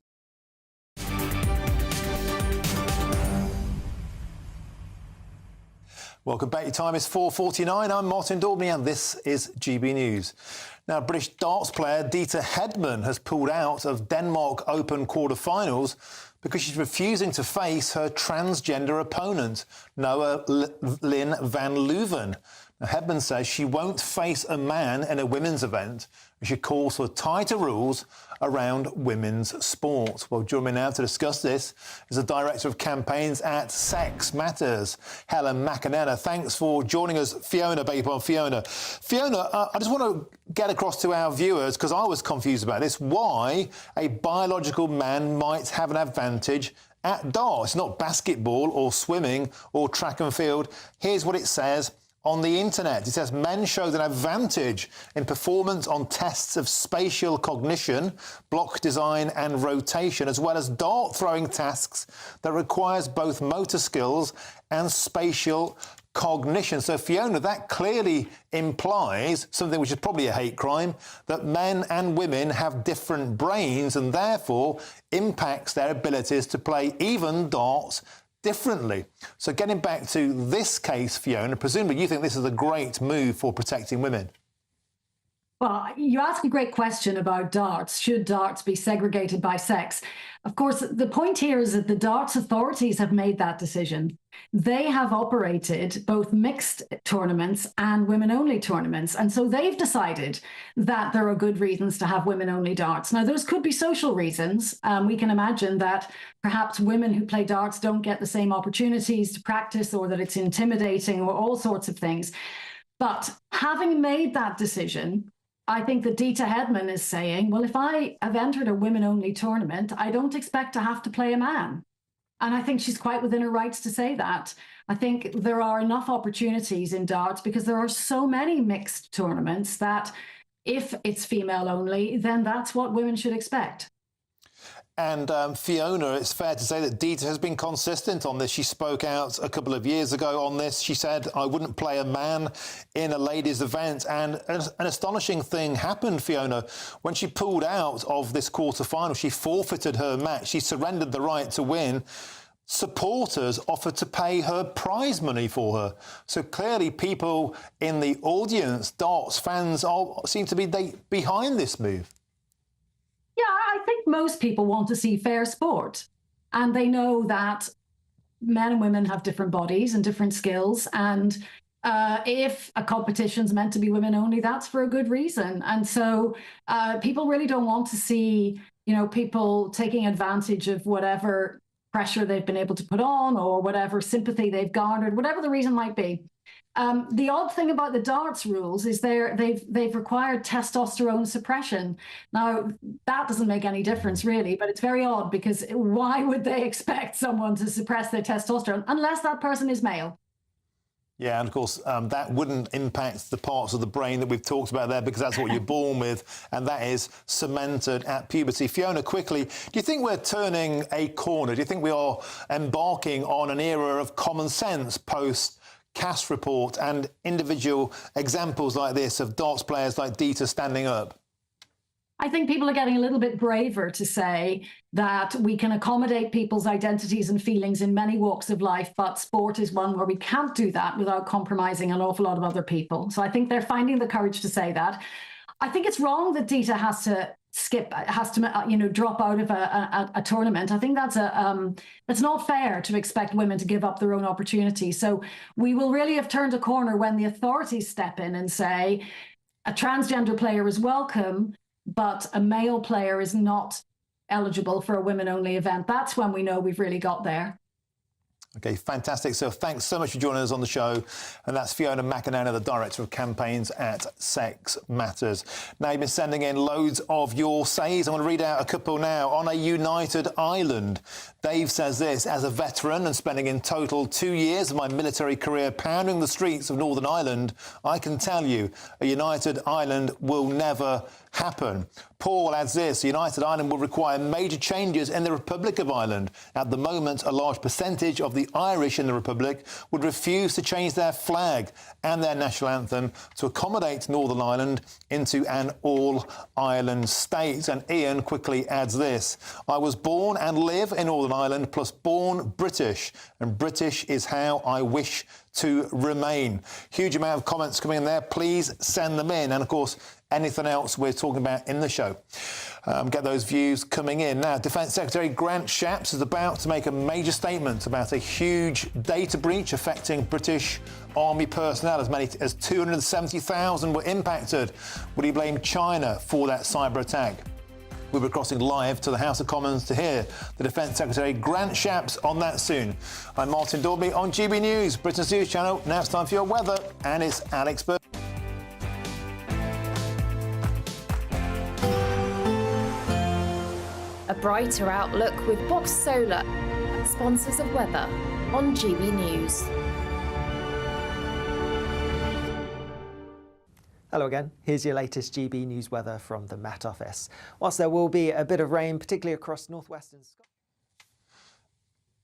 Welcome back. Your time is 4:49. I'm Martin Daubney and this is GB News. Now, British darts player Dieter Hedman has pulled out of Denmark Open quarter-finals because she's refusing to face her transgender opponent, Noah Lynn van Leuven. Now, Hedman says she won't face a man in a women's event. She calls for tighter rules around women's sport. Well, joining me now to discuss this is the Director of Campaigns at Sex Matters, Helen McEnena. Thanks for joining us, Fiona. Fiona, I just want to get across to our viewers, because I was confused about this, why a biological man might have an advantage at darts. It's not basketball or swimming or track and field. Here's what it says on the internet. It says men showed an advantage in performance on tests of spatial cognition, block design and rotation, as well as dart throwing tasks that requires both motor skills and spatial cognition. So, Fiona, that clearly implies something which is probably a hate crime, that men and women have different brains and therefore impacts their abilities to play even darts differently. So getting back to this case, Fiona, presumably you think this is a great move for protecting women. Well, you ask a great question about darts. Should darts be segregated by sex? Of course, the point here is that the darts authorities have made that decision. They have operated both mixed tournaments and women-only tournaments. And so they've decided that there are good reasons to have women-only darts. Now, those could be social reasons. We can imagine that perhaps women who play darts don't get the same opportunities to practice, or that it's intimidating, or all sorts of things. But having made that decision, I think that Dieter Hedman is saying, well, if I have entered a women-only tournament, I don't expect to have to play a man. And I think she's quite within her rights to say that. I think there are enough opportunities in darts because there are so many mixed tournaments that if it's female only, then that's what women should expect. And Fiona, it's fair to say that Dieter has been consistent on this. She spoke out a couple of years ago on this. She said, I wouldn't play a man in a ladies' event. And an astonishing thing happened, Fiona. When she pulled out of this quarter-final, she forfeited her match. She surrendered the right to win. Supporters offered to pay her prize money for her. So clearly people in the audience, darts fans, seem to be behind this move. Yeah, I think most people want to see fair sport. And they know that men and women have different bodies and different skills. And if a competition's meant to be women only, that's for a good reason. And so people really don't want to see, people taking advantage of whatever pressure they've been able to put on or whatever sympathy they've garnered, whatever the reason might be. The odd thing about the darts rules is they've required testosterone suppression. Now, that doesn't make any difference, really, but it's very odd because why would they expect someone to suppress their testosterone unless that person is male? Yeah, and of course, that wouldn't impact the parts of the brain that we've talked about there, because that's what you're born with, and that is cemented at puberty. Fiona, quickly, do you think we're turning a corner? Do you think we are embarking on an era of common sense post-Cass report and individual examples like this of darts players like Dieter standing up? I think people are getting a little bit braver to say that we can accommodate people's identities and feelings in many walks of life, but sport is one where we can't do that without compromising an awful lot of other people. So I think they're finding the courage to say that. I think it's wrong that Dieter has to drop out of a tournament. I think that's it's not fair to expect women to give up their own opportunities. So we will really have turned a corner when the authorities step in and say a transgender player is welcome, but a male player is not eligible for a women-only event. That's when we know we've really got there. OK, fantastic. So thanks so much for joining us on the show. And that's Fiona McInerney, the Director of Campaigns at Sex Matters. Now, you've been sending in loads of your says. I'm going to read out a couple now. On a united Ireland, Dave says this: as a veteran and spending in total 2 years of my military career pounding the streets of Northern Ireland, I can tell you a united Ireland will never happen. Paul adds this: United Ireland will require major changes in the Republic of Ireland. At the moment, a large percentage of the Irish in the Republic would refuse to change their flag and their national anthem to accommodate Northern Ireland into an all-Ireland state. And Ian quickly adds this: I was born and live in Northern Ireland, plus born British, and British is how I wish to remain. Huge amount of comments coming in there. Please send them in. And of course, anything else we're talking about in the show. Get those views coming in. Now, Defence Secretary Grant Shapps is about to make a major statement about a huge data breach affecting British Army personnel. As many as 270,000 were impacted. Will he blame China for that cyber attack? We'll be crossing live to the House of Commons to hear the Defence Secretary Grant Shapps on that soon. I'm Martin Daubney on GB News, Britain's news channel. Now it's time for your weather, and it's Alex Bird. A brighter outlook with Box Solar, sponsors of weather on GB News. Hello again. Here's your latest GB News weather from the Met Office. Whilst there will be a bit of rain, particularly across northwestern Scotland.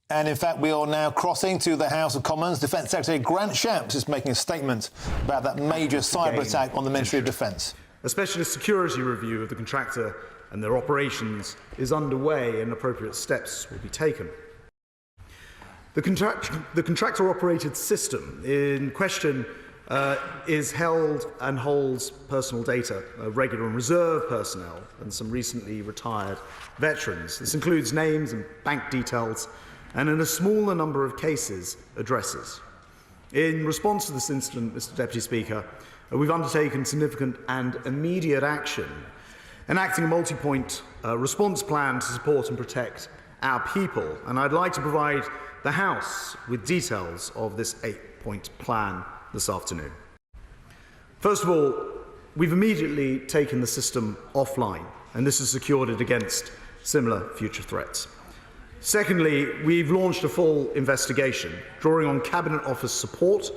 And in fact, we are now crossing to the House of Commons. Defence Secretary Grant Shapps is making a statement about that major cyber attack on the Ministry of Defence. A specialist security review of the contractor and their operations is underway, and appropriate steps will be taken. The contractor-operated system in question is held and holds personal data, regular and reserve personnel, and some recently retired veterans. This includes names and bank details, and in a smaller number of cases, addresses. In response to this incident, Mr. Deputy Speaker, we've undertaken significant and immediate action, enacting a multi-point response plan to support and protect our people. And I'd like to provide the House with details of this 8-point plan this afternoon. First of all, we've immediately taken the system offline, and this has secured it against similar future threats. Secondly, we've launched a full investigation, drawing on Cabinet Office support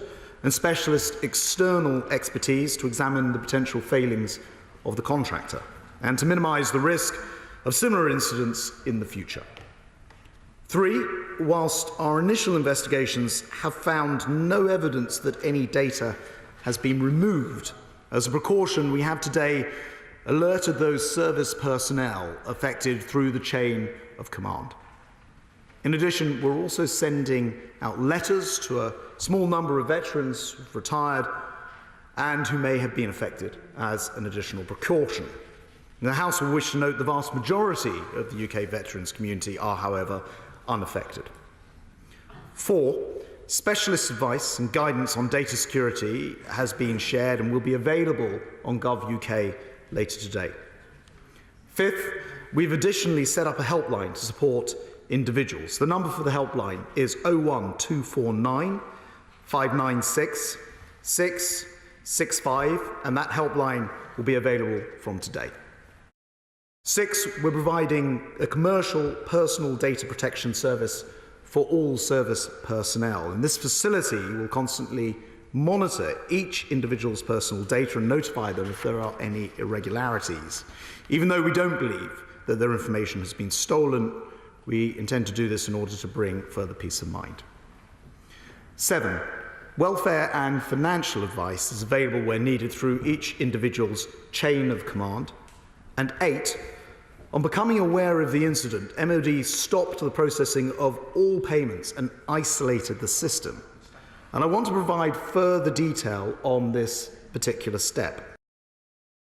and specialist external expertise to examine the potential failings of the contractor and to minimise the risk of similar incidents in the future. 3, whilst our initial investigations have found no evidence that any data has been removed, as a precaution, we have today alerted those service personnel affected through the chain of command. In addition, we're also sending out letters to a small number of veterans who've retired and who may have been affected as an additional precaution. The House will wish to note the vast majority of the UK veterans community are, however, unaffected. 4, specialist advice and guidance on data security has been shared and will be available on Gov.uk later today. 5th, we've additionally set up a helpline to support individuals. The number for the helpline is 01249 596 665, and that helpline will be available from today. 6, we're providing a commercial personal data protection service for all service personnel. And this facility will constantly monitor each individual's personal data and notify them if there are any irregularities. Even though we don't believe that their information has been stolen, we intend to do this in order to bring further peace of mind. 7. Welfare and financial advice is available where needed through each individual's chain of command. And 8. On becoming aware of the incident, MOD stopped the processing of all payments and isolated the system. And I want to provide further detail on this particular step.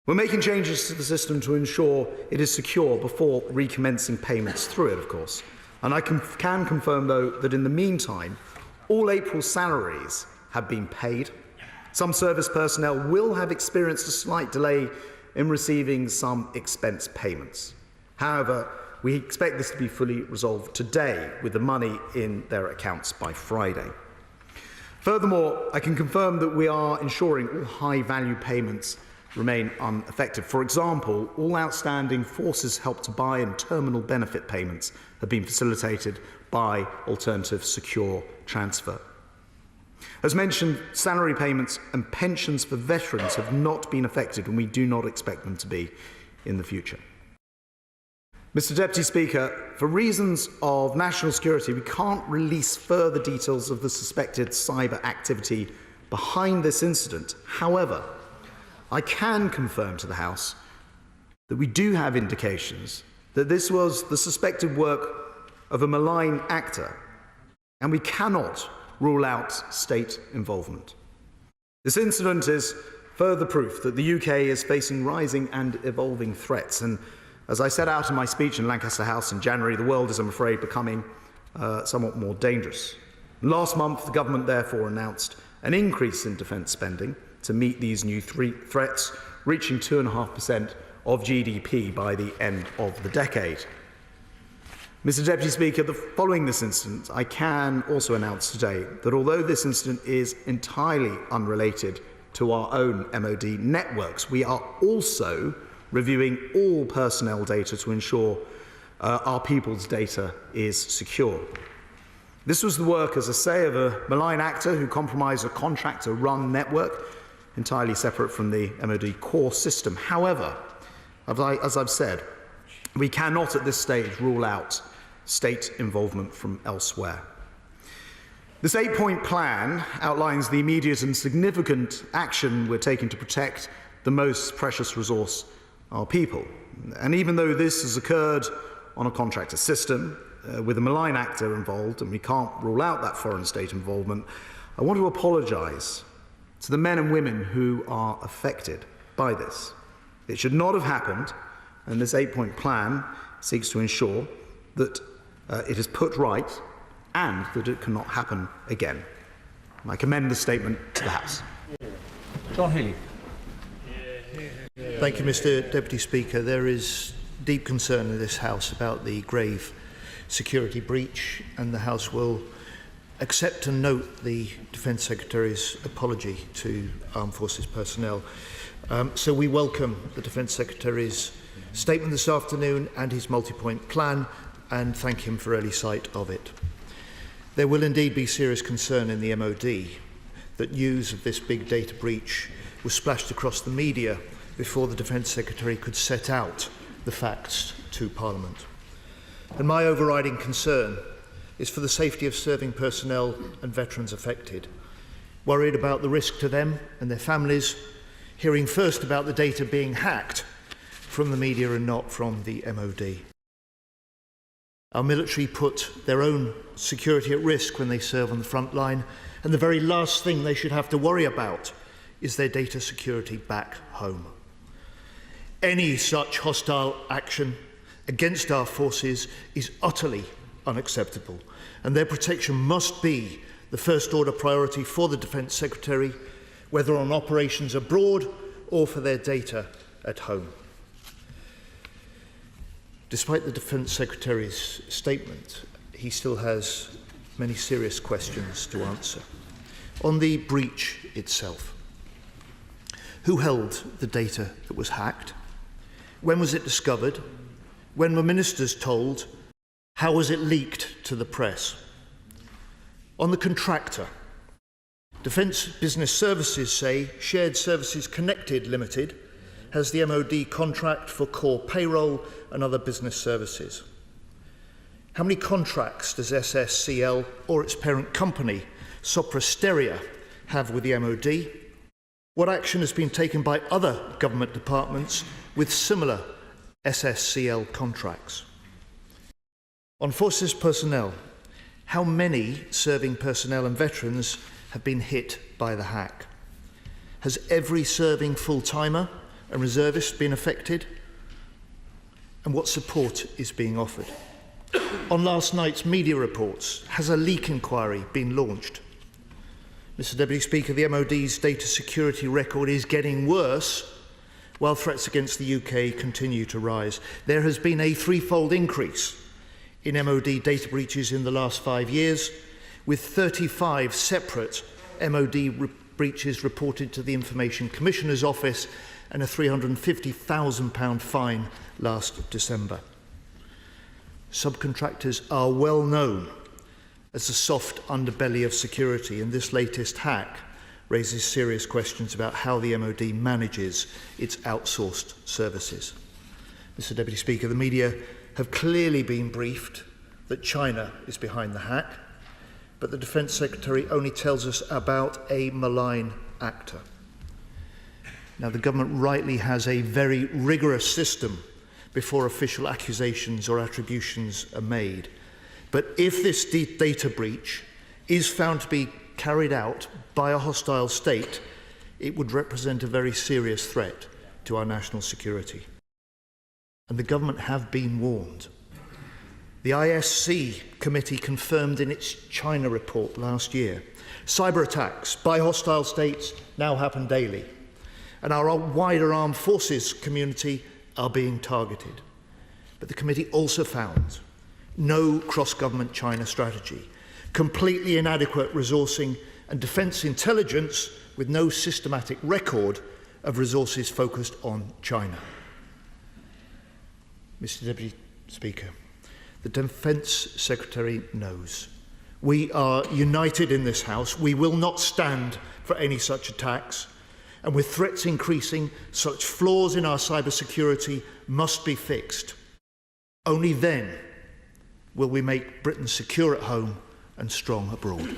We're making changes to the system to ensure it is secure before recommencing payments through it, of course. And I can confirm, though, that in the meantime, all April salaries have been paid. Some service personnel will have experienced a slight delay in receiving some expense payments. However, we expect this to be fully resolved today with the money in their accounts by Friday. Furthermore, I can confirm that we are ensuring all high-value payments remain unaffected. For example, all outstanding Forces Help to Buy and terminal benefit payments have been facilitated by alternative secure transfer. As mentioned, salary payments and pensions for veterans have not been affected, and we do not expect them to be in the future. Mr. Deputy Speaker, for reasons of national security, we can't release further details of the suspected cyber activity behind this incident. However, I can confirm to the House that we do have indications that this was the suspected work of a malign actor, and we cannot rule out state involvement. This incident is further proof that the UK is facing rising and evolving threats, and as I set out in my speech in Lancaster House in January, the world is, I'm afraid, becoming somewhat more dangerous. Last month, the government therefore announced an increase in defence spending to meet these new threats, reaching 2.5% of GDP by the end of the decade. Mr. Deputy Speaker, following this incident, I can also announce today that although this incident is entirely unrelated to our own MOD networks, we are also reviewing all personnel data to ensure our people's data is secure. This was the work, as I say, of a malign actor who compromised a contractor-run network entirely separate from the MOD core system. However, as I've said, we cannot at this stage rule out state involvement from elsewhere. This 8-point plan outlines the immediate and significant action we're taking to protect the most precious resource, our people. And even though this has occurred on a contractor system with a malign actor involved, and we can't rule out that foreign state involvement, I want to apologise to the men and women who are affected by this. It should not have happened, and this 8-point plan seeks to ensure that it is put right and that it cannot happen again. I commend the statement to the House. John Healey. Thank you, Mr. Deputy Speaker. There is deep concern in this House about the grave security breach, and the House will accept and note the Defence Secretary's apology to Armed Forces personnel. So we welcome the Defence Secretary's statement this afternoon and his multi-point plan, and thank him for early sight of it. There will indeed be serious concern in the MOD that news of this big data breach was splashed across the media before the Defence Secretary could set out the facts to Parliament. And my overriding concern is for the safety of serving personnel and veterans affected, worried about the risk to them and their families, hearing first about the data being hacked from the media and not from the MOD. Our military put their own security at risk when they serve on the front line, and the very last thing they should have to worry about is their data security back home. Any such hostile action against our forces is utterly unacceptable, and their protection must be the first order priority for the Defence Secretary, whether on operations abroad or for their data at home. Despite the Defence Secretary's statement, he still has many serious questions to answer. On the breach itself, who held the data that was hacked? When was it discovered? When were ministers told? How was it leaked to the press? On the contractor, Defence Business Services say Shared Services Connected Limited has the MOD contract for core payroll and other business services. How many contracts does SSCL or its parent company, Sopra Steria, have with the MOD? What action has been taken by other government departments with similar SSCL contracts? On Forces personnel, how many serving personnel and veterans have been hit by the hack? Has every serving full-timer and reservist been affected? And what support is being offered? On last night's media reports, has a leak inquiry been launched? Mr. Deputy Speaker, the MOD's data security record is getting worse while threats against the UK continue to rise. There has been a threefold increase in MOD data breaches in the last 5 years, with 35 separate MOD breaches reported to the Information Commissioner's Office and a £350,000 fine last December. Subcontractors are well known as the soft underbelly of security, and this latest hack raises serious questions about how the MOD manages its outsourced services. Mr. Deputy Speaker, the media have clearly been briefed that China is behind the hack, but the Defence Secretary only tells us about a malign actor. Now, the government rightly has a very rigorous system before official accusations or attributions are made. But if this data breach is found to be carried out by a hostile state, it would represent a very serious threat to our national security. And the government have been warned. The ISC committee confirmed in its China report last year, cyberattacks by hostile states now happen daily, and our wider armed forces community are being targeted. But the committee also found no cross-government China strategy, completely inadequate resourcing and defence intelligence with no systematic record of resources focused on China. Mr. Deputy Speaker, the Defence Secretary knows. We are united in this House. We will not stand for any such attacks. And with threats increasing, such flaws in our cybersecurity must be fixed. Only then will we make Britain secure at home and strong abroad.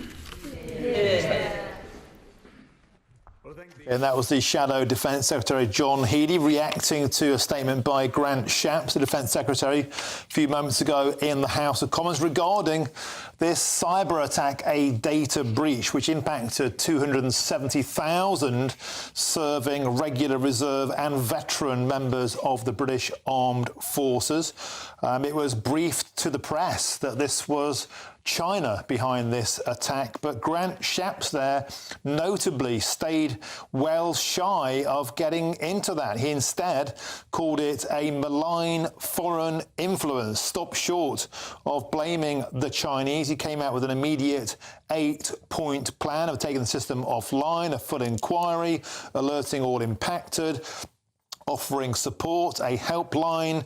And that was the Shadow Defence Secretary John Healey reacting to a statement by Grant Shapps, the Defence Secretary, a few moments ago in the House of Commons regarding this cyber attack, a data breach which impacted 270,000 serving regular reserve and veteran members of the British Armed Forces. It was briefed to the press that this was China behind this attack, but Grant Shapps there notably stayed well shy of getting into that. He instead called it a malign foreign influence, stopped short of blaming the Chinese. He came out with an immediate 8-point plan of taking the system offline, a full inquiry, alerting all impacted, offering support, a helpline,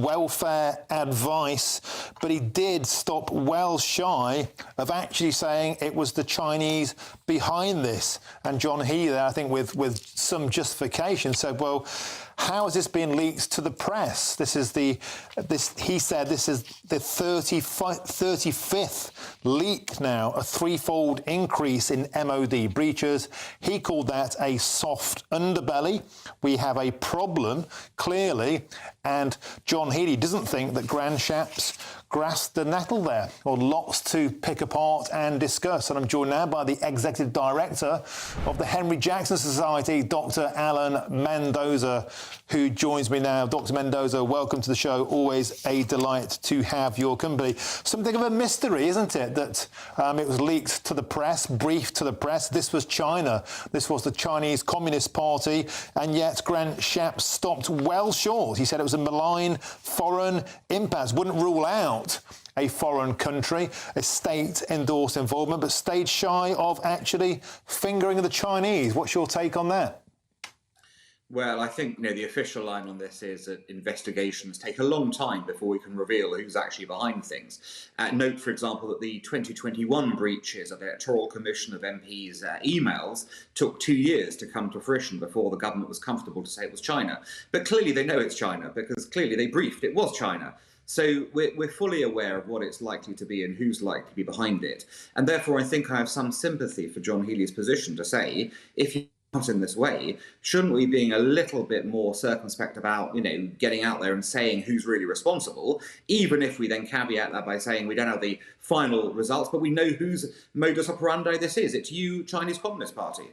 welfare advice, but he did stop well shy of actually saying it was the Chinese behind this. And John Healey there, I think with some justification, said, well, how has this been leaked to the press? He said this is the 35th leak now, a threefold increase in MOD breaches. He called that a soft underbelly. We have a problem, clearly, and John Healey doesn't think that Grant Shapps grasped the nettle there, or lots to pick apart and discuss. And I'm joined now by the Executive Director of the Henry Jackson Society, Dr. Alan Mendoza, who joins me now. Dr. Mendoza, welcome to the show. Always a delight to have your company. Something of a mystery, isn't it, that it was leaked to the press, briefed to the press. This was China. This was the Chinese Communist Party, and yet Grant Shapps stopped well short. He said it was a malign foreign impact. Wouldn't rule out a foreign country, a state-endorsed involvement, but stayed shy of actually fingering the Chinese. What's your take on that? Well, I think the official line on this is that investigations take a long time before we can reveal who's actually behind things. Note, for example, that the 2021 breaches of the Electoral Commission of MPs' emails took 2 years to come to fruition before the government was comfortable to say it was China. But clearly they know it's China, because clearly they briefed it was China. So we're fully aware of what it's likely to be and who's likely to be behind it. And therefore I think I have some sympathy for John Healey's position to say, if you in this way, shouldn't we being a little bit more circumspect about, getting out there and saying who's really responsible, even if we then caveat that by saying we don't have the final results, but we know whose modus operandi this is. It's you, Chinese Communist Party.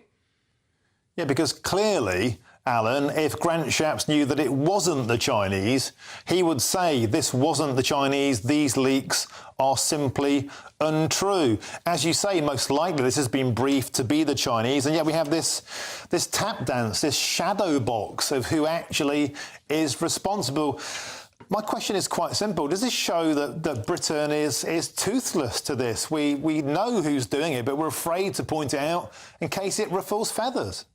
Yeah, because clearly, Alan, if Grant Shapps knew that it wasn't the Chinese, he would say this wasn't the Chinese, these leaks are simply untrue. As you say, most likely this has been briefed to be the Chinese, and yet we have this tap dance, this shadow box of who actually is responsible. My question is quite simple. Does this show that Britain is toothless to this? We know who's doing it, but we're afraid to point it out in case it ruffles feathers.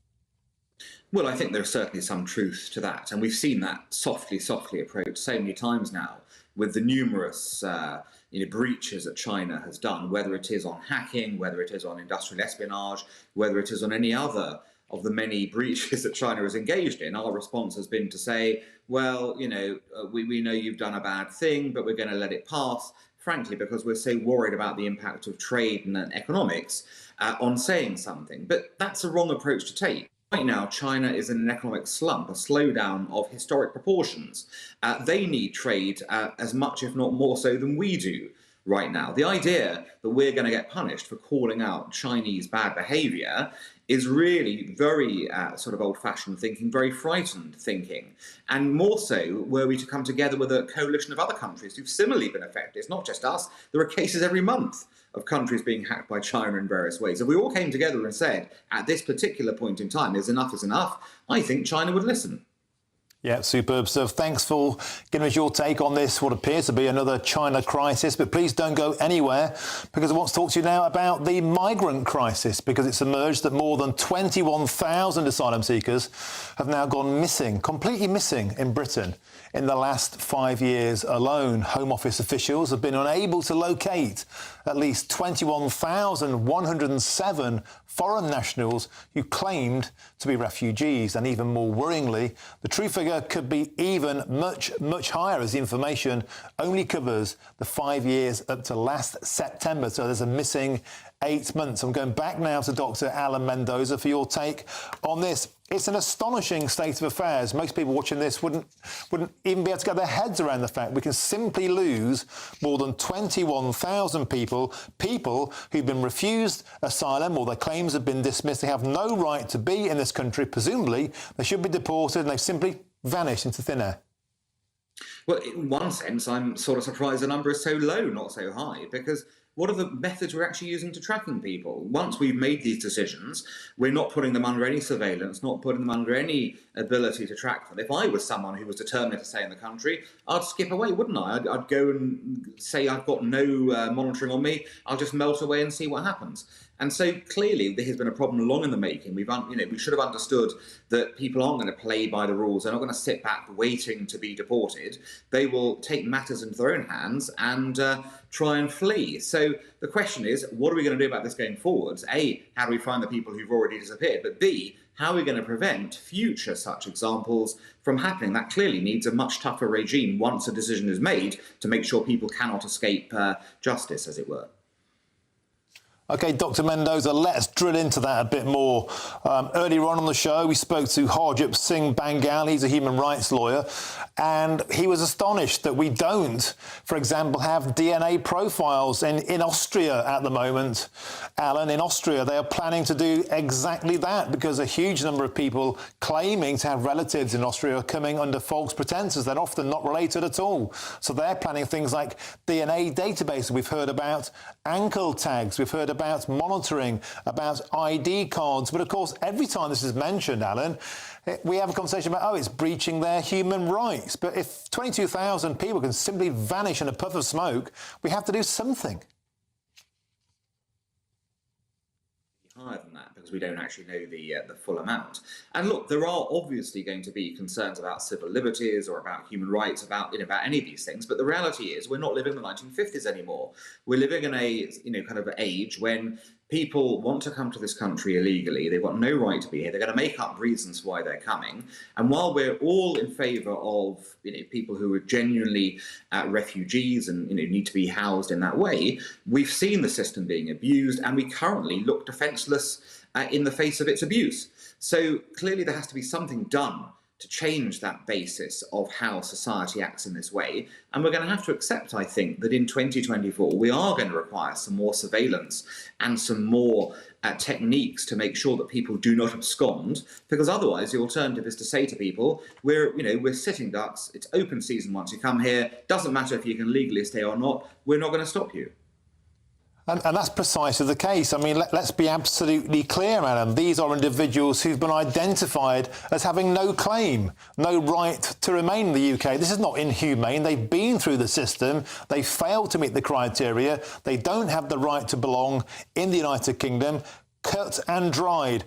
Well, I think there's certainly some truth to that, and we've seen that softly approach so many times now with the numerous breaches that China has done, whether it is on hacking, whether it is on industrial espionage, whether it is on any other of the many breaches that China is engaged in. Our response has been to say, well, we know you've done a bad thing, but we're going to let it pass, frankly, because we're so worried about the impact of trade and economics on saying something. But that's a wrong approach to take. Right now, China is in an economic slump, a slowdown of historic proportions. They need trade as much, if not more so, than we do right now. The idea that we're going to get punished for calling out Chinese bad behaviour is really very sort of old-fashioned thinking, very frightened thinking. And more so, were we to come together with a coalition of other countries who've similarly been affected. It's not just us. There are cases every month of countries being hacked by China in various ways. If we all came together and said, at this particular point in time, is enough, I think China would listen. Yeah, superb stuff. Thanks for giving us your take on this, what appears to be another China crisis. But please don't go anywhere, because I want to talk to you now about the migrant crisis, because it's emerged that more than 21,000 asylum seekers have now gone missing, completely missing in Britain in the last 5 years alone. Home Office officials have been unable to locate at least 21,107 foreign nationals who claimed to be refugees. And even more worryingly, the true figure could be even much, much higher, as the information only covers the 5 years up to last September. So there's a missing 8 months. I'm going back now to Dr. Alan Mendoza for your take on this. It's an astonishing state of affairs. Most people watching this wouldn't even be able to get their heads around the fact we can simply lose more than 21,000 people who've been refused asylum or their claims have been dismissed. They have no right to be in this country. Presumably, they should be deported, and they've simply vanished into thin air. Well, in one sense, I'm sort of surprised the number is so low, not so high, because what are the methods we're actually using to tracking people? Once we've made these decisions, we're not putting them under any surveillance, not putting them under any ability to track them. If I was someone who was determined to stay in the country, I'd skip away, wouldn't I? I'd go and say I've got no monitoring on me. I'll just melt away and see what happens. And so clearly there has been a problem long in the making. We should have understood that people aren't going to play by the rules. They're not going to sit back waiting to be deported. They will take matters into their own hands and try and flee. So the question is, what are we going to do about this going forwards? A, how do we find the people who've already disappeared? But B, how are we going to prevent future such examples from happening? That clearly needs a much tougher regime once a decision is made to make sure people cannot escape justice, as it were. OK, Dr. Mendoza, let's drill into that a bit more. Earlier on the show, we spoke to Harjit Singh Bangal. He's a human rights lawyer, and he was astonished that we don't, for example, have DNA profiles in Austria at the moment. Alan, in Austria, they are planning to do exactly that, because a huge number of people claiming to have relatives in Austria are coming under false pretenses. They're often not related at all. So they're planning things like DNA databases. We've heard about ankle tags. We've heard about monitoring, about ID cards. But of course, every time this is mentioned, Alan, we have a conversation about, oh, it's breaching their human rights. But if 22,000 people can simply vanish in a puff of smoke, we have to do something. Higher than that, because we don't actually know the full amount. And look, there are obviously going to be concerns about civil liberties or about human rights, about any of these things. But the reality is, we're not living in the 1950s anymore. We're living in a kind of age when people want to come to this country illegally. They've got no right to be here. They're going to make up reasons why they're coming. And while we're all in favour of people who are genuinely refugees and need to be housed in that way, we've seen the system being abused, and we currently look defenceless in the face of its abuse. So clearly there has to be something done to change that basis of how society acts in this way. And we're going to have to accept, I think, that in 2024 we are going to require some more surveillance and some more techniques to make sure that people do not abscond, because otherwise the alternative is to say to people, we're sitting ducks, it's open season once you come here, doesn't matter if you can legally stay or not, we're not going to stop you. And that's precisely the case. I mean, let's be absolutely clear, Alan. These are individuals who've been identified as having no claim, no right to remain in the UK. This is not inhumane. They've been through the system. They failed to meet the criteria. They don't have the right to belong in the United Kingdom. Cut and dried.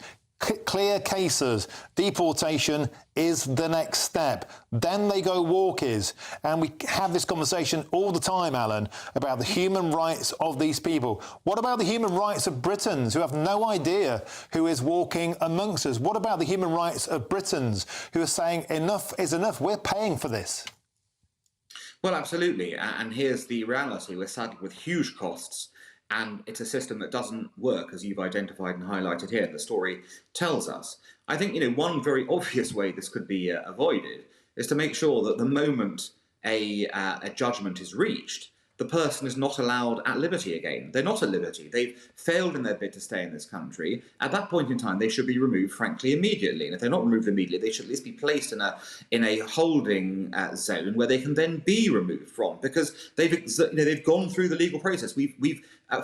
Clear cases. Deportation is the next step. Then they go walkies. And we have this conversation all the time, Alan, about the human rights of these people. What about the human rights of Britons who have no idea who is walking amongst us? What about the human rights of Britons who are saying enough is enough? We're paying for this. Well, absolutely. And here's the reality. We're saddled with huge costs. And it's a system that doesn't work, as you've identified and highlighted here. The story tells us. I think, one very obvious way this could be avoided is to make sure that the moment a judgment is reached, the person is not allowed at liberty again. They're not at liberty. They've failed in their bid to stay in this country. At that point in time, they should be removed, frankly, immediately. And if they're not removed immediately, they should at least be placed in a holding zone where they can then be removed from, because they've gone through the legal process. We've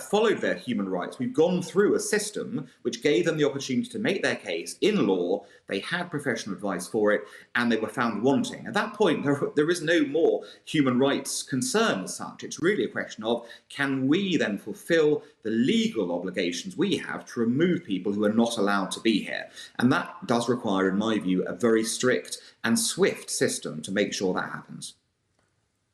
followed their human rights. We've gone through a system which gave them the opportunity to make their case in law. They had professional advice for it, and they were found wanting. At that point, there is no more human rights concern as such. It's really a question of, can we then fulfil the legal obligations we have to remove people who are not allowed to be here? And that does require, in my view, a very strict and swift system to make sure that happens.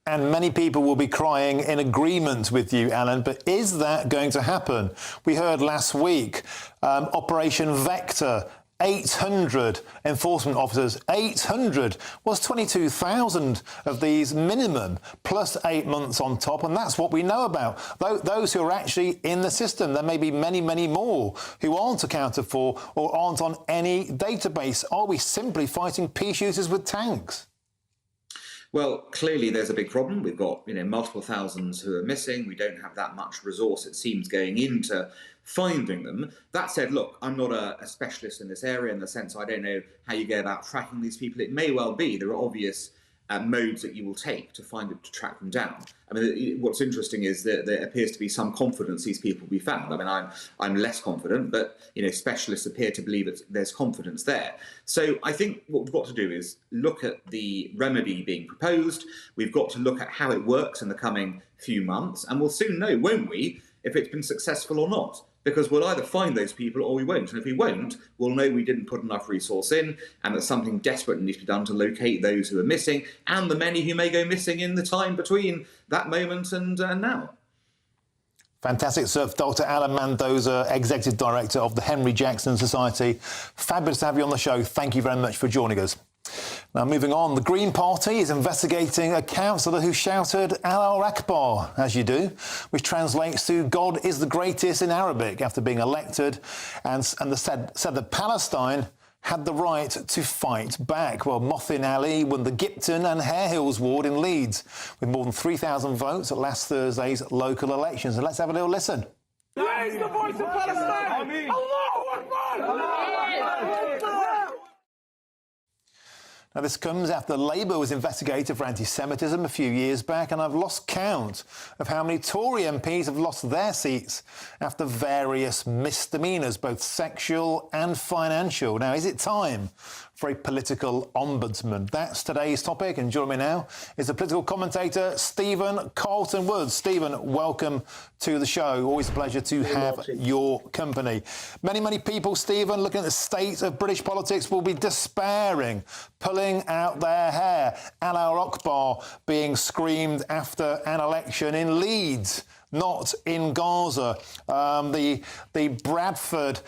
And many people will be crying in agreement with you, Alan, but is that going to happen? We heard last week, Operation Vector, 800 enforcement officers, 800 was 22,000 of these minimum, plus 8 months on top, and that's what we know about. Those who are actually in the system, there may be many, many more who aren't accounted for or aren't on any database. Are we simply fighting pea shooters with tanks? Well, clearly there's a big problem. We've got multiple thousands who are missing. We don't have that much resource, it seems, going into finding them. That said, look, I'm not a specialist in this area, in the sense I don't know how you go about tracking these people. It may well be there are obvious modes that you will take to track them down. I mean, what's interesting is that there appears to be some confidence these people will be found. I mean, I'm less confident, but specialists appear to believe that there's confidence there. So I think what we've got to do is look at the remedy being proposed. We've got to look at how it works in the coming few months, and we'll soon know, won't we, if it's been successful or not. Because we'll either find those people or we won't. And if we won't, we'll know we didn't put enough resource in, and that something desperate needs to be done to locate those who are missing, and the many who may go missing in the time between that moment and now. Fantastic stuff. Dr. Alan Mendoza, Executive Director of the Henry Jackson Society. Fabulous to have you on the show. Thank you very much for joining us. Now, moving on, the Green Party is investigating a councillor who shouted Allah Akbar, as you do, which translates to God is the greatest in Arabic, after being elected, and said that Palestine had the right to fight back. Well, Mothin Ali won the Gipton and Hare Hills ward in Leeds with more than 3,000 votes at last Thursday's local elections. And let's have a little listen. Raise the voice of Palestine! Allahu Akbar! Allahu Akbar! Now, this comes after Labour was investigated for anti-Semitism a few years back, and I've lost count of how many Tory MPs have lost their seats after various misdemeanours, both sexual and financial. Now, is it time for a political ombudsman? That's today's topic, and joining me now is the political commentator Stephen Carlton-Woods. Stephen, welcome to the show. Always a pleasure to have your company. Many people, Stephen, looking at the state of British politics, will be despairing, pulling out their hair. Allah Akbar being screamed after an election in Leeds, not in Gaza. The Bradford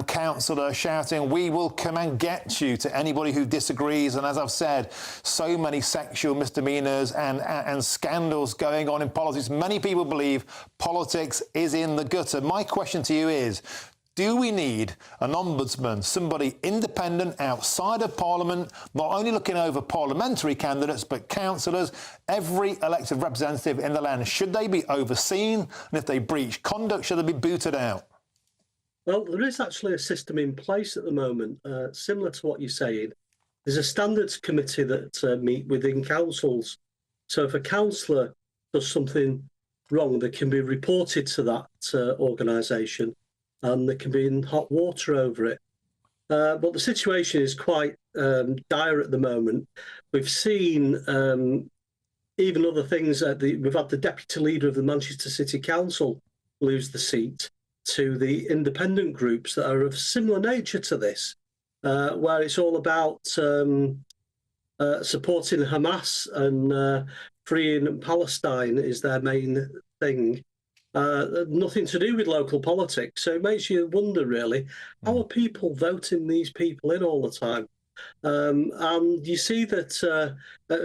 councillor shouting, "We will come and get you," to anybody who disagrees. And as I've said, so many sexual misdemeanours and scandals going on in politics. Many people believe politics is in the gutter. My question to you is, do we need an ombudsman, somebody independent outside of Parliament, not only looking over parliamentary candidates, but councillors, every elected representative in the land? Should they be overseen? And if they breach conduct, should they be booted out? Well, there is actually a system in place at the moment, similar to what you're saying. There's a standards committee that meet within councils. So if a councillor does something wrong, they can be reported to that organisation, and they can be in hot water over it. But the situation is quite dire at the moment. We've seen even other things. We've had the deputy leader of the Manchester City Council lose the seat to the independent groups that are of similar nature to this, where it's all about supporting Hamas and freeing Palestine is their main thing. Nothing to do with local politics. So it makes you wonder, really, how are people voting these people in all the time? And you see that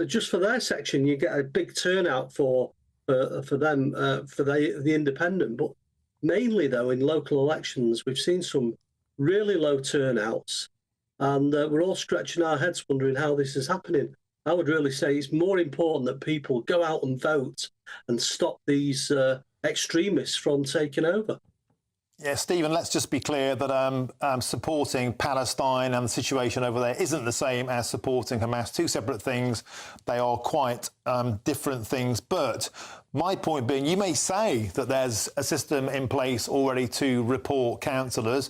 just for their section, you get a big turnout for them, for the independent. But mainly, though, in local elections, we've seen some really low turnouts. And we're all scratching our heads wondering how this is happening. I would really say it's more important that people go out and vote and stop these extremists from taking over. Yeah, Stephen, let's just be clear that supporting Palestine and the situation over there isn't the same as supporting Hamas. Two separate things. They are quite different things. But my point being, you may say that there's a system in place already to report councillors,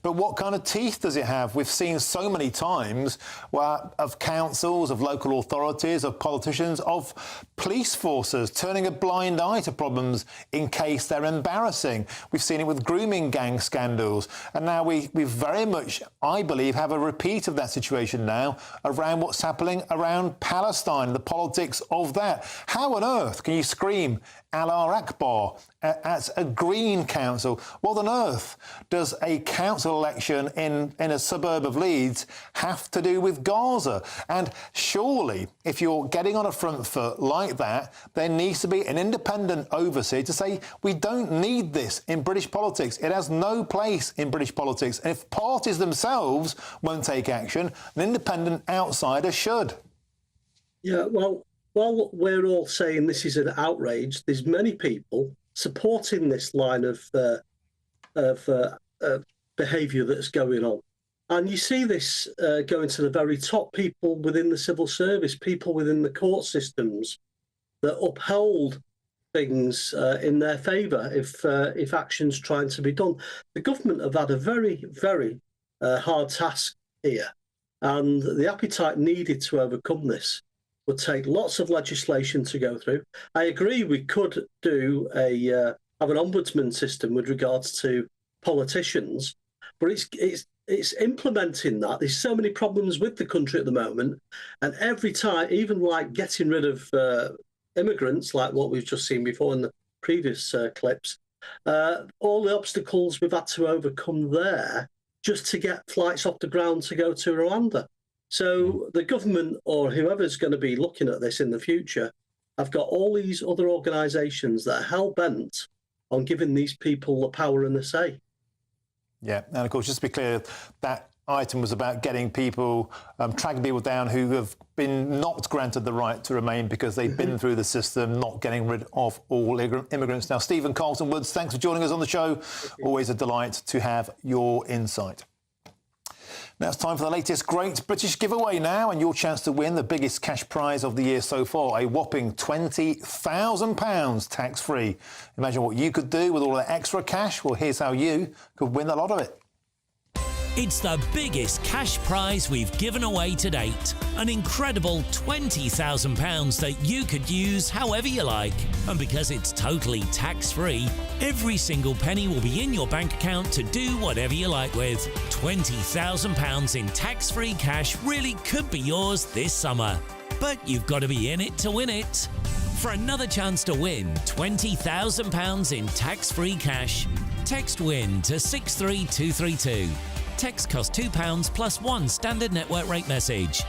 but what kind of teeth does it have? We've seen so many times of councils, of local authorities, of politicians, of police forces turning a blind eye to problems in case they're embarrassing. We've seen it with grooming gang scandals. And now we very much, I believe, have a repeat of that situation now around what's happening around Palestine, the politics of that. How on earth can you scream Allah Akbar at a Green council? What on earth does a council election in a suburb of Leeds have to do with Gaza? And surely, if you're getting on a front foot like that, there needs to be an independent overseer to say, we don't need this in British politics. It has no place in British politics. And if parties themselves won't take action, an independent outsider should. Yeah, well, while we're all saying this is an outrage, there's many people supporting this line of behaviour that's going on. And you see this going to the very top, people within the civil service, people within the court systems that uphold things in their favour if action's trying to be done. The government have had a very, very hard task here, and the appetite needed to overcome this would take lots of legislation to go through. I agree we could do have an ombudsman system with regards to politicians, but it's implementing that. There's so many problems with the country at the moment, and every time, even like getting rid of immigrants, like what we've just seen before in the previous clips, all the obstacles we've had to overcome there just to get flights off the ground to go to Rwanda. So the government, or whoever's going to be looking at this in the future, have got all these other organisations that are hell-bent on giving these people the power and the say. Yeah, and of course, just to be clear, that item was about getting people, tracking people down who have been not granted the right to remain because they've been through the system, not getting rid of all immigrants. Now, Stephen Carlton-Woods, thanks for joining us on the show. Always a delight to have your insight. Now it's time for the latest Great British Giveaway now, and your chance to win the biggest cash prize of the year so far, a whopping £20,000 tax-free. Imagine what you could do with all that extra cash. Well, here's how you could win a lot of it. It's the biggest cash prize we've given away to date. An incredible £20,000 that you could use however you like. And because it's totally tax-free, every single penny will be in your bank account to do whatever you like with. £20,000 in tax-free cash really could be yours this summer. But you've got to be in it to win it. For another chance to win £20,000 in tax-free cash, text WIN to 63232. Text costs £2 plus one standard network rate message.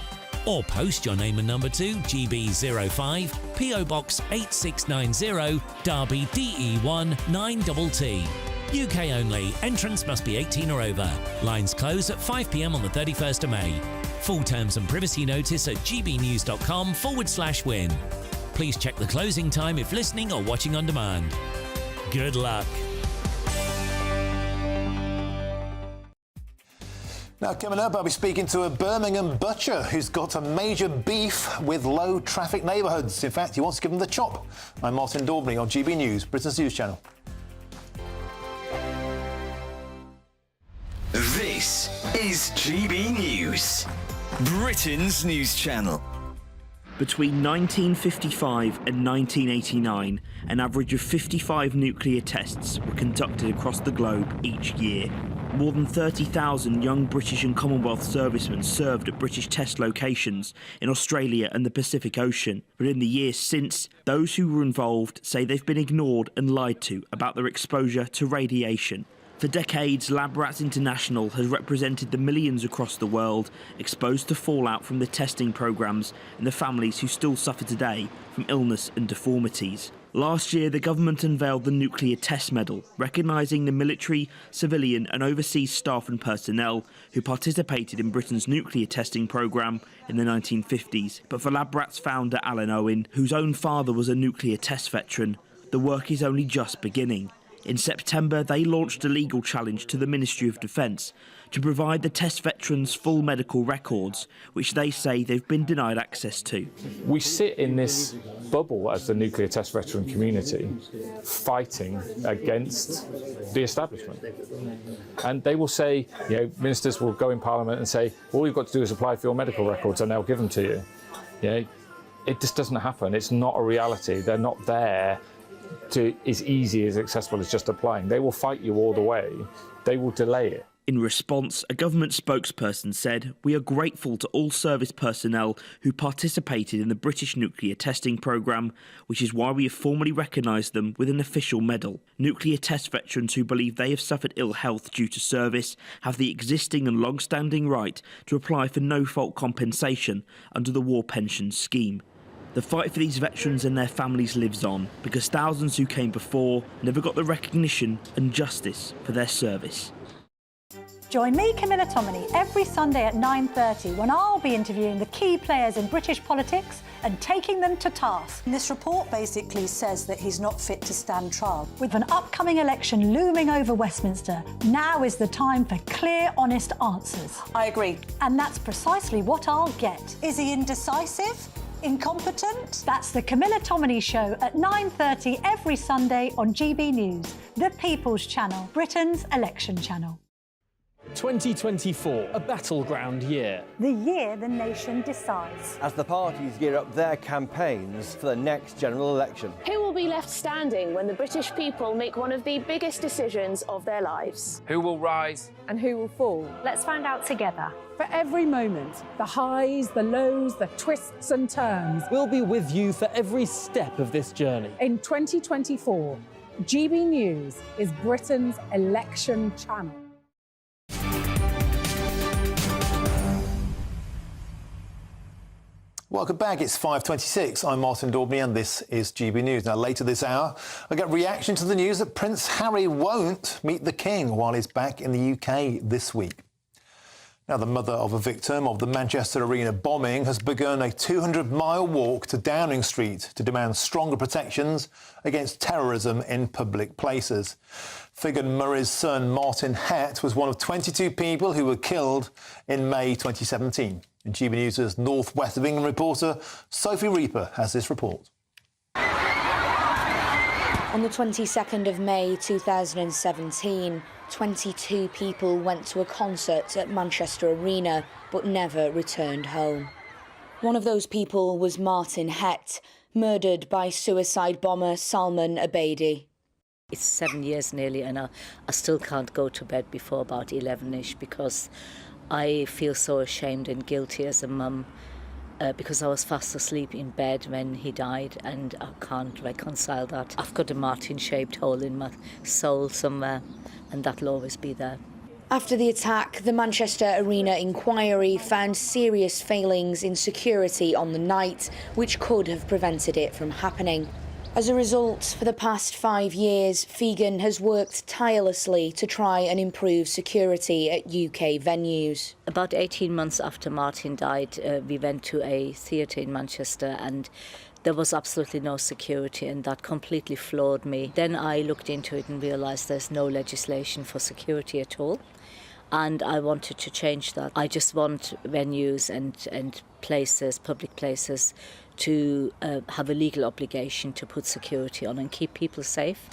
Or post your name and number to GB05, PO Box 8690, Derby DE1 9TT. UK only. Entrance must be 18 or over. Lines close at 5 p.m. on the 31st of May. Full terms and privacy notice at gbnews.com/win. Please check the closing time if listening or watching on demand. Good luck. Now, coming up, I'll be speaking to a Birmingham butcher who's got a major beef with low-traffic neighbourhoods. In fact, he wants to give them the chop. I'm Martin Daubney on GB News, Britain's news channel. This is GB News, Britain's news channel. Between 1955 and 1989, an average of 55 nuclear tests were conducted across the globe each year. More than 30,000 young British and Commonwealth servicemen served at British test locations in Australia and the Pacific Ocean. But in the years since, those who were involved say they've been ignored and lied to about their exposure to radiation. For decades, Lab Rats International has represented the millions across the world exposed to fallout from the testing programmes and the families who still suffer today from illness and deformities. Last year, the government unveiled the Nuclear Test Medal, recognising the military, civilian and overseas staff and personnel who participated in Britain's nuclear testing programme in the 1950s. But for Lab Rats founder Alan Owen, whose own father was a nuclear test veteran, the work is only just beginning. In September, they launched a legal challenge to the Ministry of Defence to provide the test veterans full medical records, which they say they've been denied access to. We sit in this bubble as the nuclear test veteran community, fighting against the establishment. And they will say, ministers will go in Parliament and say, all you've got to do is apply for your medical records and they'll give them to you. It just doesn't happen. It's not a reality. They're not there to as easy, as accessible as just applying. They will fight you all the way. They will delay it. In response, a government spokesperson said, "We are grateful to all service personnel who participated in the British nuclear testing programme, which is why we have formally recognised them with an official medal. Nuclear test veterans who believe they have suffered ill health due to service have the existing and long-standing right to apply for no-fault compensation under the War Pensions Scheme." The fight for these veterans and their families lives on because thousands who came before never got the recognition and justice for their service. Join me, Camila Tominey, every Sunday at 9:30 when I'll be interviewing the key players in British politics and taking them to task. This report basically says that he's not fit to stand trial. With an upcoming election looming over Westminster, now is the time for clear, honest answers. I agree. And that's precisely what I'll get. Is he indecisive? Incompetent? That's the Camila Tominey Show at 9:30 every Sunday on GB News, the People's Channel, Britain's election channel. 2024, a battleground year. The year the nation decides. As the parties gear up their campaigns for the next general election. Who will be left standing when the British people make one of the biggest decisions of their lives? Who will rise? And who will fall? Let's find out together. For every moment, the highs, the lows, the twists and turns. We'll be with you for every step of this journey. In 2024, GB News is Britain's election channel. Welcome back. It's 5:26. I'm Martin Daubney and this is GB News. Now, later this hour, I get reaction to the news that Prince Harry won't meet the King while he's back in the UK this week. Now, the mother of a victim of the Manchester Arena bombing has begun a 200-mile walk to Downing Street to demand stronger protections against terrorism in public places. Figan Murray's son, Martin Hatt, was one of 22 people who were killed in May 2017. And GB News' North West of England reporter Sophie Reaper has this report. On the 22nd of May 2017, 22 people went to a concert at Manchester Arena but never returned home. One of those people was Martin Hett, murdered by suicide bomber Salman Abedi. It's 7 years nearly, and I still can't go to bed before about 11ish because I feel so ashamed and guilty as a mum because I was fast asleep in bed when he died, and I can't reconcile that. I've got a Martin-shaped hole in my soul somewhere, and that'll always be there. After the attack, the Manchester Arena inquiry found serious failings in security on the night, which could have prevented it from happening. As a result, for the past 5 years, Fegan has worked tirelessly to try and improve security at UK venues. About 18 months after Martin died, we went to a theatre in Manchester, and there was absolutely no security, and that completely floored me. Then I looked into it and realised there's no legislation for security at all, and I wanted to change that. I just want venues and places, public places, to have a legal obligation to put security on and keep people safe.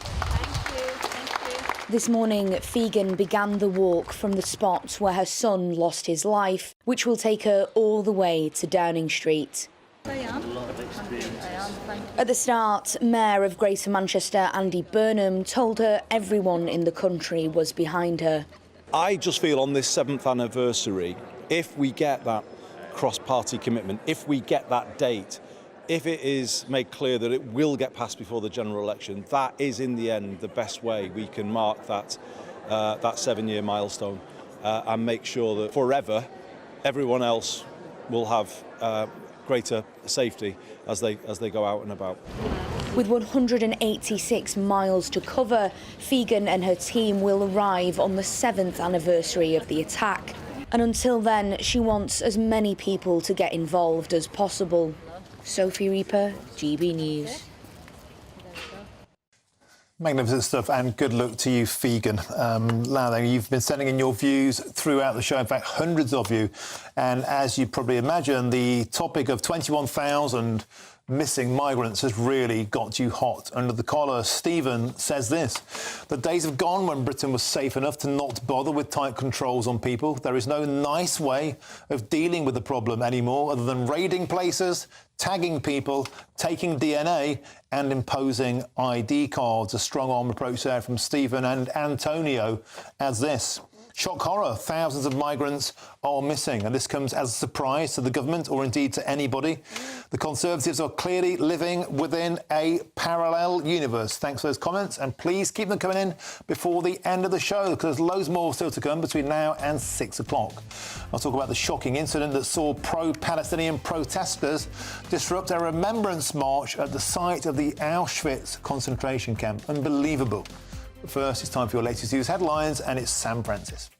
This morning, Fegan began the walk from the spot where her son lost his life, which will take her all the way to Downing Street. At the start, Mayor of Greater Manchester, Andy Burnham, told her everyone in the country was behind her. I just feel on this 7th anniversary, if we get that cross-party commitment, if we get that date, if it is made clear that it will get passed before the general election, that is in the end the best way we can mark that 7-year milestone and make sure that forever everyone else will have greater safety as they go out and about. With 186 miles to cover, Fegan and her team will arrive on the 7th anniversary of the attack. And until then, she wants as many people to get involved as possible. Sophie Reaper, GB News. Magnificent stuff, and good luck to you, Fegan. Lather, you've been sending in your views throughout the show, in fact, hundreds of you. And as you probably imagine, the topic of 21,000 missing migrants has really got you hot under the collar. Stephen says this: the days have gone when Britain was safe enough to not bother with tight controls on people. There is no nice way of dealing with the problem anymore other than raiding places, tagging people, taking DNA and imposing ID cards. A strong-arm approach there from Stephen. And Antonio adds this: shock horror, thousands of migrants are missing, and this comes as a surprise to the government or indeed to anybody. The Conservatives are clearly living within a parallel universe. Thanks for those comments, and please keep them coming in before the end of the show, because there's loads more still to come between now and 6 o'clock. I'll talk about the shocking incident that saw pro-Palestinian protesters disrupt a remembrance march at the site of the Auschwitz concentration camp. Unbelievable. But first, it's time for your latest news headlines, and it's Sam Francis.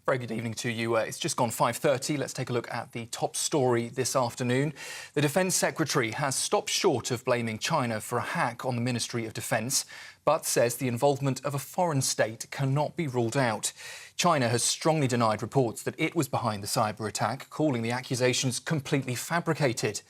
Very good evening to you. It's just gone 5:30. Let's take a look at the top story this afternoon. The Defence Secretary has stopped short of blaming China for a hack on the Ministry of Defence, but says the involvement of a foreign state cannot be ruled out. China has strongly denied reports that it was behind the cyber attack, calling the accusations completely fabricated.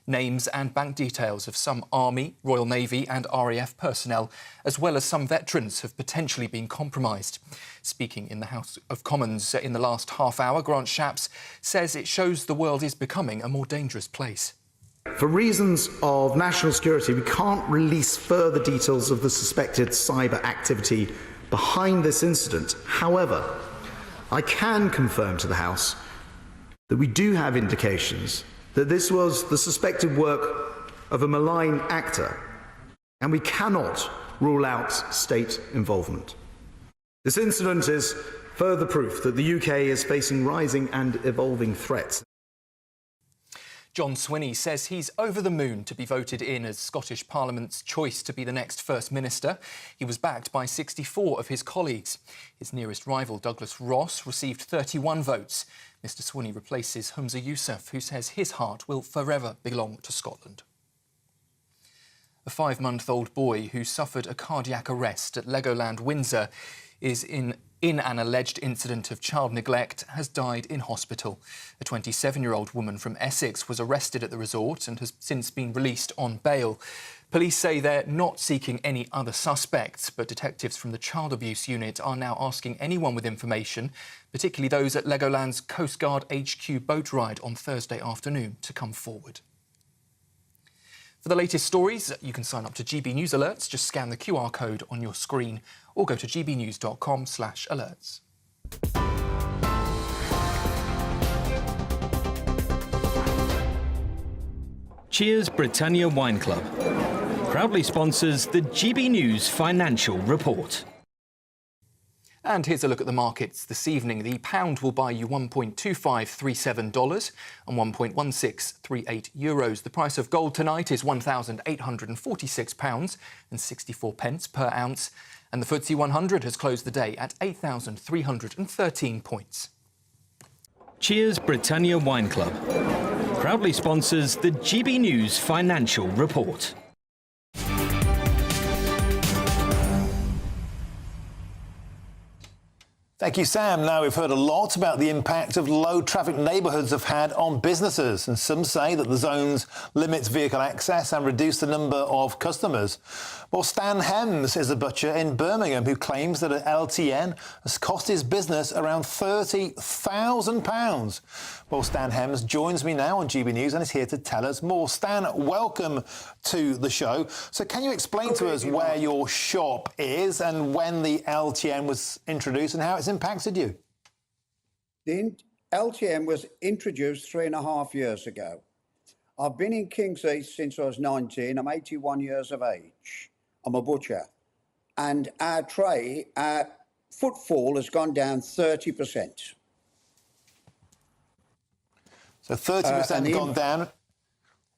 Names and bank details of some Army, Royal Navy and RAF personnel, as well as some veterans, have potentially been compromised. Speaking in the House of Commons in the last half hour, Grant Shapps says it shows the world is becoming a more dangerous place. For reasons of national security, we can't release further details of the suspected cyber activity behind this incident. However, I can confirm to the House that we do have indications that this was the suspected work of a malign actor, and we cannot rule out state involvement. This incident is further proof that the UK is facing rising and evolving threats. John Swinney says he's over the moon to be voted in as Scottish Parliament's choice to be the next First Minister. He was backed by 64 of his colleagues. His nearest rival, Douglas Ross, received 31 votes. Mr Swinney replaces Humza Yousaf, who says his heart will forever belong to Scotland. A 5-month-old boy who suffered a cardiac arrest at Legoland Windsor is in in an alleged incident of child neglect has died in hospital. A 27-year-old woman from Essex was arrested at the resort and has since been released on bail. Police say they're not seeking any other suspects, but detectives from the Child Abuse Unit are now asking anyone with information, particularly those at Legoland's Coast Guard HQ boat ride on Thursday afternoon, to come forward. For the latest stories, you can sign up to GB News Alerts. Just scan the QR code on your screen or go to gbnews.com/alerts. Cheers Britannia Wine Club proudly sponsors the GB News Financial Report. And here's a look at the markets this evening. The pound will buy you $1.2537 and €1.1638. The price of gold tonight is £1,846.64 per ounce. And the FTSE 100 has closed the day at 8,313 points. Cheers Britannia Wine Club proudly sponsors the GB News Financial Report. Thank you, Sam. Now, we've heard a lot about the impact of low traffic neighbourhoods have had on businesses, and some say that the zones limit vehicle access and reduce the number of customers. Well, Stan Hems is a butcher in Birmingham who claims that an LTN has cost his business around £30,000. Well, Stan Hems joins me now on GB News and is here to tell us more. Stan, welcome to the show. So can you explain to us where your shop is and when the LTN was introduced and how it's impacted you? The LTN was introduced 3.5 years ago. I've been in King's Heath since I was 19. I'm 81 years of age. I'm a butcher. And our footfall has gone down 30%. So 30% gone down.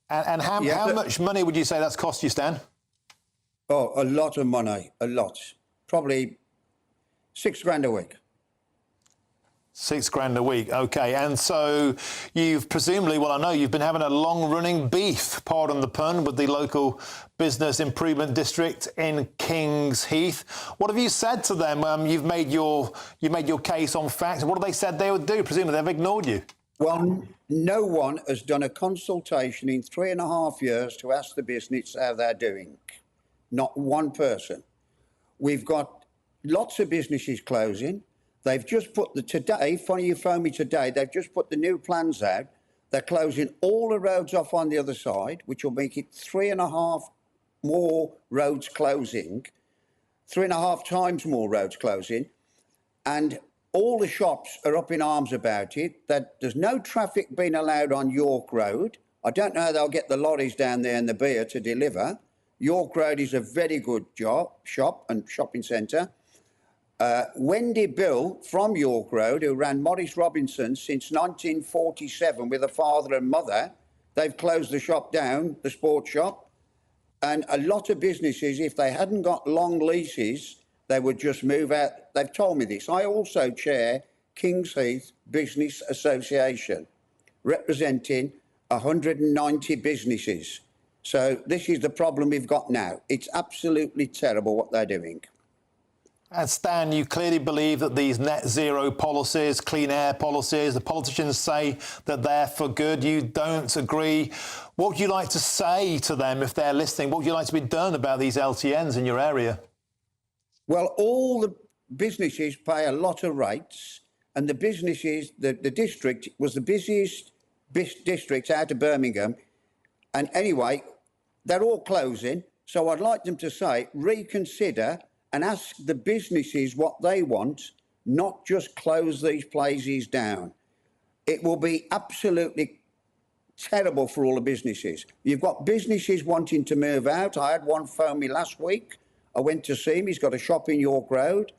And how much money would you say that's cost you, Stan? Oh, a lot of money, a lot. Probably £6,000 a week. £6,000 a week, OK. And so you've presumably, well, I know you've been having a long-running beef, pardon the pun, with the local business improvement district in King's Heath. What have you said to them? You've made your case on facts. What have they said they would do? Presumably they've ignored you. Well, no one has done a consultation in 3.5 years to ask the business how they're doing. Not one person. We've got lots of businesses closing. They've just put funny you phoned me today, they've just put the new plans out. They're closing all the roads off on the other side, which will make it 3.5 more roads closing, 3.5 times more roads closing. And all the shops are up in arms about it, that there's no traffic being allowed on York Road. I don't know how they'll get the lorries down there and the beer to deliver. York Road is a very good shop and shopping centre. Wendy Bill from York Road, who ran Morris Robinson since 1947 with a father and mother, they've closed the shop down, the sports shop. And a lot of businesses, if they hadn't got long leases, they would just move out. They've told me this. I also chair King's Heath Business Association, representing 190 businesses. So this is the problem we've got now. It's absolutely terrible what they're doing. And Stan, you clearly believe that these net zero policies, clean air policies, the politicians say that they're for good. You don't agree. What would you like to say to them if they're listening? What would you like to be done about these LTNs in your area? Well, all the businesses pay a lot of rates, and the businesses, the district was the busiest district out of Birmingham. And anyway, they're all closing. So I'd like them to say, reconsider and ask the businesses what they want, not just close these places down. It will be absolutely terrible for all the businesses. You've got businesses wanting to move out. I had one phone me last week. I went to see him. He's got a shop in York Road.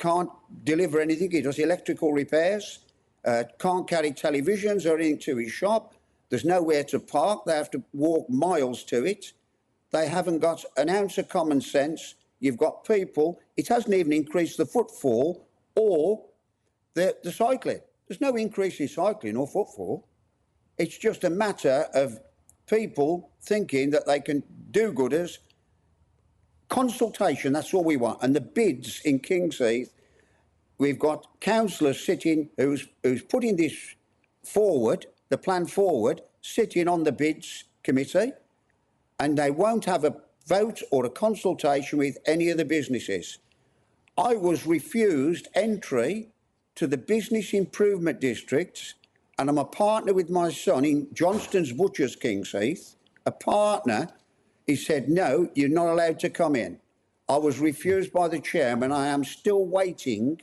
Can't deliver anything. He does electrical repairs. Can't carry televisions or anything to his shop. There's nowhere to park. They have to walk miles to it. They haven't got an ounce of common sense. You've got people, it hasn't even increased the footfall or the cycling. There's no increase in cycling or footfall. It's just a matter of people thinking that they can do-gooders. Consultation, that's all we want. And the bids in King's Heath, we've got councillors sitting who's putting this forward, the plan forward, sitting on the bids committee, and they won't have a vote or a consultation with any of the businesses. I was refused entry to the business improvement districts, and I'm a partner with my son in Johnston's Butchers, Kingsheath. A partner, he said, no, you're not allowed to come in. I was refused by the chairman. I am still waiting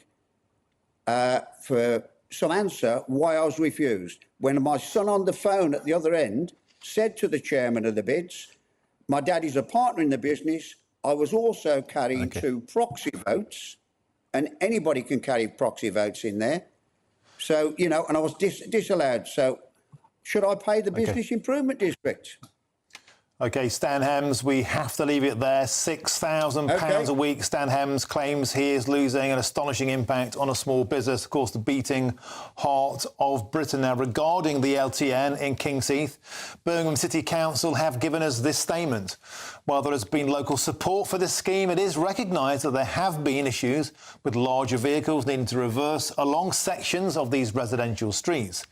for some answer why I was refused. When my son on the phone at the other end said to the chairman of the bids, my dad is a partner in the business, I was also carrying 2 proxy votes, and anybody can carry proxy votes in there. So, you know, and I was disallowed. So should I pay the business improvement district? OK, Stan Hems, we have to leave it there. £6,000 a week. Stan Hems claims he is losing an astonishing impact on a small business. Of course, the beating heart of Britain. Now, regarding the LTN in Kingsheath, Birmingham City Council have given us this statement. While there has been local support for this scheme, it is recognised that there have been issues with larger vehicles needing to reverse along sections of these residential streets.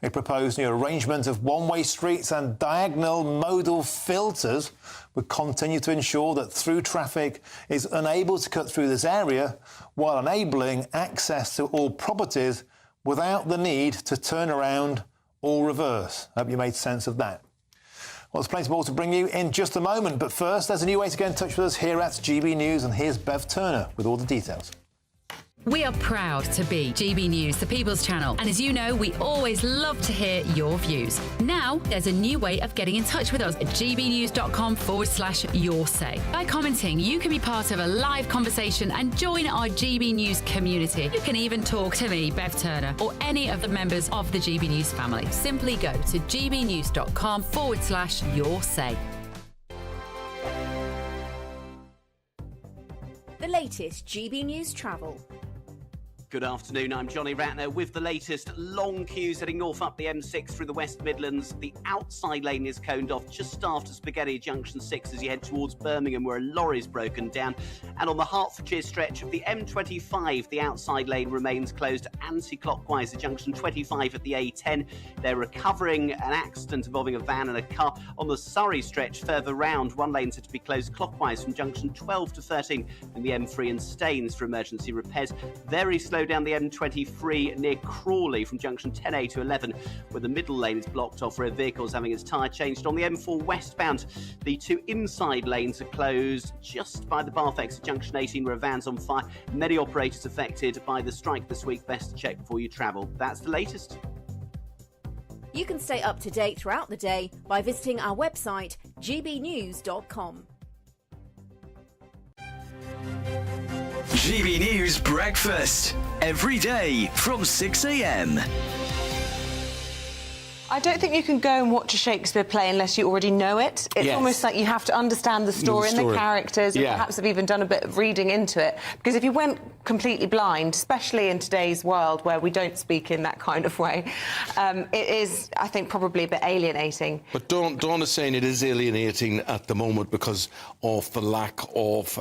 A proposed new arrangement of one-way streets and diagonal modal filters would continue to ensure that through traffic is unable to cut through this area while enabling access to all properties without the need to turn around or reverse. I hope you made sense of that. Well, there's plenty more to bring you in just a moment, but first, there's a new way to get in touch with us here at GB News, and here's Bev Turner with all the details. We are proud to be GB News, the People's Channel, and as you know, we always love to hear your views. Now, there's a new way of getting in touch with us at gbnews.com/your say. By commenting, you can be part of a live conversation and join our GB News community. You can even talk to me, Bev Turner, or any of the members of the GB News family. Simply go to gbnews.com/your say. The latest GB News travel. Good afternoon, I'm Johnny Ratner with the latest. Long queues heading north up the M6 through the West Midlands. The outside lane is coned off just after Spaghetti Junction 6 as you head towards Birmingham, where a lorry's broken down. And on the Hertfordshire stretch of the M25, the outside lane remains closed anti-clockwise at junction 25 at the A10. They're recovering an accident involving a van and a car. On the Surrey stretch further round, one lane said to be closed clockwise from junction 12 to 13 in the M3 and Staines for emergency repairs. Very slow down the M23 near Crawley from junction 10A to 11, where the middle lane is blocked off where a vehicle is having its tyre changed. On the M4 westbound, the 2 inside lanes are closed just by the Bath exit junction 18, where a van's on fire. Many operators affected by the strike this week. Best to check before you travel. That's the latest. You can stay up to date throughout the day by visiting our website, gbnews.com. GB News Breakfast, every day from 6 a.m. I don't think you can go and watch a Shakespeare play unless you already know it. It's almost like you have to understand the story and the characters, and perhaps have even done a bit of reading into it. Because if you went completely blind, especially in today's world where we don't speak in that kind of way, it is, I think, probably a bit alienating. But Dawn is saying it is alienating at the moment because of the lack of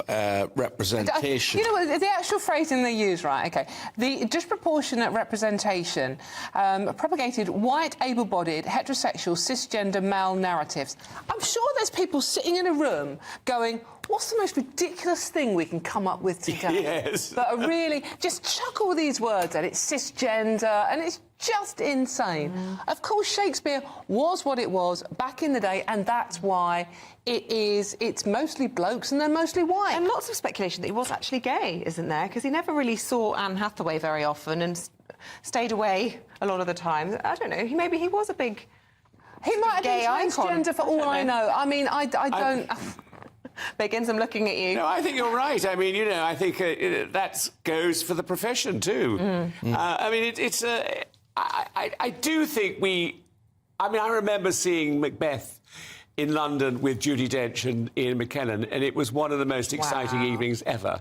representation. You know what, the actual phrasing they use, right, OK, the disproportionate representation propagated white, able-bodied, heterosexual, cisgender male narratives. I'm sure there's people sitting in a room going, what's the most ridiculous thing we can come up with today? Yes. But are really just chuck all these words at it, cisgender, and it's just insane. Of course, Shakespeare was what it was back in the day, and that's why it's mostly blokes and they're mostly white. And lots of speculation that he was actually gay, isn't there? Because he never really saw Anne Hathaway very often and stayed away a lot of the time. I don't know, maybe he was a big He might have been transgender for all I know. I mean, I don't... Biggins, I'm looking at you. No, I think you're right. I mean, you know, I think that goes for the profession too. I mean, I do think I mean, I remember seeing Macbeth in London with Judi Dench and Ian McKellen, and it was one of the most exciting evenings ever.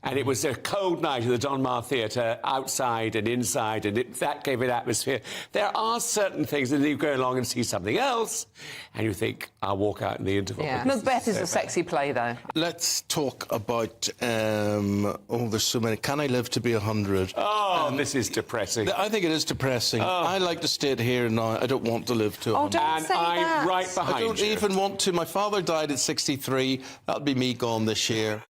And it was a cold night at the Donmar Theatre, outside and inside, and that gave it atmosphere. There are certain things that you go along and see something else, and you think, I'll walk out in the interval. Yeah. Macbeth is a sexy play, though. Let's talk about, there's so many. Can I live to be 100? Oh, this is depressing. I think it is depressing. I like to stay here now. I don't want to live to 100. Don't say that. I'm right behind you. I don't even want to. My father died at 63. That'll be me gone this year.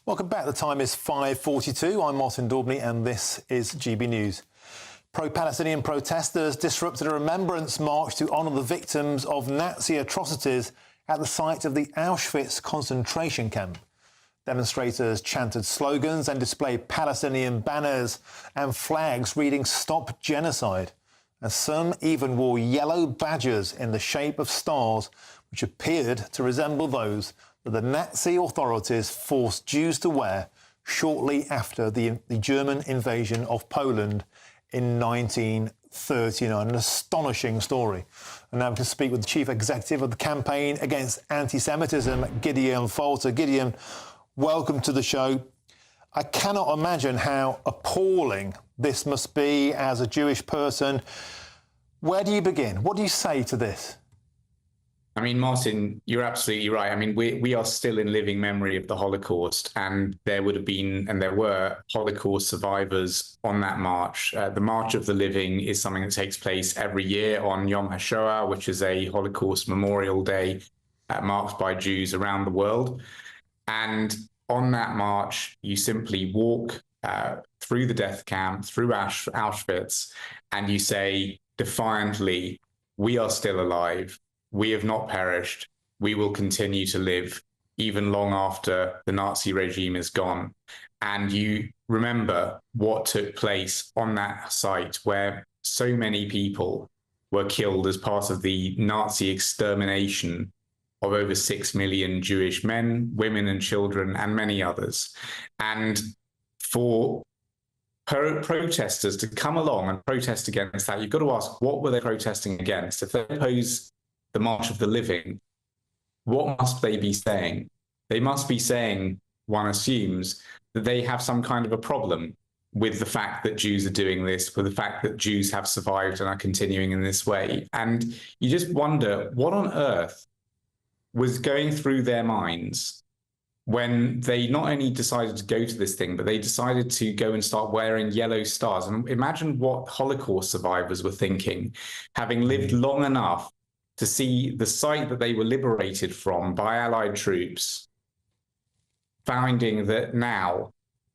Welcome back. The time is 5:42. I'm Martin Daubney and this is GB News. Pro-Palestinian protesters disrupted a remembrance march to honour the victims of Nazi atrocities at the site of the Auschwitz concentration camp. Demonstrators chanted slogans and displayed Palestinian banners and flags reading "Stop Genocide." And some even wore yellow badges in the shape of stars, which appeared to resemble those that the Nazi authorities forced Jews to wear shortly after the German invasion of Poland in 1939. An astonishing story. And now we can speak with the chief executive of the Campaign Against Anti-Semitism, Gideon Falter. Gideon, welcome to the show. I cannot imagine how appalling this must be as a Jewish person. Where do you begin? What do you say to this? I mean, Martin, you're absolutely right. I mean, we are still in living memory of the Holocaust, and there would have been, and there were, Holocaust survivors on that march. The March of the Living is something that takes place every year on Yom HaShoah, which is a Holocaust Memorial Day marked by Jews around the world. And on that march, you simply walk through the death camp, through Auschwitz, and you say defiantly, we are still alive. We have not perished. We will continue to live even long after the Nazi regime is gone. And you remember what took place on that site where so many people were killed as part of the Nazi extermination of over 6 million Jewish men, women and children, and many others. And for protesters to come along and protest against that, you've got to ask, what were they protesting against? If they oppose the March of the Living, what must they be saying? They must be saying, one assumes, that they have some kind of a problem with the fact that Jews are doing this, with the fact that Jews have survived and are continuing in this way. And you just wonder what on earth was going through their minds when they not only decided to go to this thing, but they decided to go and start wearing yellow stars. And imagine what Holocaust survivors were thinking, having lived long enough to see the site that they were liberated from by Allied troops, finding that now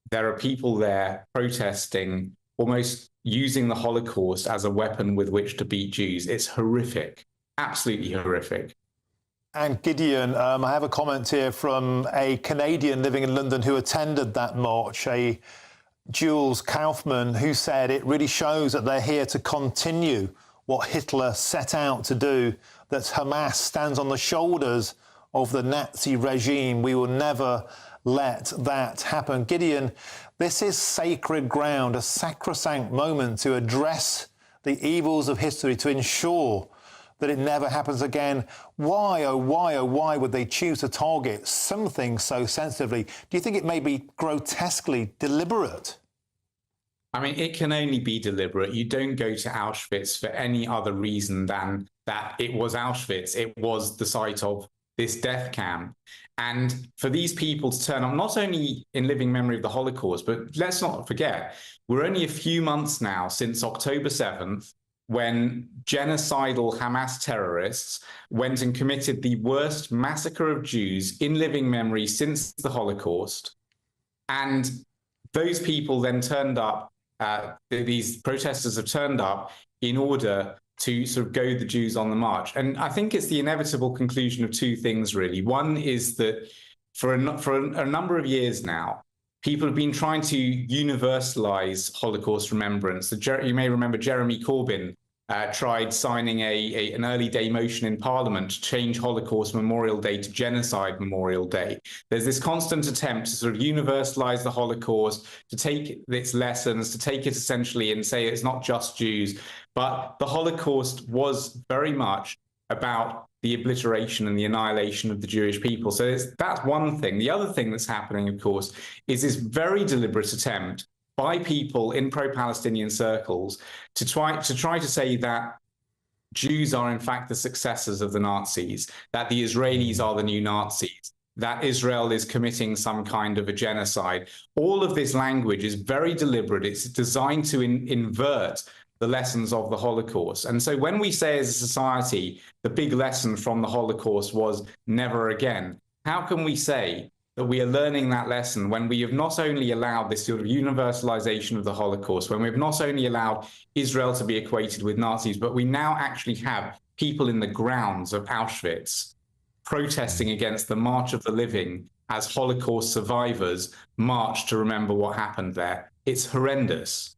there are people there protesting, almost using the Holocaust as a weapon with which to beat Jews. It's horrific, absolutely horrific. And Gideon, I have a comment here from a Canadian living in London who attended that march, a Jules Kaufman, who said it really shows that they're here to continue what Hitler set out to do, that Hamas stands on the shoulders of the Nazi regime. We will never let that happen. Gideon, this is sacred ground, a sacrosanct moment to address the evils of history, to ensure that it never happens again. Why, oh why would they choose to target something so sensitively? Do you think it may be grotesquely deliberate? I mean, it can only be deliberate. You don't go to Auschwitz for any other reason than that it was Auschwitz. It was the site of this death camp. And for these people to turn up, not only in living memory of the Holocaust, but let's not forget, we're only a few months now since October 7th, when genocidal Hamas terrorists went and committed the worst massacre of Jews in living memory since the Holocaust. And those people then turned up, these protesters have turned up in order to sort of goad the Jews on the march. And I think it's the inevitable conclusion of two things, really. One is that for a number of years now, people have been trying to universalize Holocaust remembrance. You may remember Jeremy Corbyn tried signing an early day motion in Parliament to change Holocaust Memorial Day to Genocide Memorial Day. There's this constant attempt to sort of universalize the Holocaust, to take its lessons, to take it essentially and say it's not just Jews. But the Holocaust was very much about the obliteration and the annihilation of the Jewish people. So that's one thing. The other thing that's happening, of course, is this very deliberate attempt by people in pro-Palestinian circles to try to say that Jews are in fact the successors of the Nazis, that the Israelis are the new Nazis, that Israel is committing some kind of a genocide. All of this language is very deliberate. It's designed to invert the lessons of the Holocaust. And so when we say as a society, the big lesson from the Holocaust was never again, how can we say that we are learning that lesson when we have not only allowed this sort of universalization of the Holocaust, when we've not only allowed Israel to be equated with Nazis, but we now actually have people in the grounds of Auschwitz protesting against the March of the Living as Holocaust survivors march to remember what happened there. It's horrendous.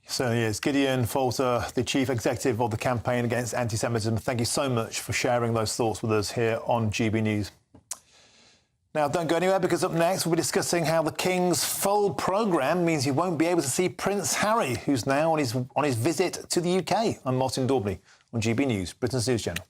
Certainly is. Gideon Falter, the Chief Executive of the Campaign Against Anti-Semitism, thank you so much for sharing those thoughts with us here on GB News. Now, don't go anywhere, because up next we'll be discussing how the King's full programme means you won't be able to see Prince Harry, who's now on his visit to the UK. I'm Martin Daubney on GB News, Britain's news channel.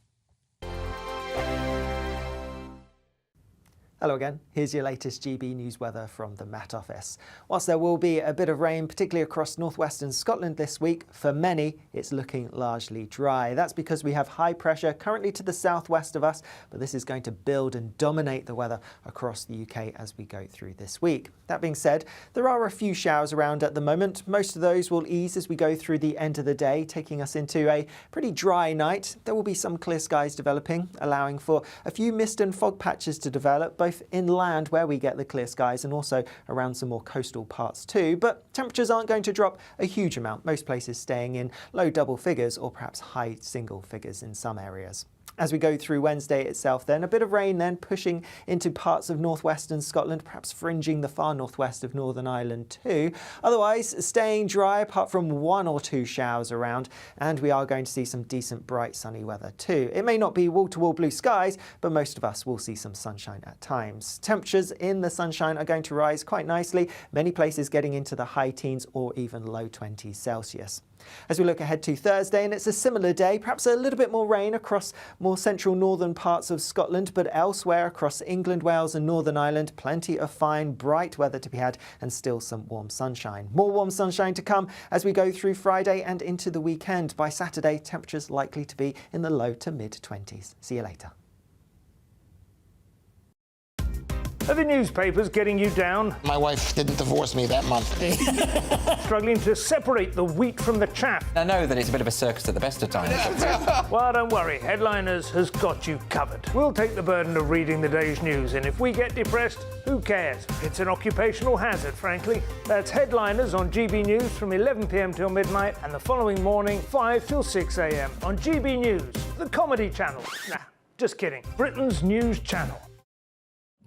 Hello again, here's your latest GB News weather from the Met Office. Whilst there will be a bit of rain, particularly across northwestern Scotland this week, for many it's looking largely dry. That's because we have high pressure currently to the southwest of us, but this is going to build and dominate the weather across the UK as we go through this week. That being said, there are a few showers around at the moment. Most of those will ease as we go through the end of the day, taking us into a pretty dry night. There will be some clear skies developing, allowing for a few mist and fog patches to develop, both inland where we get the clear skies and also around some more coastal parts too. But temperatures aren't going to drop a huge amount, most places staying in low double figures or perhaps high single figures in some areas. As we go through Wednesday itself then, a bit of rain then pushing into parts of northwestern Scotland, perhaps fringing the far northwest of Northern Ireland too. Otherwise, staying dry apart from one or two showers around, and we are going to see some decent bright sunny weather too. It may not be wall-to-wall blue skies, but most of us will see some sunshine at times. Temperatures in the sunshine are going to rise quite nicely, many places getting into the high teens or even low 20s Celsius. As we look ahead to Thursday, and it's a similar day, perhaps a little bit more rain across more central northern parts of Scotland, but elsewhere across England, Wales and Northern Ireland, plenty of fine, bright weather to be had and still some warm sunshine. More warm sunshine to come as we go through Friday and into the weekend. By Saturday, temperatures likely to be in the low to mid-20s. See you later. Are the newspapers getting you down? My wife didn't divorce me that month. Struggling to separate the wheat from the chaff? I know that it's a bit of a circus at the best of times. Well, don't worry, Headliners has got you covered. We'll take the burden of reading the day's news, and if we get depressed, who cares? It's an occupational hazard, frankly. That's Headliners on GB News from 11 p.m. till midnight, and the following morning, 5 till 6 a.m. on GB News, the comedy channel. Nah, just kidding. Britain's news channel.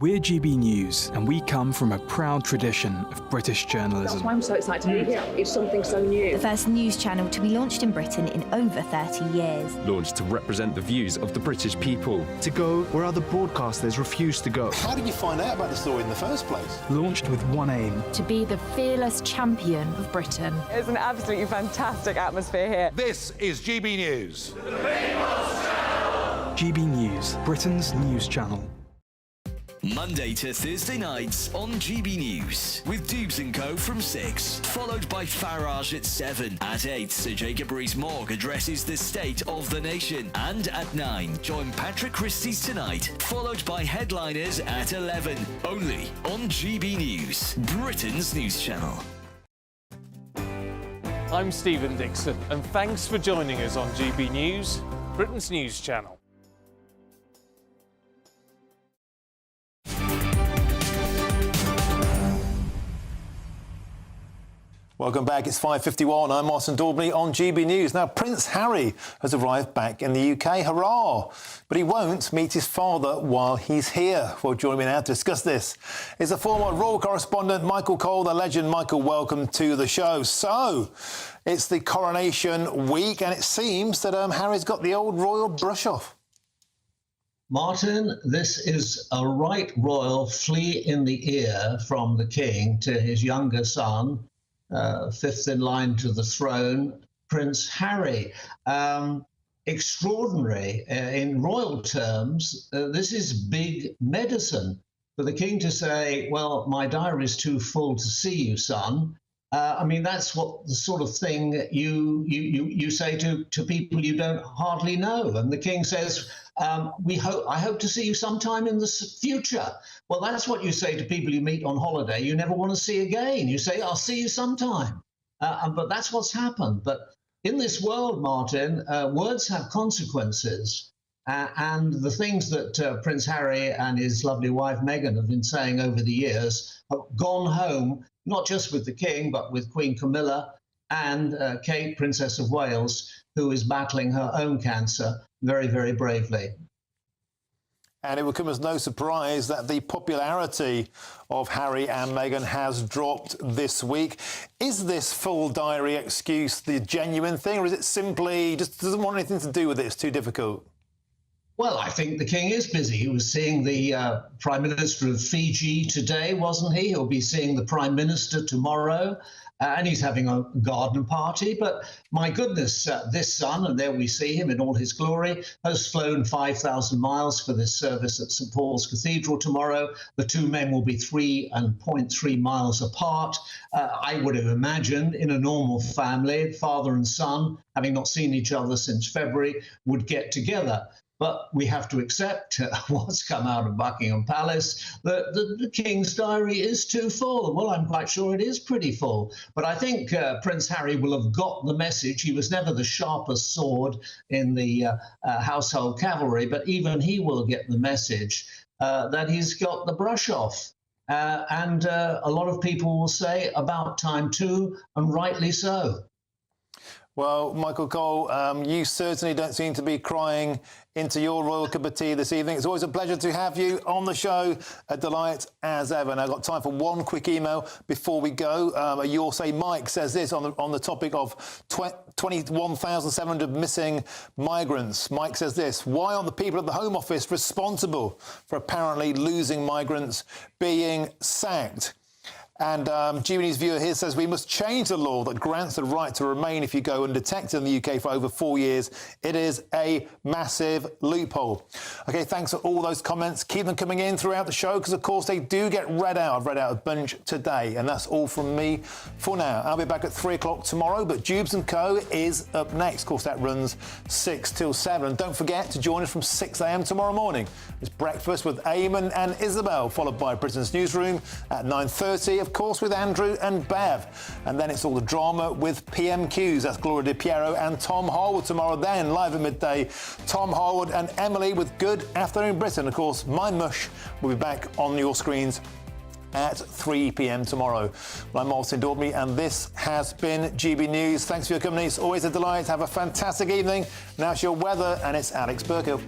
We're GB News, and we come from a proud tradition of British journalism. That's why I'm so excited to be here. It's something so new. The first news channel to be launched in Britain in over 30 years. Launched to represent the views of the British people. To go where other broadcasters refuse to go. How did you find out about the story in the first place? Launched with one aim. To be the fearless champion of Britain. It's an absolutely fantastic atmosphere here. This is GB News. The People's Channel. GB News, Britain's news channel. Monday to Thursday nights on GB News with Dubes and Co from 6, followed by Farage at 7. At 8, Sir Jacob Rees-Mogg addresses the state of the nation. And at 9, join Patrick Christie's Tonight, followed by Headliners at 11. Only on GB News, Britain's news channel. I'm Stephen Dixon, and thanks for joining us on GB News, Britain's news channel. Welcome back. It's 5:51. I'm Martin Daubney on GB News. Now, Prince Harry has arrived back in the UK. Hurrah! But he won't meet his father while he's here. Well, joining me now to discuss this is a former royal correspondent, Michael Cole, the legend. Michael, welcome to the show. So, it's the coronation week, and it seems that Harry's got the old royal brush off. Martin, this is a right royal flea in the ear from the king to his younger son, fifth in line to the throne, Prince Harry. extraordinary. In royal terms, this is big medicine. For the king to say, well, my diary is too full to see you, son. I mean, that's what the sort of thing you say to people you don't hardly know. And the king says, I hope to see you sometime in the future. Well, that's what you say to people you meet on holiday you never want to see again. You say, I'll see you sometime. But that's what's happened. But in this world, Martin, words have consequences. And the things that Prince Harry and his lovely wife Meghan have been saying over the years have gone home, not just with the King, but with Queen Camilla and Kate, Princess of Wales, who is battling her own cancer very, very bravely. And it will come as no surprise that the popularity of Harry and Meghan has dropped this week. Is this full diary excuse the genuine thing, or is it simply just doesn't want anything to do with it? It's too difficult? Well, I think the king is busy. He was seeing the Prime Minister of Fiji today, wasn't he? He'll be seeing the Prime Minister tomorrow, and he's having a garden party. But my goodness, this son, and there we see him in all his glory, has flown 5,000 miles for this service at St Paul's Cathedral tomorrow. The two men will be 3.3 miles apart. I would have imagined in a normal family, father and son, having not seen each other since February, would get together. But we have to accept what's come out of Buckingham Palace, that the King's diary is too full. Well, I'm quite sure it is pretty full. But I think Prince Harry will have got the message. He was never the sharpest sword in the household cavalry, but even he will get the message that he's got the brush off. And a lot of people will say about time too, and rightly so. Well, Michael Cole, you certainly don't seem to be crying into your royal cup of tea this evening. It's always a pleasure to have you on the show. A delight as ever. Now, I've got time for one quick email before we go. You'll say Mike says this on the topic of 21,700 missing migrants. Mike says this: why aren't the people at the Home Office responsible for apparently losing migrants being sacked? And GBNews viewer here says we must change the law that grants the right to remain if you go undetected in the UK for over 4 years. It is a massive loophole. OK, thanks for all those comments. Keep them coming in throughout the show because, of course, they do get read out. I've read out a bunch today. And that's all from me for now. I'll be back at 3 o'clock tomorrow, but Jubilee and Co is up next. Of course, that runs 6 till 7. And don't forget to join us from 6 a.m. tomorrow morning. It's breakfast with Eamon and Isabel, followed by Britain's Newsroom at 9:30. Of course, with Andrew and Bev. And then it's all the drama with PMQs. That's Gloria Di Piero and Tom Harwood tomorrow. Then, live at midday, Tom Harwood and Emily with Good Afternoon Britain. Of course, My Mush will be back on your screens at 3 p.m. tomorrow. Well, I'm Martin Daubney, and this has been GB News. Thanks for your company. It's always a delight. Have a fantastic evening. Now it's your weather, and it's Alex Burkill.